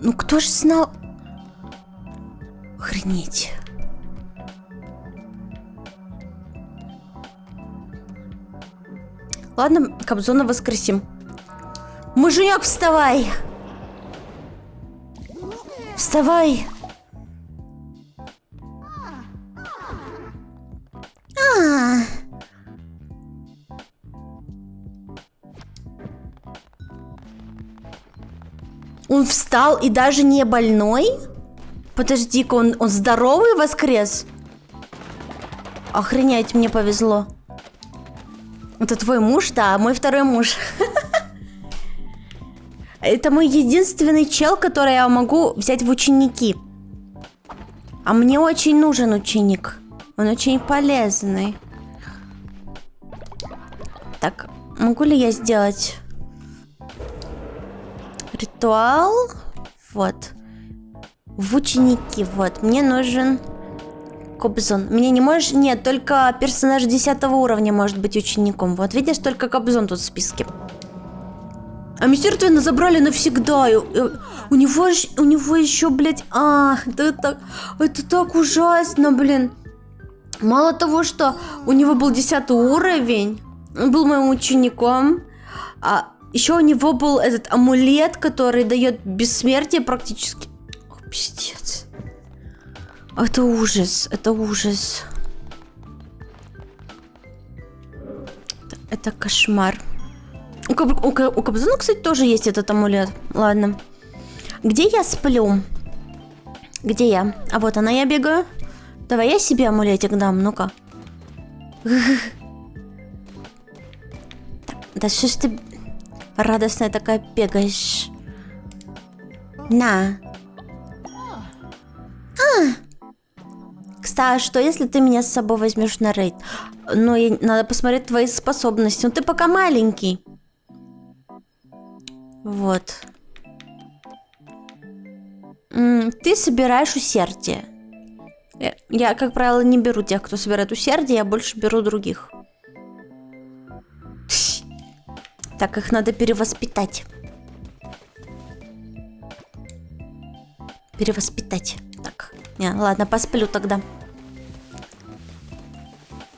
Ну кто ж знал? Охренеть. Ладно, Кобзона воскресим. Муженек, вставай! Вставай! Он встал и даже не больной? Подожди-ка, он здоровый воскрес? Охренеть, мне повезло. Это твой муж? Да, мой второй муж. Это мой единственный чел, который я могу взять в ученики. А мне очень нужен ученик. Он очень полезный. Так, могу ли я сделать ритуал? Вот. В ученики, вот. Мне нужен Кобзон. Мне не можешь... Нет, только персонаж 10 уровня может быть учеником. Вот, видишь, только Кобзон тут в списке. А мистер Твена забрали навсегда. У него еще, блядь... это так ужасно, блин. Мало того, что у него был 10 уровень, он был моим учеником, а еще у него был этот амулет, который дает бессмертие практически. О, пиздец. Это ужас, это ужас. Это кошмар. У Кобзона, кстати, тоже есть этот амулет. Ладно. Где я сплю? Где я? А вот она, я бегаю. Давай я себе амулетик дам, ну-ка. Да что ж ты радостная такая бегаешь? На. Кстати, а что если ты меня с собой возьмешь на рейд? Ну, надо посмотреть твои способности. Ну, ты пока маленький. вот. Ты собираешь усердие. Я, как правило, не беру тех, кто собирает усердие, я больше беру других. Так, их надо перевоспитать. Перевоспитать. Так, не, ладно, посплю тогда.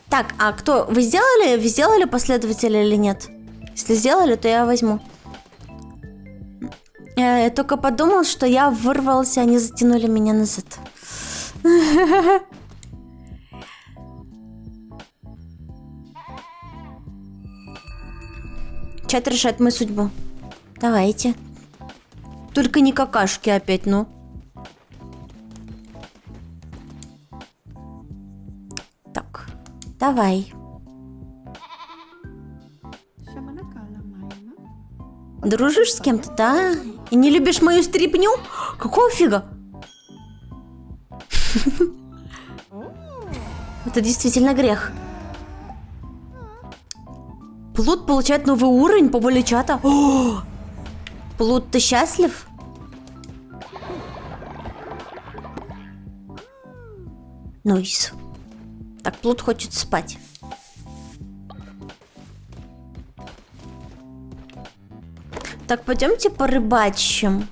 Так, а кто? Вы сделали последователя или нет? Если сделали, то я возьму. Я только подумал, что я вырвался, они затянули меня назад. Чат решает мою судьбу. Давайте. Только не какашки опять, ну. Так, давай. Дружишь с кем-то, да? И не любишь мою стрипню? Какого фига? Это действительно грех. Плут получает новый уровень по воле чата. О! Плут, ты счастлив? Нойс. Так, Плут хочет спать. Так, пойдемте порыбачим.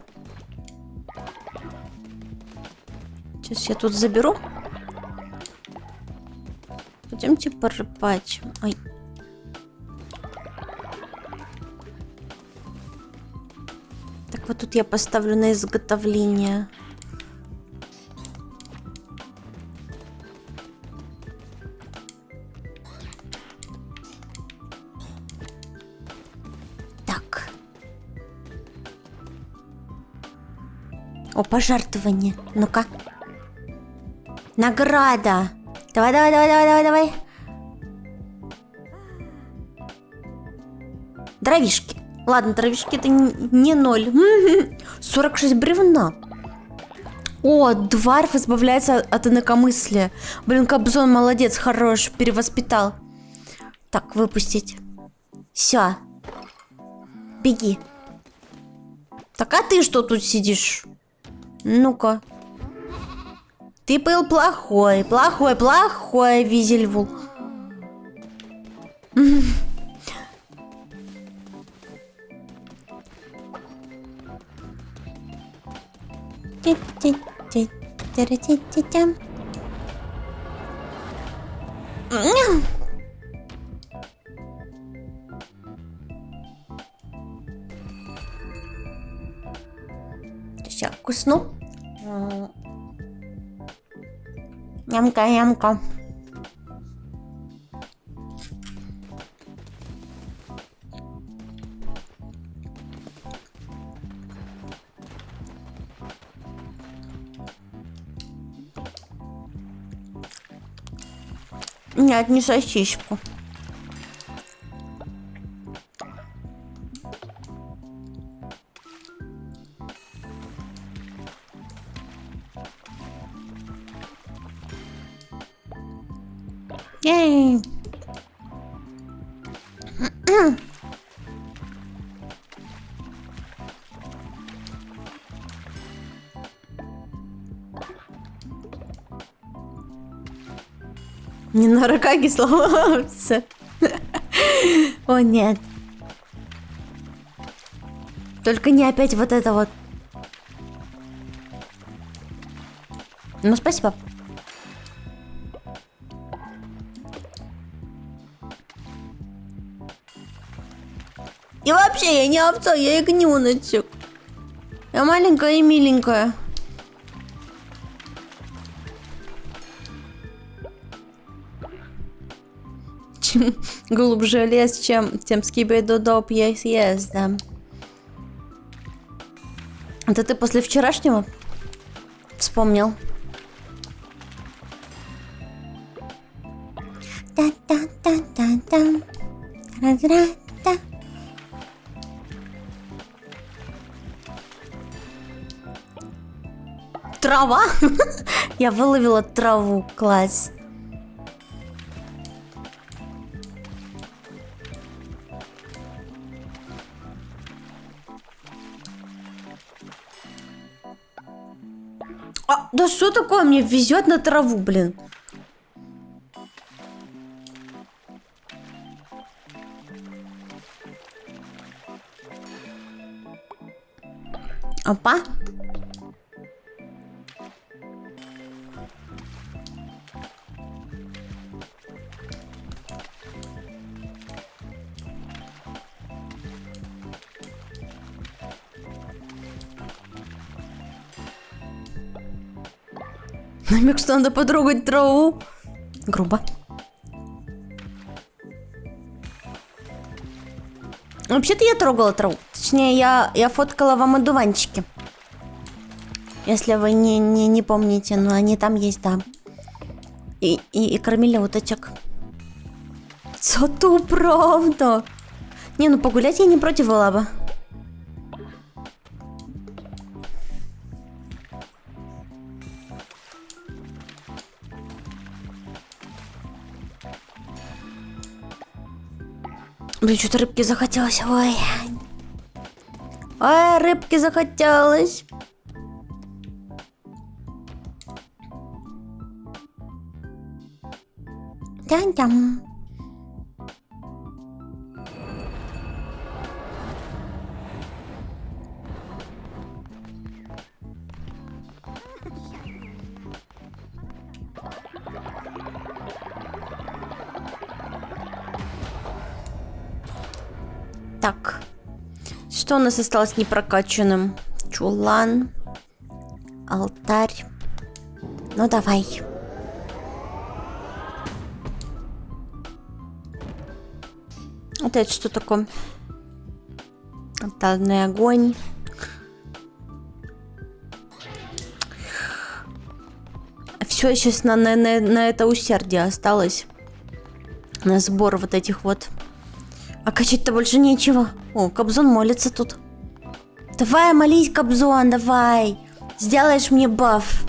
Сейчас я тут заберу. Пойдемте порыбачим. Ой. Так, вот тут я поставлю на изготовление. Так. О, пожертвование. Ну-ка. Награда. Давай, давай, давай, давай, давай, давай. Дровишки. Ладно, дровишки это не 0. 46 бревна. О, Дварф избавляется от инакомыслия. Блин, Кобзон молодец, хорош, перевоспитал. Так, выпустить. Все. Беги. Так, а ты что тут сидишь? Ну-ка. Ты был плохой, плохой, плохой, Визельвул. Сейчас кусну. Нямка, нямка. Нет, не сосиску. Ей. Не на Ракаге сломался. О, нет. Только не опять вот это вот. Ну, спасибо. И вообще, я не овца, я ягненочек. Я маленькая и миленькая. Чем глубже лес, тем скибидудоп я съездам. Это ты после вчерашнего вспомнил? Та-та-та-та-та. Раз-раз-та. Трава? Я выловила траву, класс. А, да что такое? Мне везет на траву, блин. Опа. Намек, что надо потрогать траву. Грубо. Вообще-то я трогала траву. Точнее, я фоткала вам одуванчики. Если вы не помните, но они там есть, да. И кормили уточек. Зато правда. Не, ну погулять я не против была бы. Блин, что-то рыбки захотелось. Ой. Ой, рыбки захотелось. Тям-тям. Так. Что у нас осталось непрокачанным? Чулан. Алтарь. Ну давай. Вот это что такое? Алтарный огонь. Все сейчас на это усердие осталось. На сбор вот этих вот. А качать-то больше нечего. О, Кобзон молится тут. Давай, молись, Кобзон, давай. Сделаешь мне баф.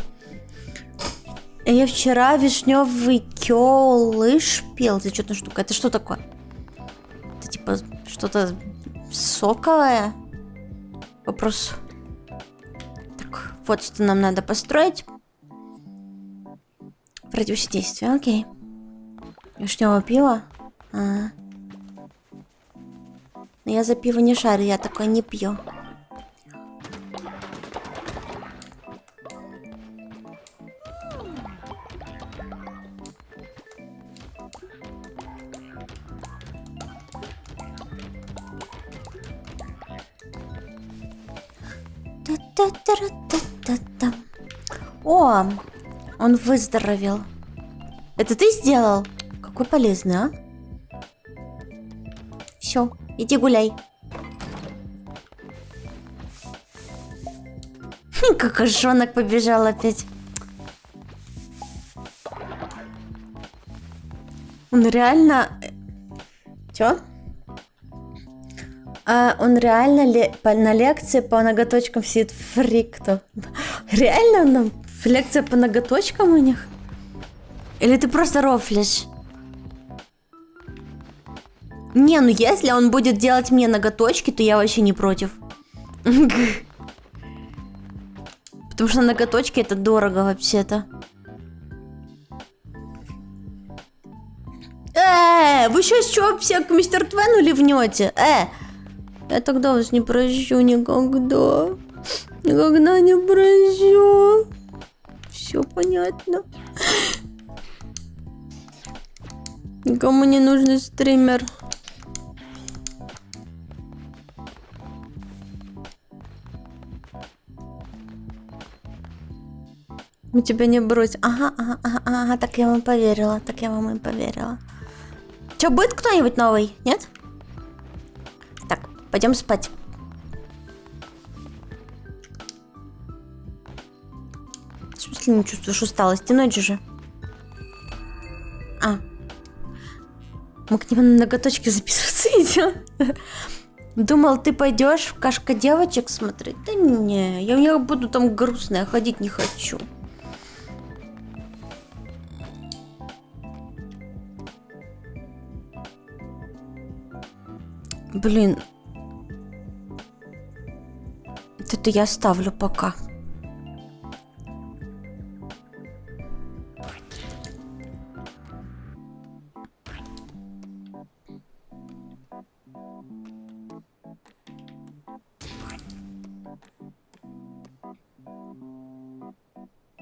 Я вчера вишневый кёлыш пел. Это что-то штука. Это что такое? Это типа что-то соковое? Вопрос. Так, вот что нам надо построить. Радиус действия, окей. Вишневое пиво? Ага. Но я за пиво не шарю, я такое не пью. О, он выздоровел. Это ты сделал? Какой полезный, а? Все, иди гуляй. Как кошонок побежал опять. Он реально... Чё? Он реально на лекции по ноготочкам сидит фрикто. Реально лекция по ноготочкам у них? Или ты просто рофлишь? Не, ну если он будет делать мне ноготочки, то я вообще не против. Потому что ноготочки это дорого вообще-то. Вы сейчас что, все к мистер Твену ливнете? Я тогда вас не прощу никогда. Никогда не прощу. Все понятно. Никому не нужный стример. Мы тебя не бросим. Ага, так я вам поверила. Так я вам и поверила. Че, будет кто-нибудь новый? Нет? Так, пойдем спать. В смысле не чувствуешь усталости? Ночь же. Мы к нему на ноготочки записываться идем. Думал, ты пойдешь в кашка девочек смотреть? Да не, я буду там грустная, ходить не хочу. Блин. Это я ставлю пока.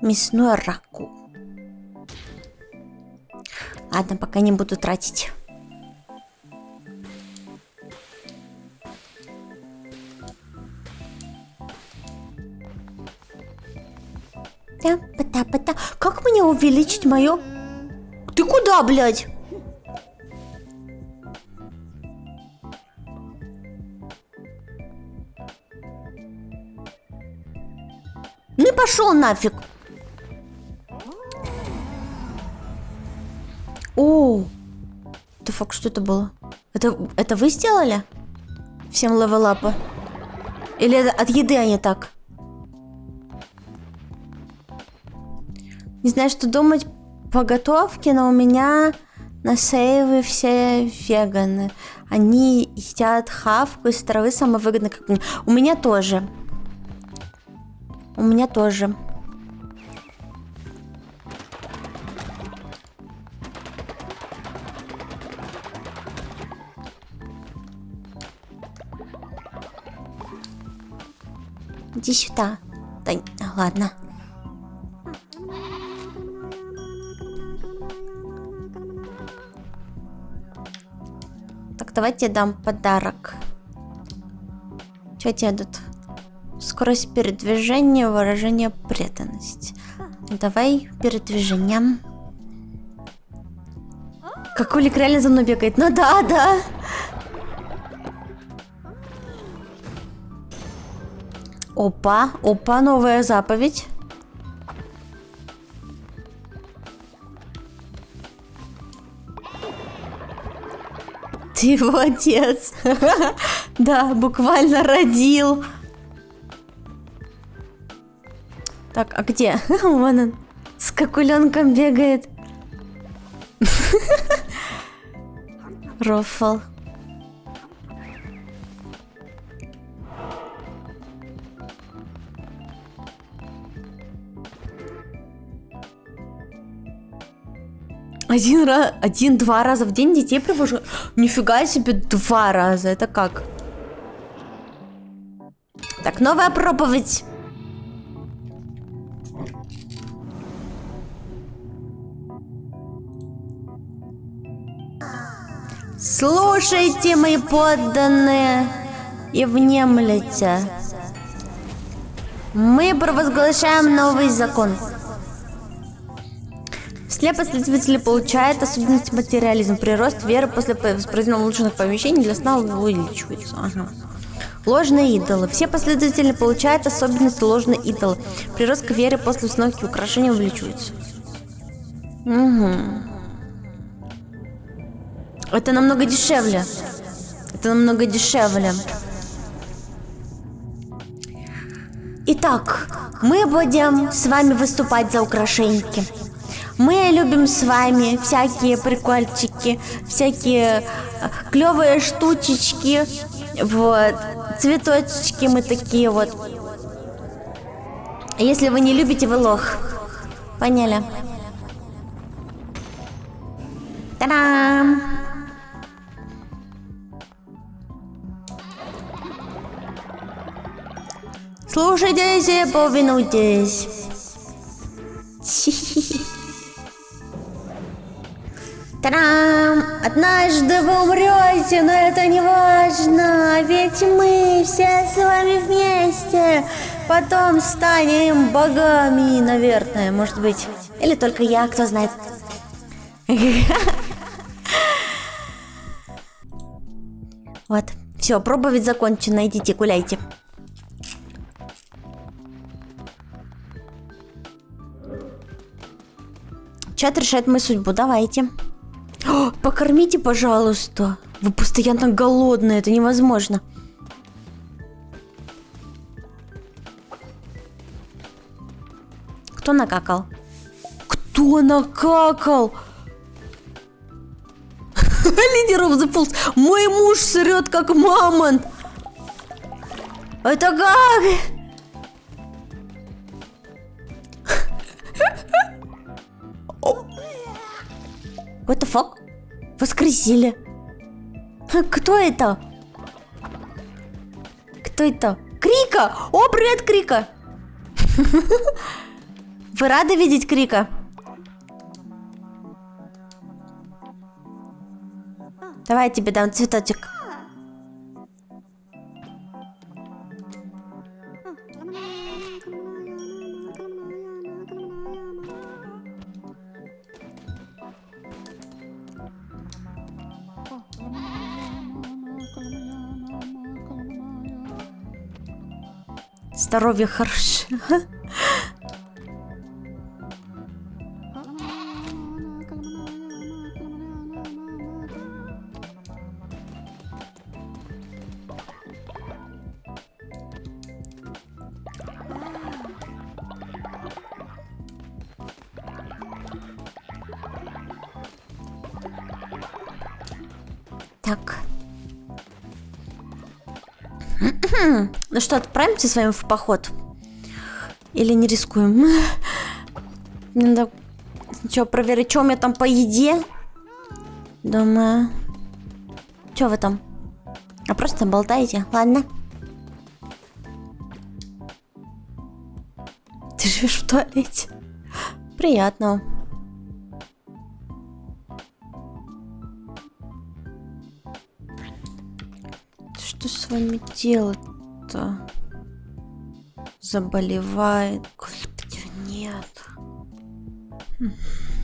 Мясную раку. Ладно, пока не буду тратить. Та-па-та-па-та. Как мне увеличить мое... Ты куда, блядь? Ну пошел нафиг. О, да фак, что это было? Это вы сделали? Всем левелапы? Или от еды они так? Не знаю, что думать по готовке, но у меня на сейвы все веганы. Они едят хавку из травы, самое выгодное, как мне. У меня тоже. У меня тоже. Иди сюда. Да, ладно. Так, давайте я дам подарок. Что тебе дадут? Скорость передвижения, выражение преданности. Давай передвижением. Как Улик реально за мной бегает. Ну да, да. Опа, опа, новая заповедь. Ты его отец. Да, буквально родил. Так, а где? Вон он. С кокуленком бегает. Рофл. Один-два раза в день детей привожу. Нифига себе, 2 раза. Это как? Так, новая проповедь. Слушайте, мои подданные, и внемлите. Мы провозглашаем новый закон. Все последователи получают особенность материализм. Прирост веры после воспроизведения улучшенных помещений для сна увеличивается. Ага. Ложные идолы. Все последователи получают особенность ложные идолы. Прирост к вере после установки украшений увеличивается. Угу. Это намного дешевле. Это намного дешевле. Итак, мы будем с вами выступать за украшеньки. Мы любим с вами всякие прикольчики, всякие клевые штучечки, вот, цветочки мы такие вот. Если вы не любите, вы лох. Поняли? Та-дам! Слушайтесь и повинуйтесь. Та-дам! Однажды вы умрете, но это не важно, ведь мы все с вами вместе потом станем богами, наверное, может быть. Или только я, кто знает. Вот, все, проповедь закончена, идите гуляйте. Чат решает мою судьбу, давайте. О, покормите, пожалуйста. Вы постоянно голодные, это невозможно. Кто накакал? Кто накакал? Лидеров заполз. Мой муж срет, как мамонт. Это как? What the fuck? Воскресили. Кто это? Кто это? Крика! О, привет, Крика! Вы рады видеть Крика? Давай я тебе дам цветочек. Здоровье хорошее. Так. Ну что, отправимся с вами в поход? Или не рискуем? Мне надо сначала проверить, что у меня там по еде. Думаю... Что вы там? А просто болтаете? Ладно. Ты живешь в туалете? Приятно. Что с вами делать-то? Заболевает. Господи, нет.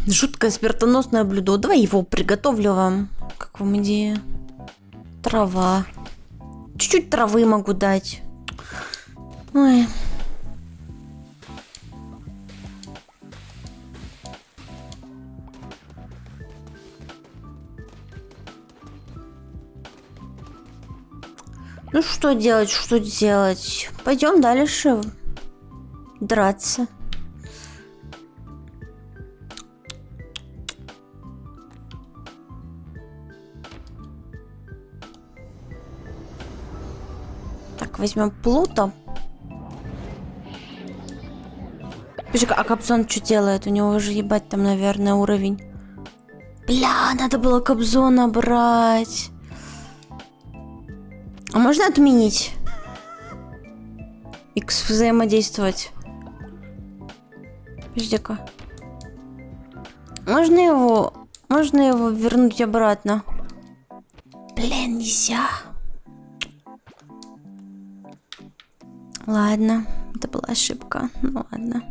Жуткое смертоносное блюдо. Давай его приготовлю вам. Как вам идея? Трава. Чуть-чуть травы могу дать. Ой. Ну что делать, что делать? Пойдем дальше драться. Так, возьмем Плуто. Пиши-ка, а Кобзон что делает? У него уже ебать там, наверное, уровень. Бля, надо было Кобзона брать. А можно отменить? X взаимодействовать. Подожди-ка. Можно его вернуть обратно? Блин, нельзя. Ладно, это была ошибка. Ну ладно.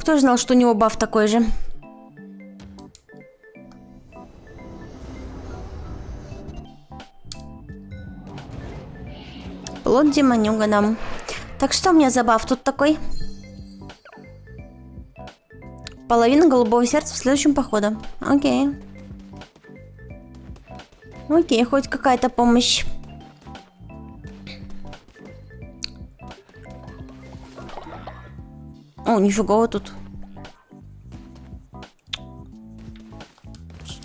Кто знал, что у него баф такой же? Плод демонюга нам. Так что у меня за баф тут такой? Половина голубого сердца в следующем походе. Окей. Окей, хоть какая-то помощь. О, нифига тут.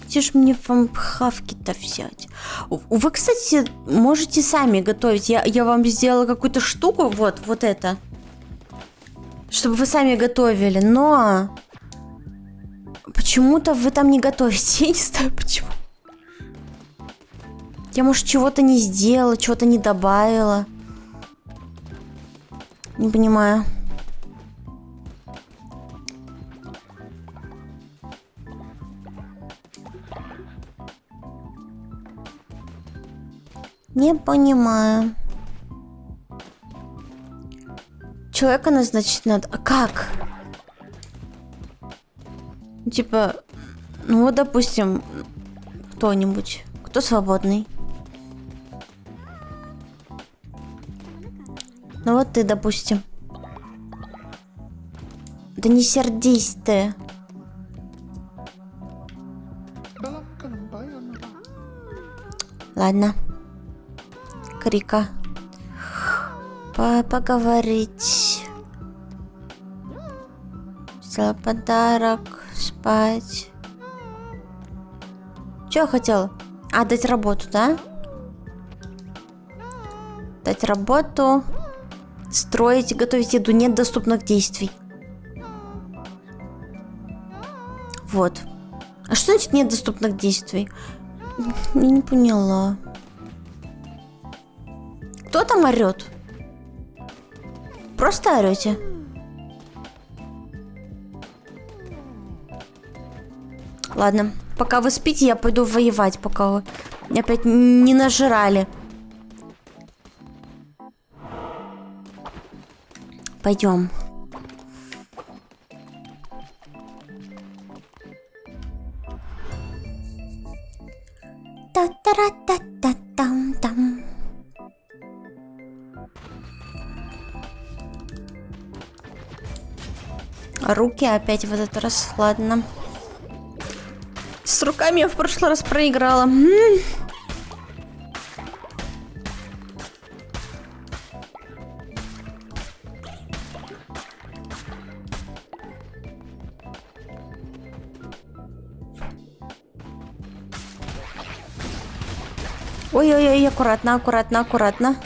Где ж мне вам хавки-то взять? Вы, кстати, можете сами готовить. Я вам сделала какую-то штуку, вот это. Чтобы вы сами готовили, но... Почему-то вы там не готовите. Я не знаю, почему. Я, может, чего-то не сделала, чего-то не добавила. Не понимаю. Не понимаю. Человека назначить надо. А как? Типа, ну вот, допустим, кто-нибудь. Кто свободный? Ну вот ты, допустим. Да не сердись ты. Ладно. Крика. Поговорить. Взяла подарок. Спать. Чё я хотела? А, дать работу, да? Дать работу. Строить и готовить еду. Нет доступных действий. Вот. А что значит нет доступных действий? Я не поняла. Кто там орёт? просто орете? Ладно, пока вы спите, я пойду воевать, пока вы опять не нажрали. Пойдем. Та-та-ра-та-та-там-там. Руки опять в этот раз, ладно. С руками я в прошлый раз проиграла. Ой-ой-ой, аккуратно, аккуратно, аккуратно.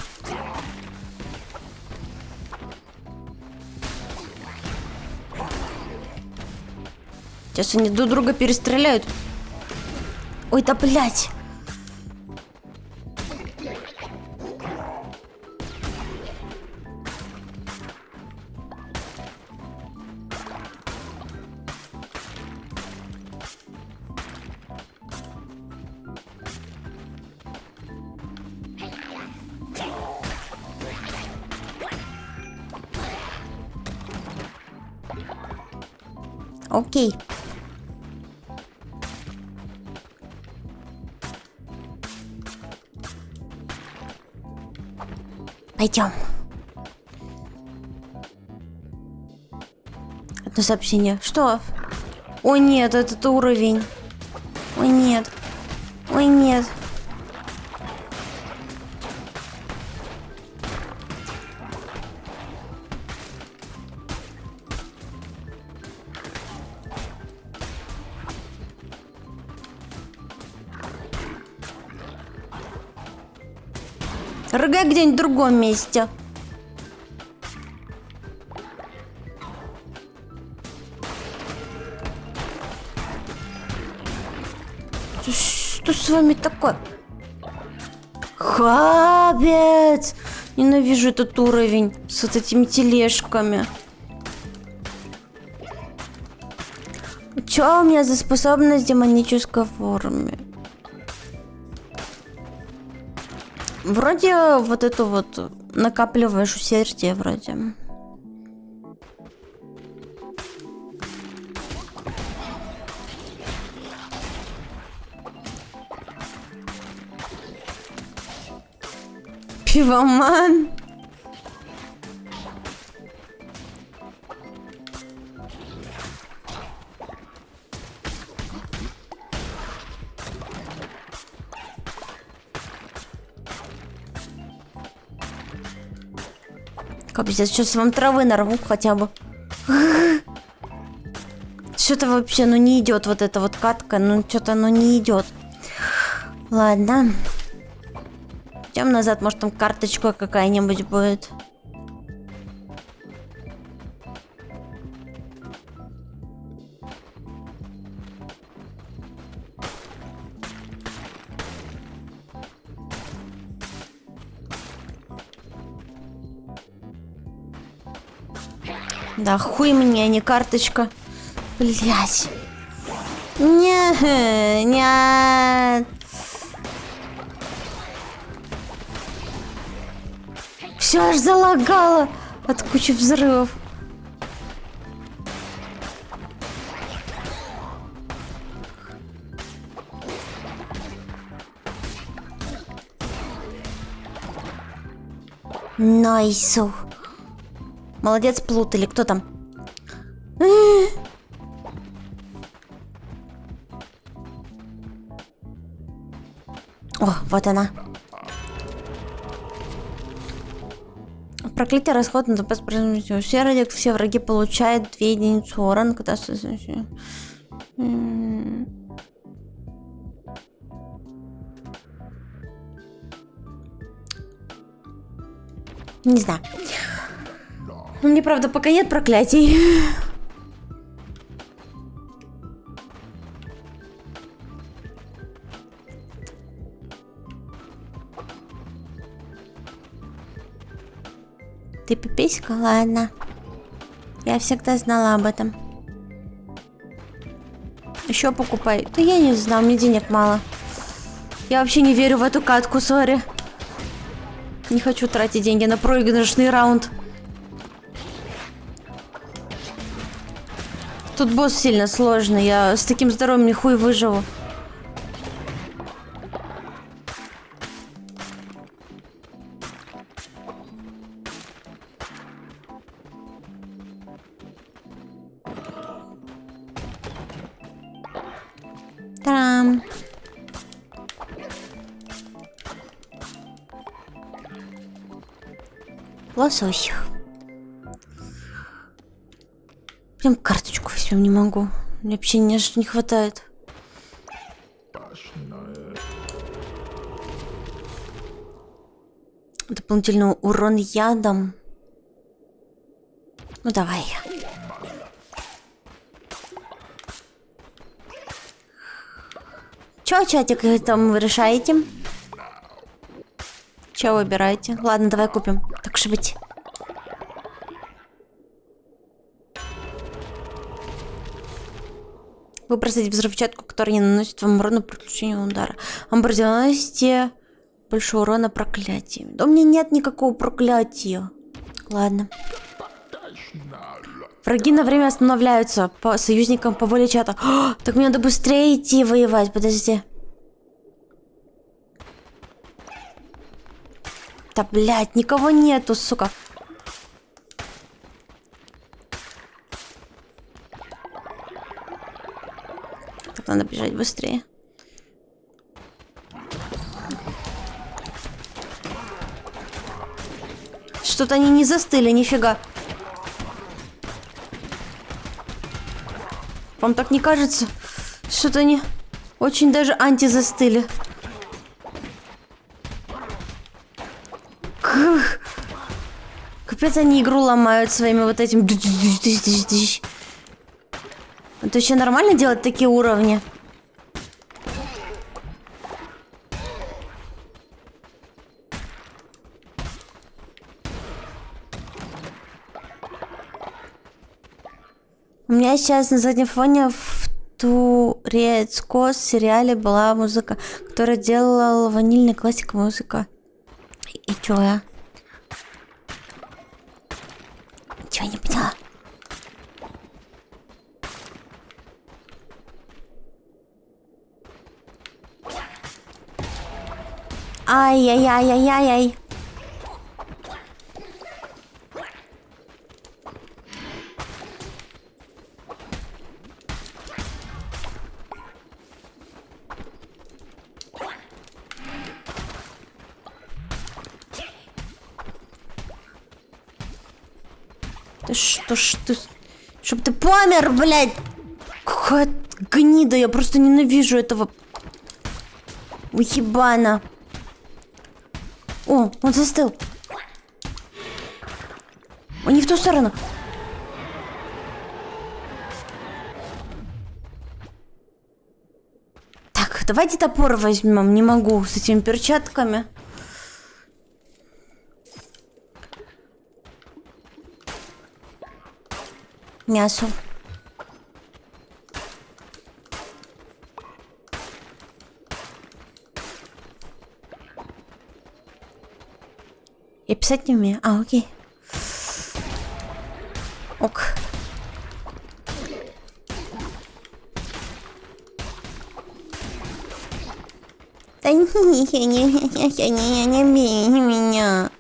Сейчас они друг друга перестреляют. Ой, да блять. Окей. Пойдем. Одно сообщение. Что? О нет, этот уровень. Ой нет. Ой нет. Рыгай где-нибудь в другом месте. Что с вами такое? Хабец! Ненавижу этот уровень с вот этими тележками. Чё у меня за способность в демонической форме? Вроде вот это вот накапливаешь усердие вроде. Пивоман. Капец, сейчас вам травы нарву хотя бы. Что-то вообще, ну не идет вот эта вот катка, ну что-то оно не идет. Ладно. Идем назад, может там карточка какая-нибудь будет. Да хуй мне, а не карточка. Блять. Нет. Все аж залагало от кучи взрывов. Найсу. Молодец, Плут, или кто там? О, вот она. Проклятие расход на запас производителя. Все враги получают 2 единицы урона, когда... Не знаю. У меня, правда, пока нет проклятий. Ты пиписька? Ладно. Я всегда знала об этом. Еще покупай. Да я не знаю, мне денег мало. Я вообще не верю в эту катку, сори. Не хочу тратить деньги на проигрышный раунд. Тут босс сильно сложный. Я с таким здоровьем не хуй выживу. Там. Лосось. Прям карточку возьмем не могу. Мне вообще ни на что не хватает. Дополнительный урон ядом. Ну давай. Чё, чатик, там вы решаете? Чё выбираете? Ладно, давай купим. Так уж и быть. Выбросить взрывчатку, которая не наносит вам урона при приключении удара. Амбразия, наносите больше урона проклятием. Да у меня нет никакого проклятия. Ладно. Враги на время останавливаются по союзникам по воле чата. О, так мне надо быстрее идти воевать. Подожди. Да, блядь, никого нету, сука. Так, надо бежать быстрее. Что-то они не застыли, нифига. Вам так не кажется? Что-то они очень даже анти-застыли. Капец, они игру ломают своими вот этим. Это еще нормально делать такие уровни? У меня сейчас на заднем фоне в турецком сериале была музыка, которая делала ванильный классик музыка. И чё я? Чё, не поняла? Ай-яй-яй-яй-яй-яй. Да что ж ты... Чтоб ты помер, блядь! Какая гнида, я просто ненавижу этого... Уебана. О, он застыл. Он не в ту сторону. Так, давайте топор возьмем. Не могу с этими перчатками. Мясо. Я писать не умею. А, окей. Ок. Да не бей меня.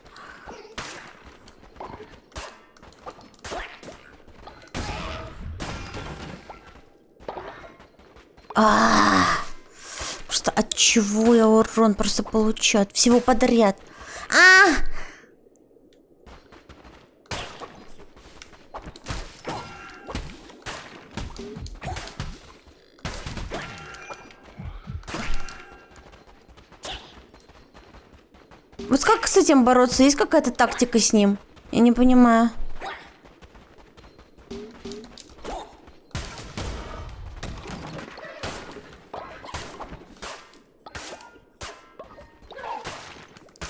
Просто от чего я урон просто получаю? От всего подряд. Вот как с этим бороться? Есть какая-то тактика с ним? Я не понимаю.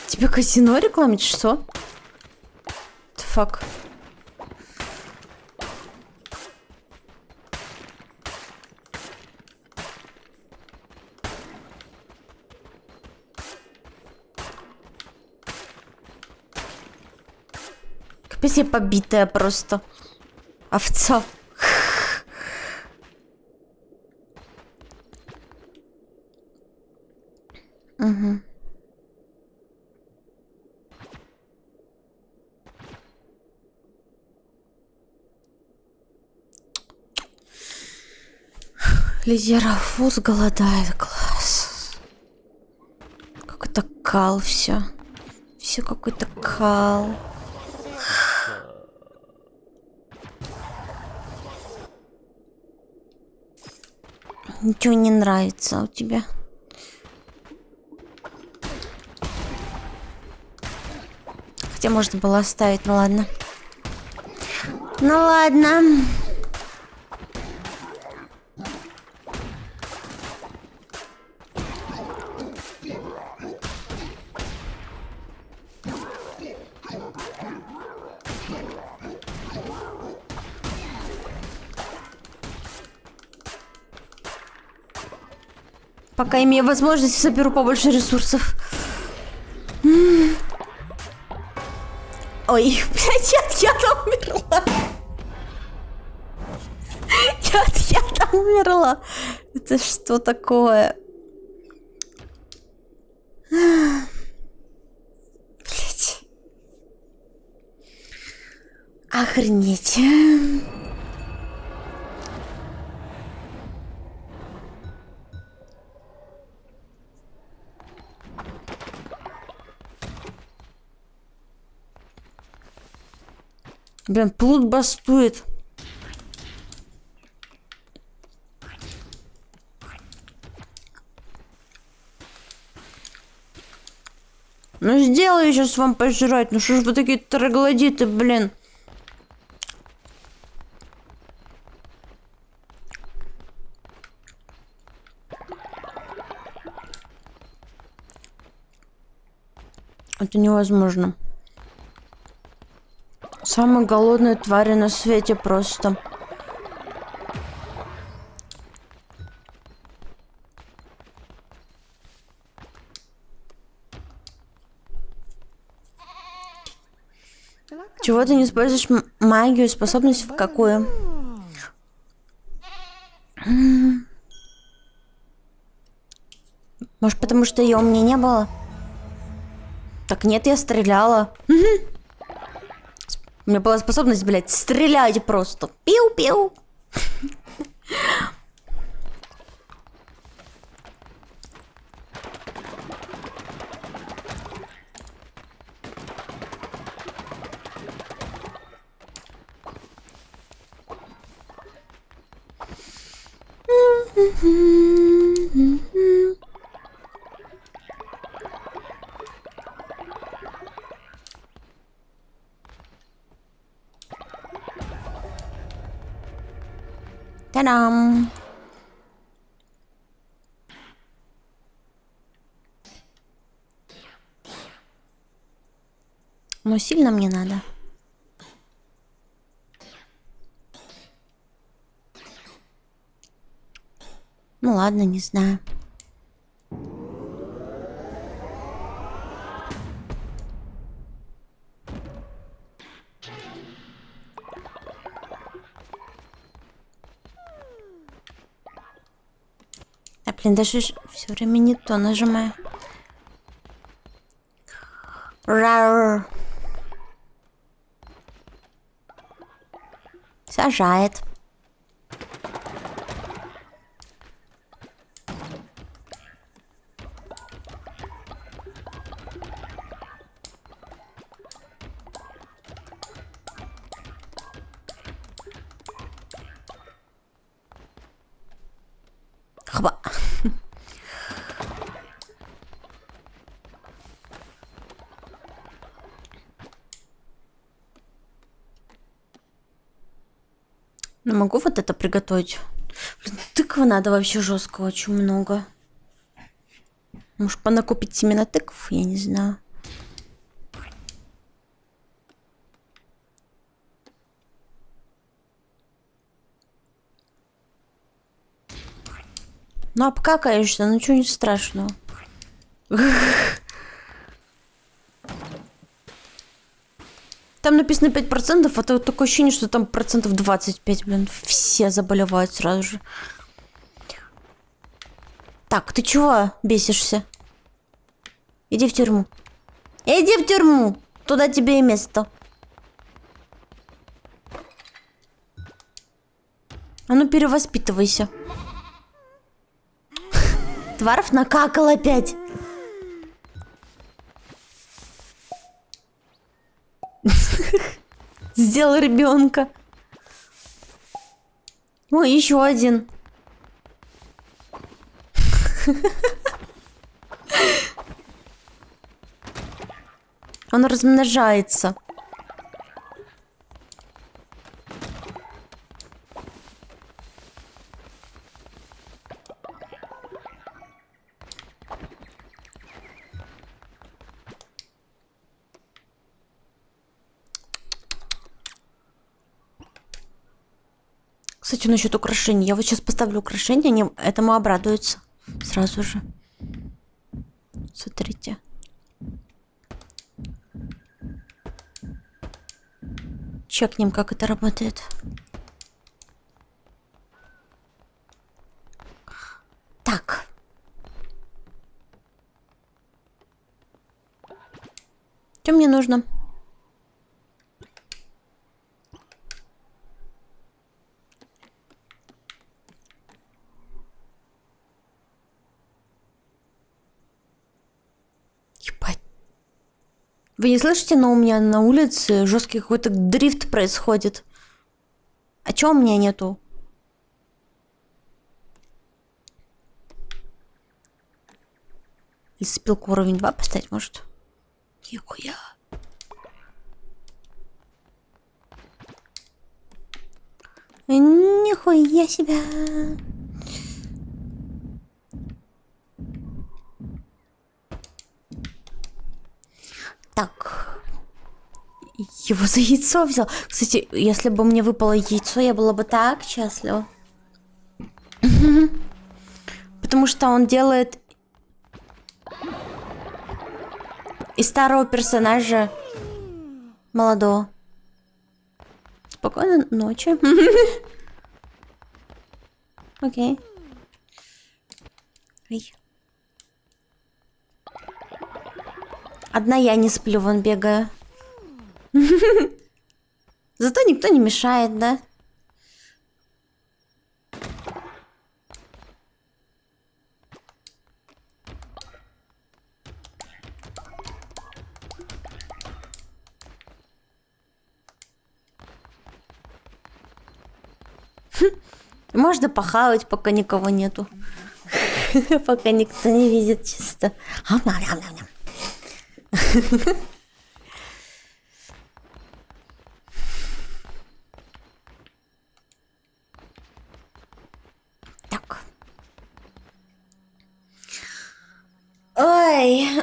Тебе казино рекламить? Что? The fuck? Капец, я побитая просто. Овца. Угу. Лидерафуз голодает, класс. Какой-то кал все. Все какой-то кал. Ничего не нравится у тебя. Хотя можно было оставить, ну ладно. Ну ладно. Пока имею возможность, соберу побольше ресурсов. Ой, блядь, я там умерла. Я там умерла. Это что такое? Блядь. Охренеть. Блин, плут бастует. Ну сделаю сейчас вам пожрать. Ну что ж вы такие троглодиты, блин. Это невозможно. Самые голодные твари на свете просто. Чего ты не используешь магию, способность в какую? Может, потому что ее у меня не было? Так нет, я стреляла. У меня была способность, блядь, стрелять просто. Пиу-пиу. Та-дам! Но сильно мне надо. Ну ладно, не знаю. А блин, даже все время не то нажимаю. Рар. Сажает. Хба. Ну, могу вот это приготовить. Блин, тыквы надо вообще жестко, очень много. Может, понакупить семена тыкв? Я не знаю. Ну, обкакаешься, ну ничего не страшного. Там написано 5%, а то такое ощущение, что там процентов 25, блин. Все заболевают сразу же. Так, ты чего бесишься? Иди в тюрьму. Иди в тюрьму! Туда тебе и место. А ну перевоспитывайся. Тварф накакал опять. Сделал ребенка. Ой, еще один. Он размножается. Кстати, насчет украшений. Я вот сейчас поставлю украшения, они этому обрадуются. Сразу же. Смотрите. Чекнем, как это работает. Так. Что мне нужно? Ебать. Вы не слышите, но у меня на улице жесткий какой-то дрифт происходит. А чё у меня нету? Или спилку уровень 2 поставить, может? Нихуя. Нихуя себя. Так. Его за яйцо взял. Кстати, если бы мне выпало яйцо, я была бы так счастлива. Потому что он делает из старого персонажа молодого. Спокойной ночи. Окей. Ой. Одна я не сплю, вон бегаю. Зато никто не мешает, да? Можно похавать, пока никого нету. Пока никто не видит чисто. Так. Ой.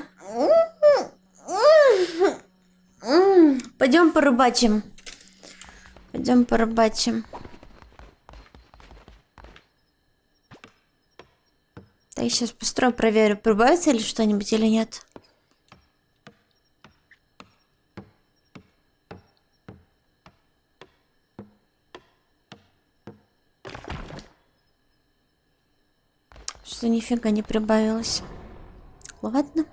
Пойдем порыбачим. Пойдем порыбачим. Так, я сейчас построю, проверю, прибавится ли что-нибудь или нет. Что нифига не прибавилось. Ладно.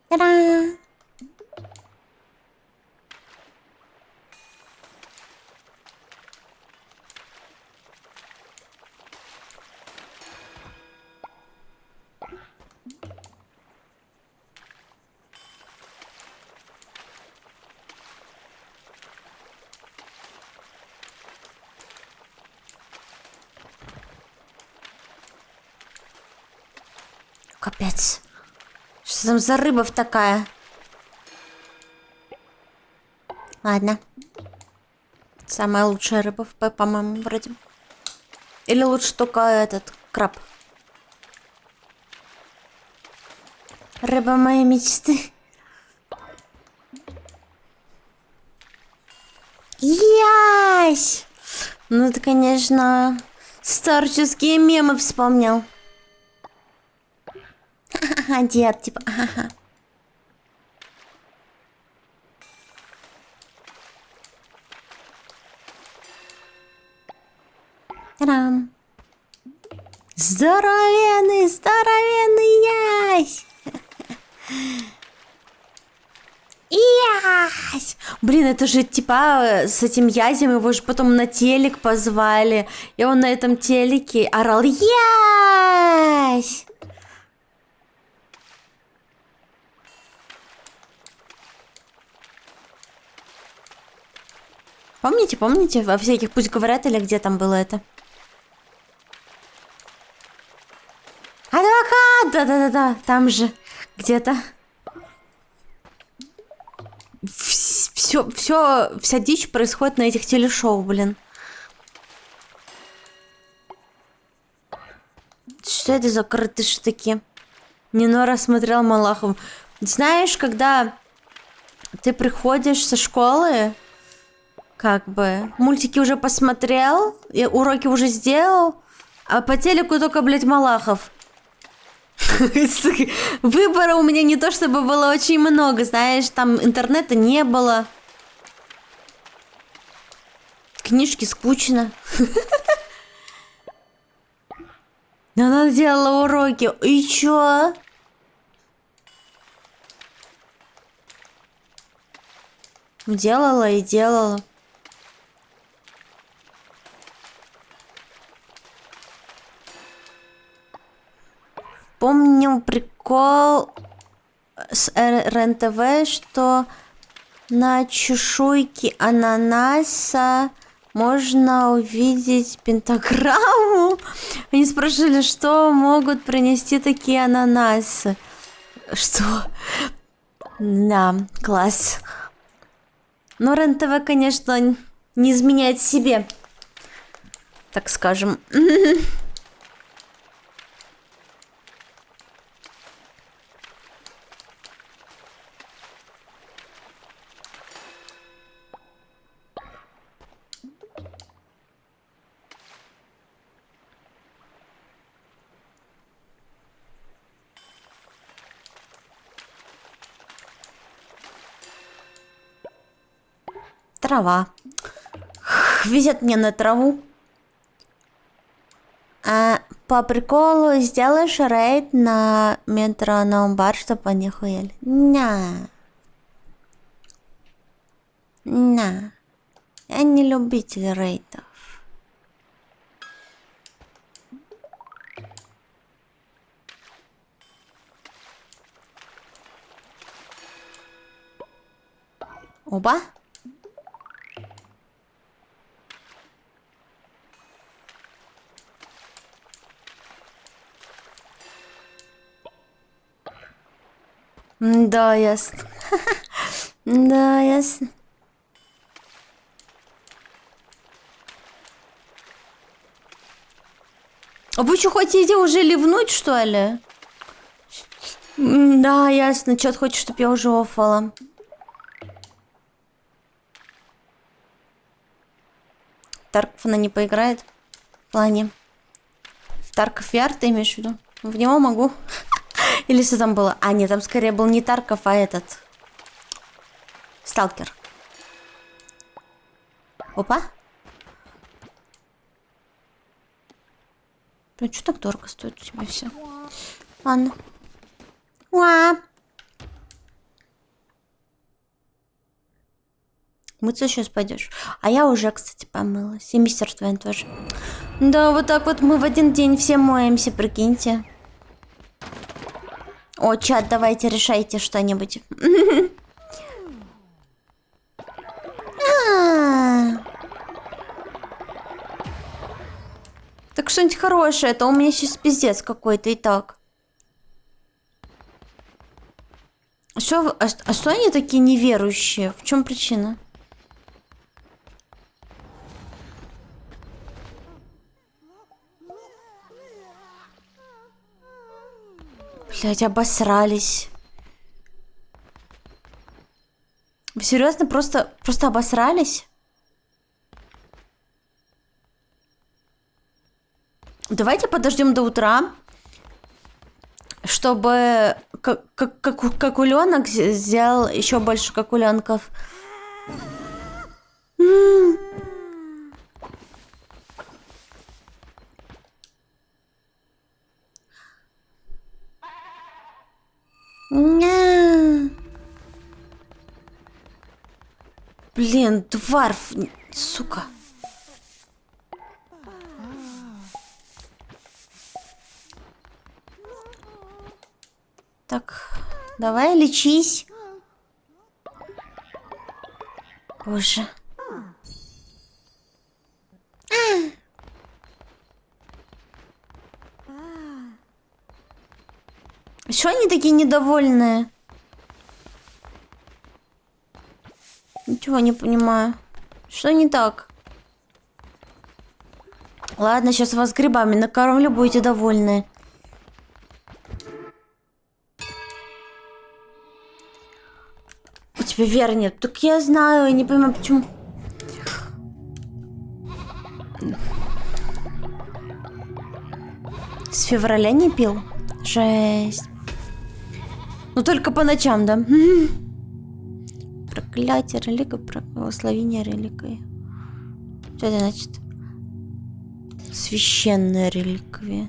Та-да! Капец. Что там за рыба такая? Ладно. Самая лучшая рыба, по-моему, вроде. Или лучше только этот краб. Рыба моей мечты. Ясь! Ну ты, конечно, старческие мемы вспомнил. Ха-ха-ха, дед, типа, ха-ха. Та-дам. Здоровенный, здоровенный ясь! Ясь! Блин, это же типа с этим язем его же потом на телек позвали. И он на этом телеке орал ясь! Помните, во всяких «Пусть говорят» или где там было это? Адвокат! Да-да-да-да, там же где-то. Вся дичь происходит на этих телешоу, блин. Что это за крытыши такие? Нинора смотрел Малахов. Знаешь, когда ты приходишь со школы, как бы, мультики уже посмотрел, и уроки уже сделал, а по телеку только, блядь, Малахов. Выбора у меня не то чтобы было очень много, знаешь, там интернета не было. Книжки скучно. Но она делала уроки. И чё? Делала и делала. Помню прикол с РНТВ, что на чешуйке ананаса можно увидеть пентаграмму. Они спрашивали, что могут принести такие ананасы. Что? Да, класс. Но РНТВ, конечно, не изменяет себе, так скажем. Трава. Везет мне на траву. А по приколу сделаешь рейд на метроном бар, чтобы они хуяли. На. Я не любитель рейдов. Оба? Да, ясно. Да, ясно. А вы что, хотите уже ливнуть, что ли? Да, ясно. Чё ты хочешь, чтоб я уже офала? Тарков она не поиграет? В плане. В Тарков VR ты имеешь в виду? В него могу. Или что там было? А, нет, там скорее был не Тарков, а этот. Сталкер. Опа. Ну, что так дорого стоит у тебя все? Ладно. Уа. Мыться сейчас пойдешь. А я уже, кстати, помылась. И мистер Твен тоже. Да, вот так вот мы в один день все моемся, прикиньте. О, чат, давайте решайте что-нибудь. Так что-нибудь хорошее, это у меня сейчас пиздец какой-то и так. А что они такие неверующие? В чем причина? Блять, обосрались. Вы серьезно просто обосрались? Давайте подождем до утра, чтобы как уленок взял еще больше как уленков. Блин, дварф, сука. Так, давай лечись. Боже. Что они такие недовольные? Ничего не понимаю. Что не так? Ладно, сейчас вас грибами накормлю, будете довольны. У тебя веры нет. Так я знаю, я не понимаю, почему. С февраля не пил? Жесть. Ну только по ночам, да? Проклятие релика, благословение реликой. Что это значит? Священная реликвия.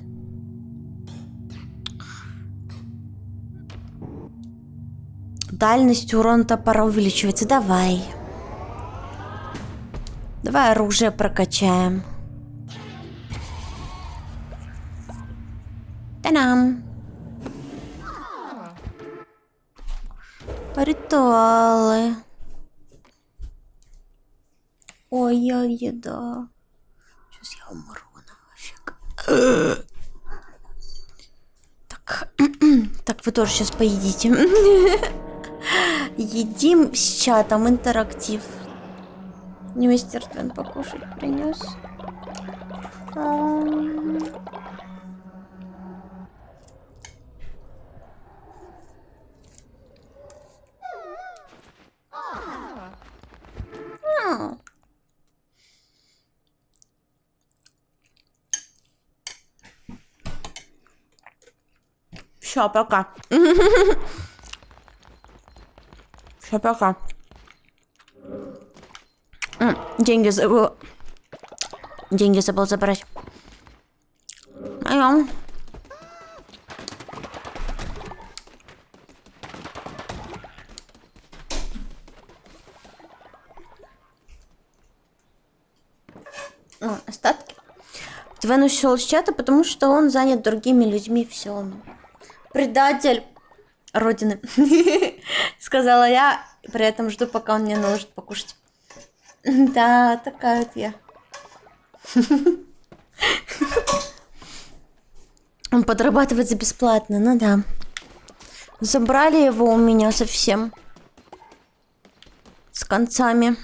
Дальность урона топора увеличивается. Давай. Давай оружие прокачаем. Та-дам. Ритуалы. Ой, я еда. Сейчас я умру нафиг. Так. Так, вы тоже сейчас поедите. Едим с чатом, интерактив. Не мистер Твен покушать принес. Все, пока. Все, пока. Деньги забыл. Деньги забыл забрать. Айом. Остатки. Твен ушел с чата, потому что он занят другими людьми. Все. Предатель Родины. Сказала я. При этом жду, пока он мне наложит покушать. Да, такая вот я. Он подрабатывает за бесплатно, ну да. Забрали его у меня совсем. С концами.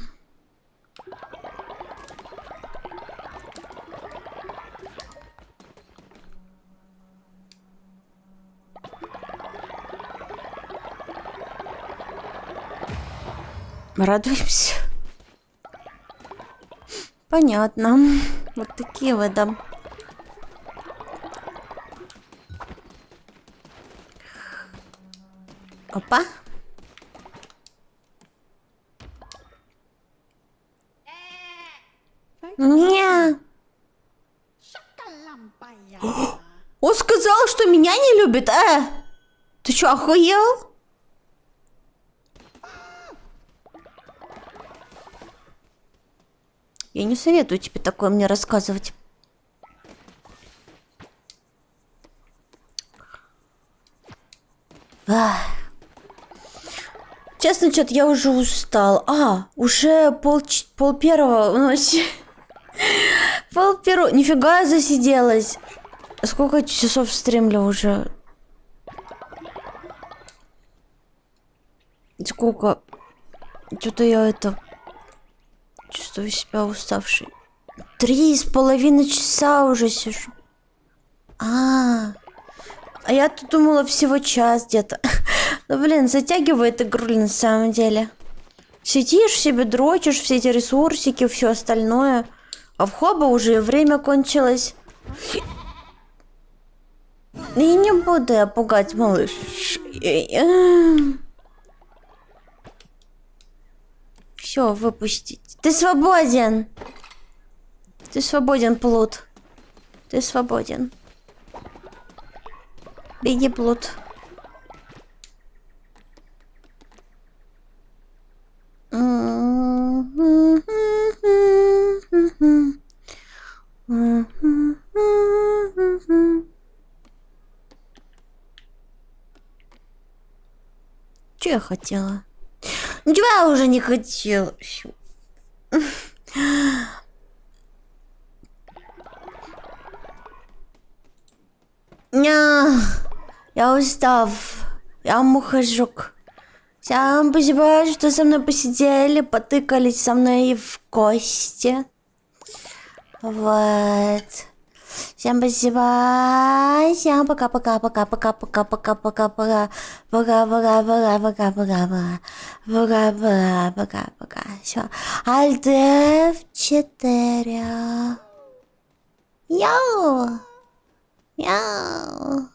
Радуемся. Понятно. Вот такие вот, да. Опа. Не. Он сказал, что меня не любит. Ты что, охуел? Я не советую тебе такое мне рассказывать. Честно, что-то я уже устал. Уже пол первого ночи. Пол первого. Нифига я засиделась. Сколько часов стримлю уже? Сколько? Что-то я чувствую себя уставшей. 3,5 часа уже сижу. А я тут думала всего час где-то. Ну, блин, затягивает игру на самом деле. Сидишь себе, дрочишь все эти ресурсики, все остальное. А в хоба уже время кончилось. И не буду я пугать малыш. Все, выпустить. Ты свободен. Ты свободен, плут. Ты свободен. Беги, плут. Что я хотела? Ничего я уже не хотела. Я устав. Я мухожук. Всем спасибо, что со мной посидели, потыкались со мной в кости. Вот. Всем спасибо. Всем пока-пока-пока-пока-пока-пока-пока-пока. Пока-пока-пока-пока-пока-пока. Пока-пока-пока-пока. Все. Alt F4. Йоу. Йоу.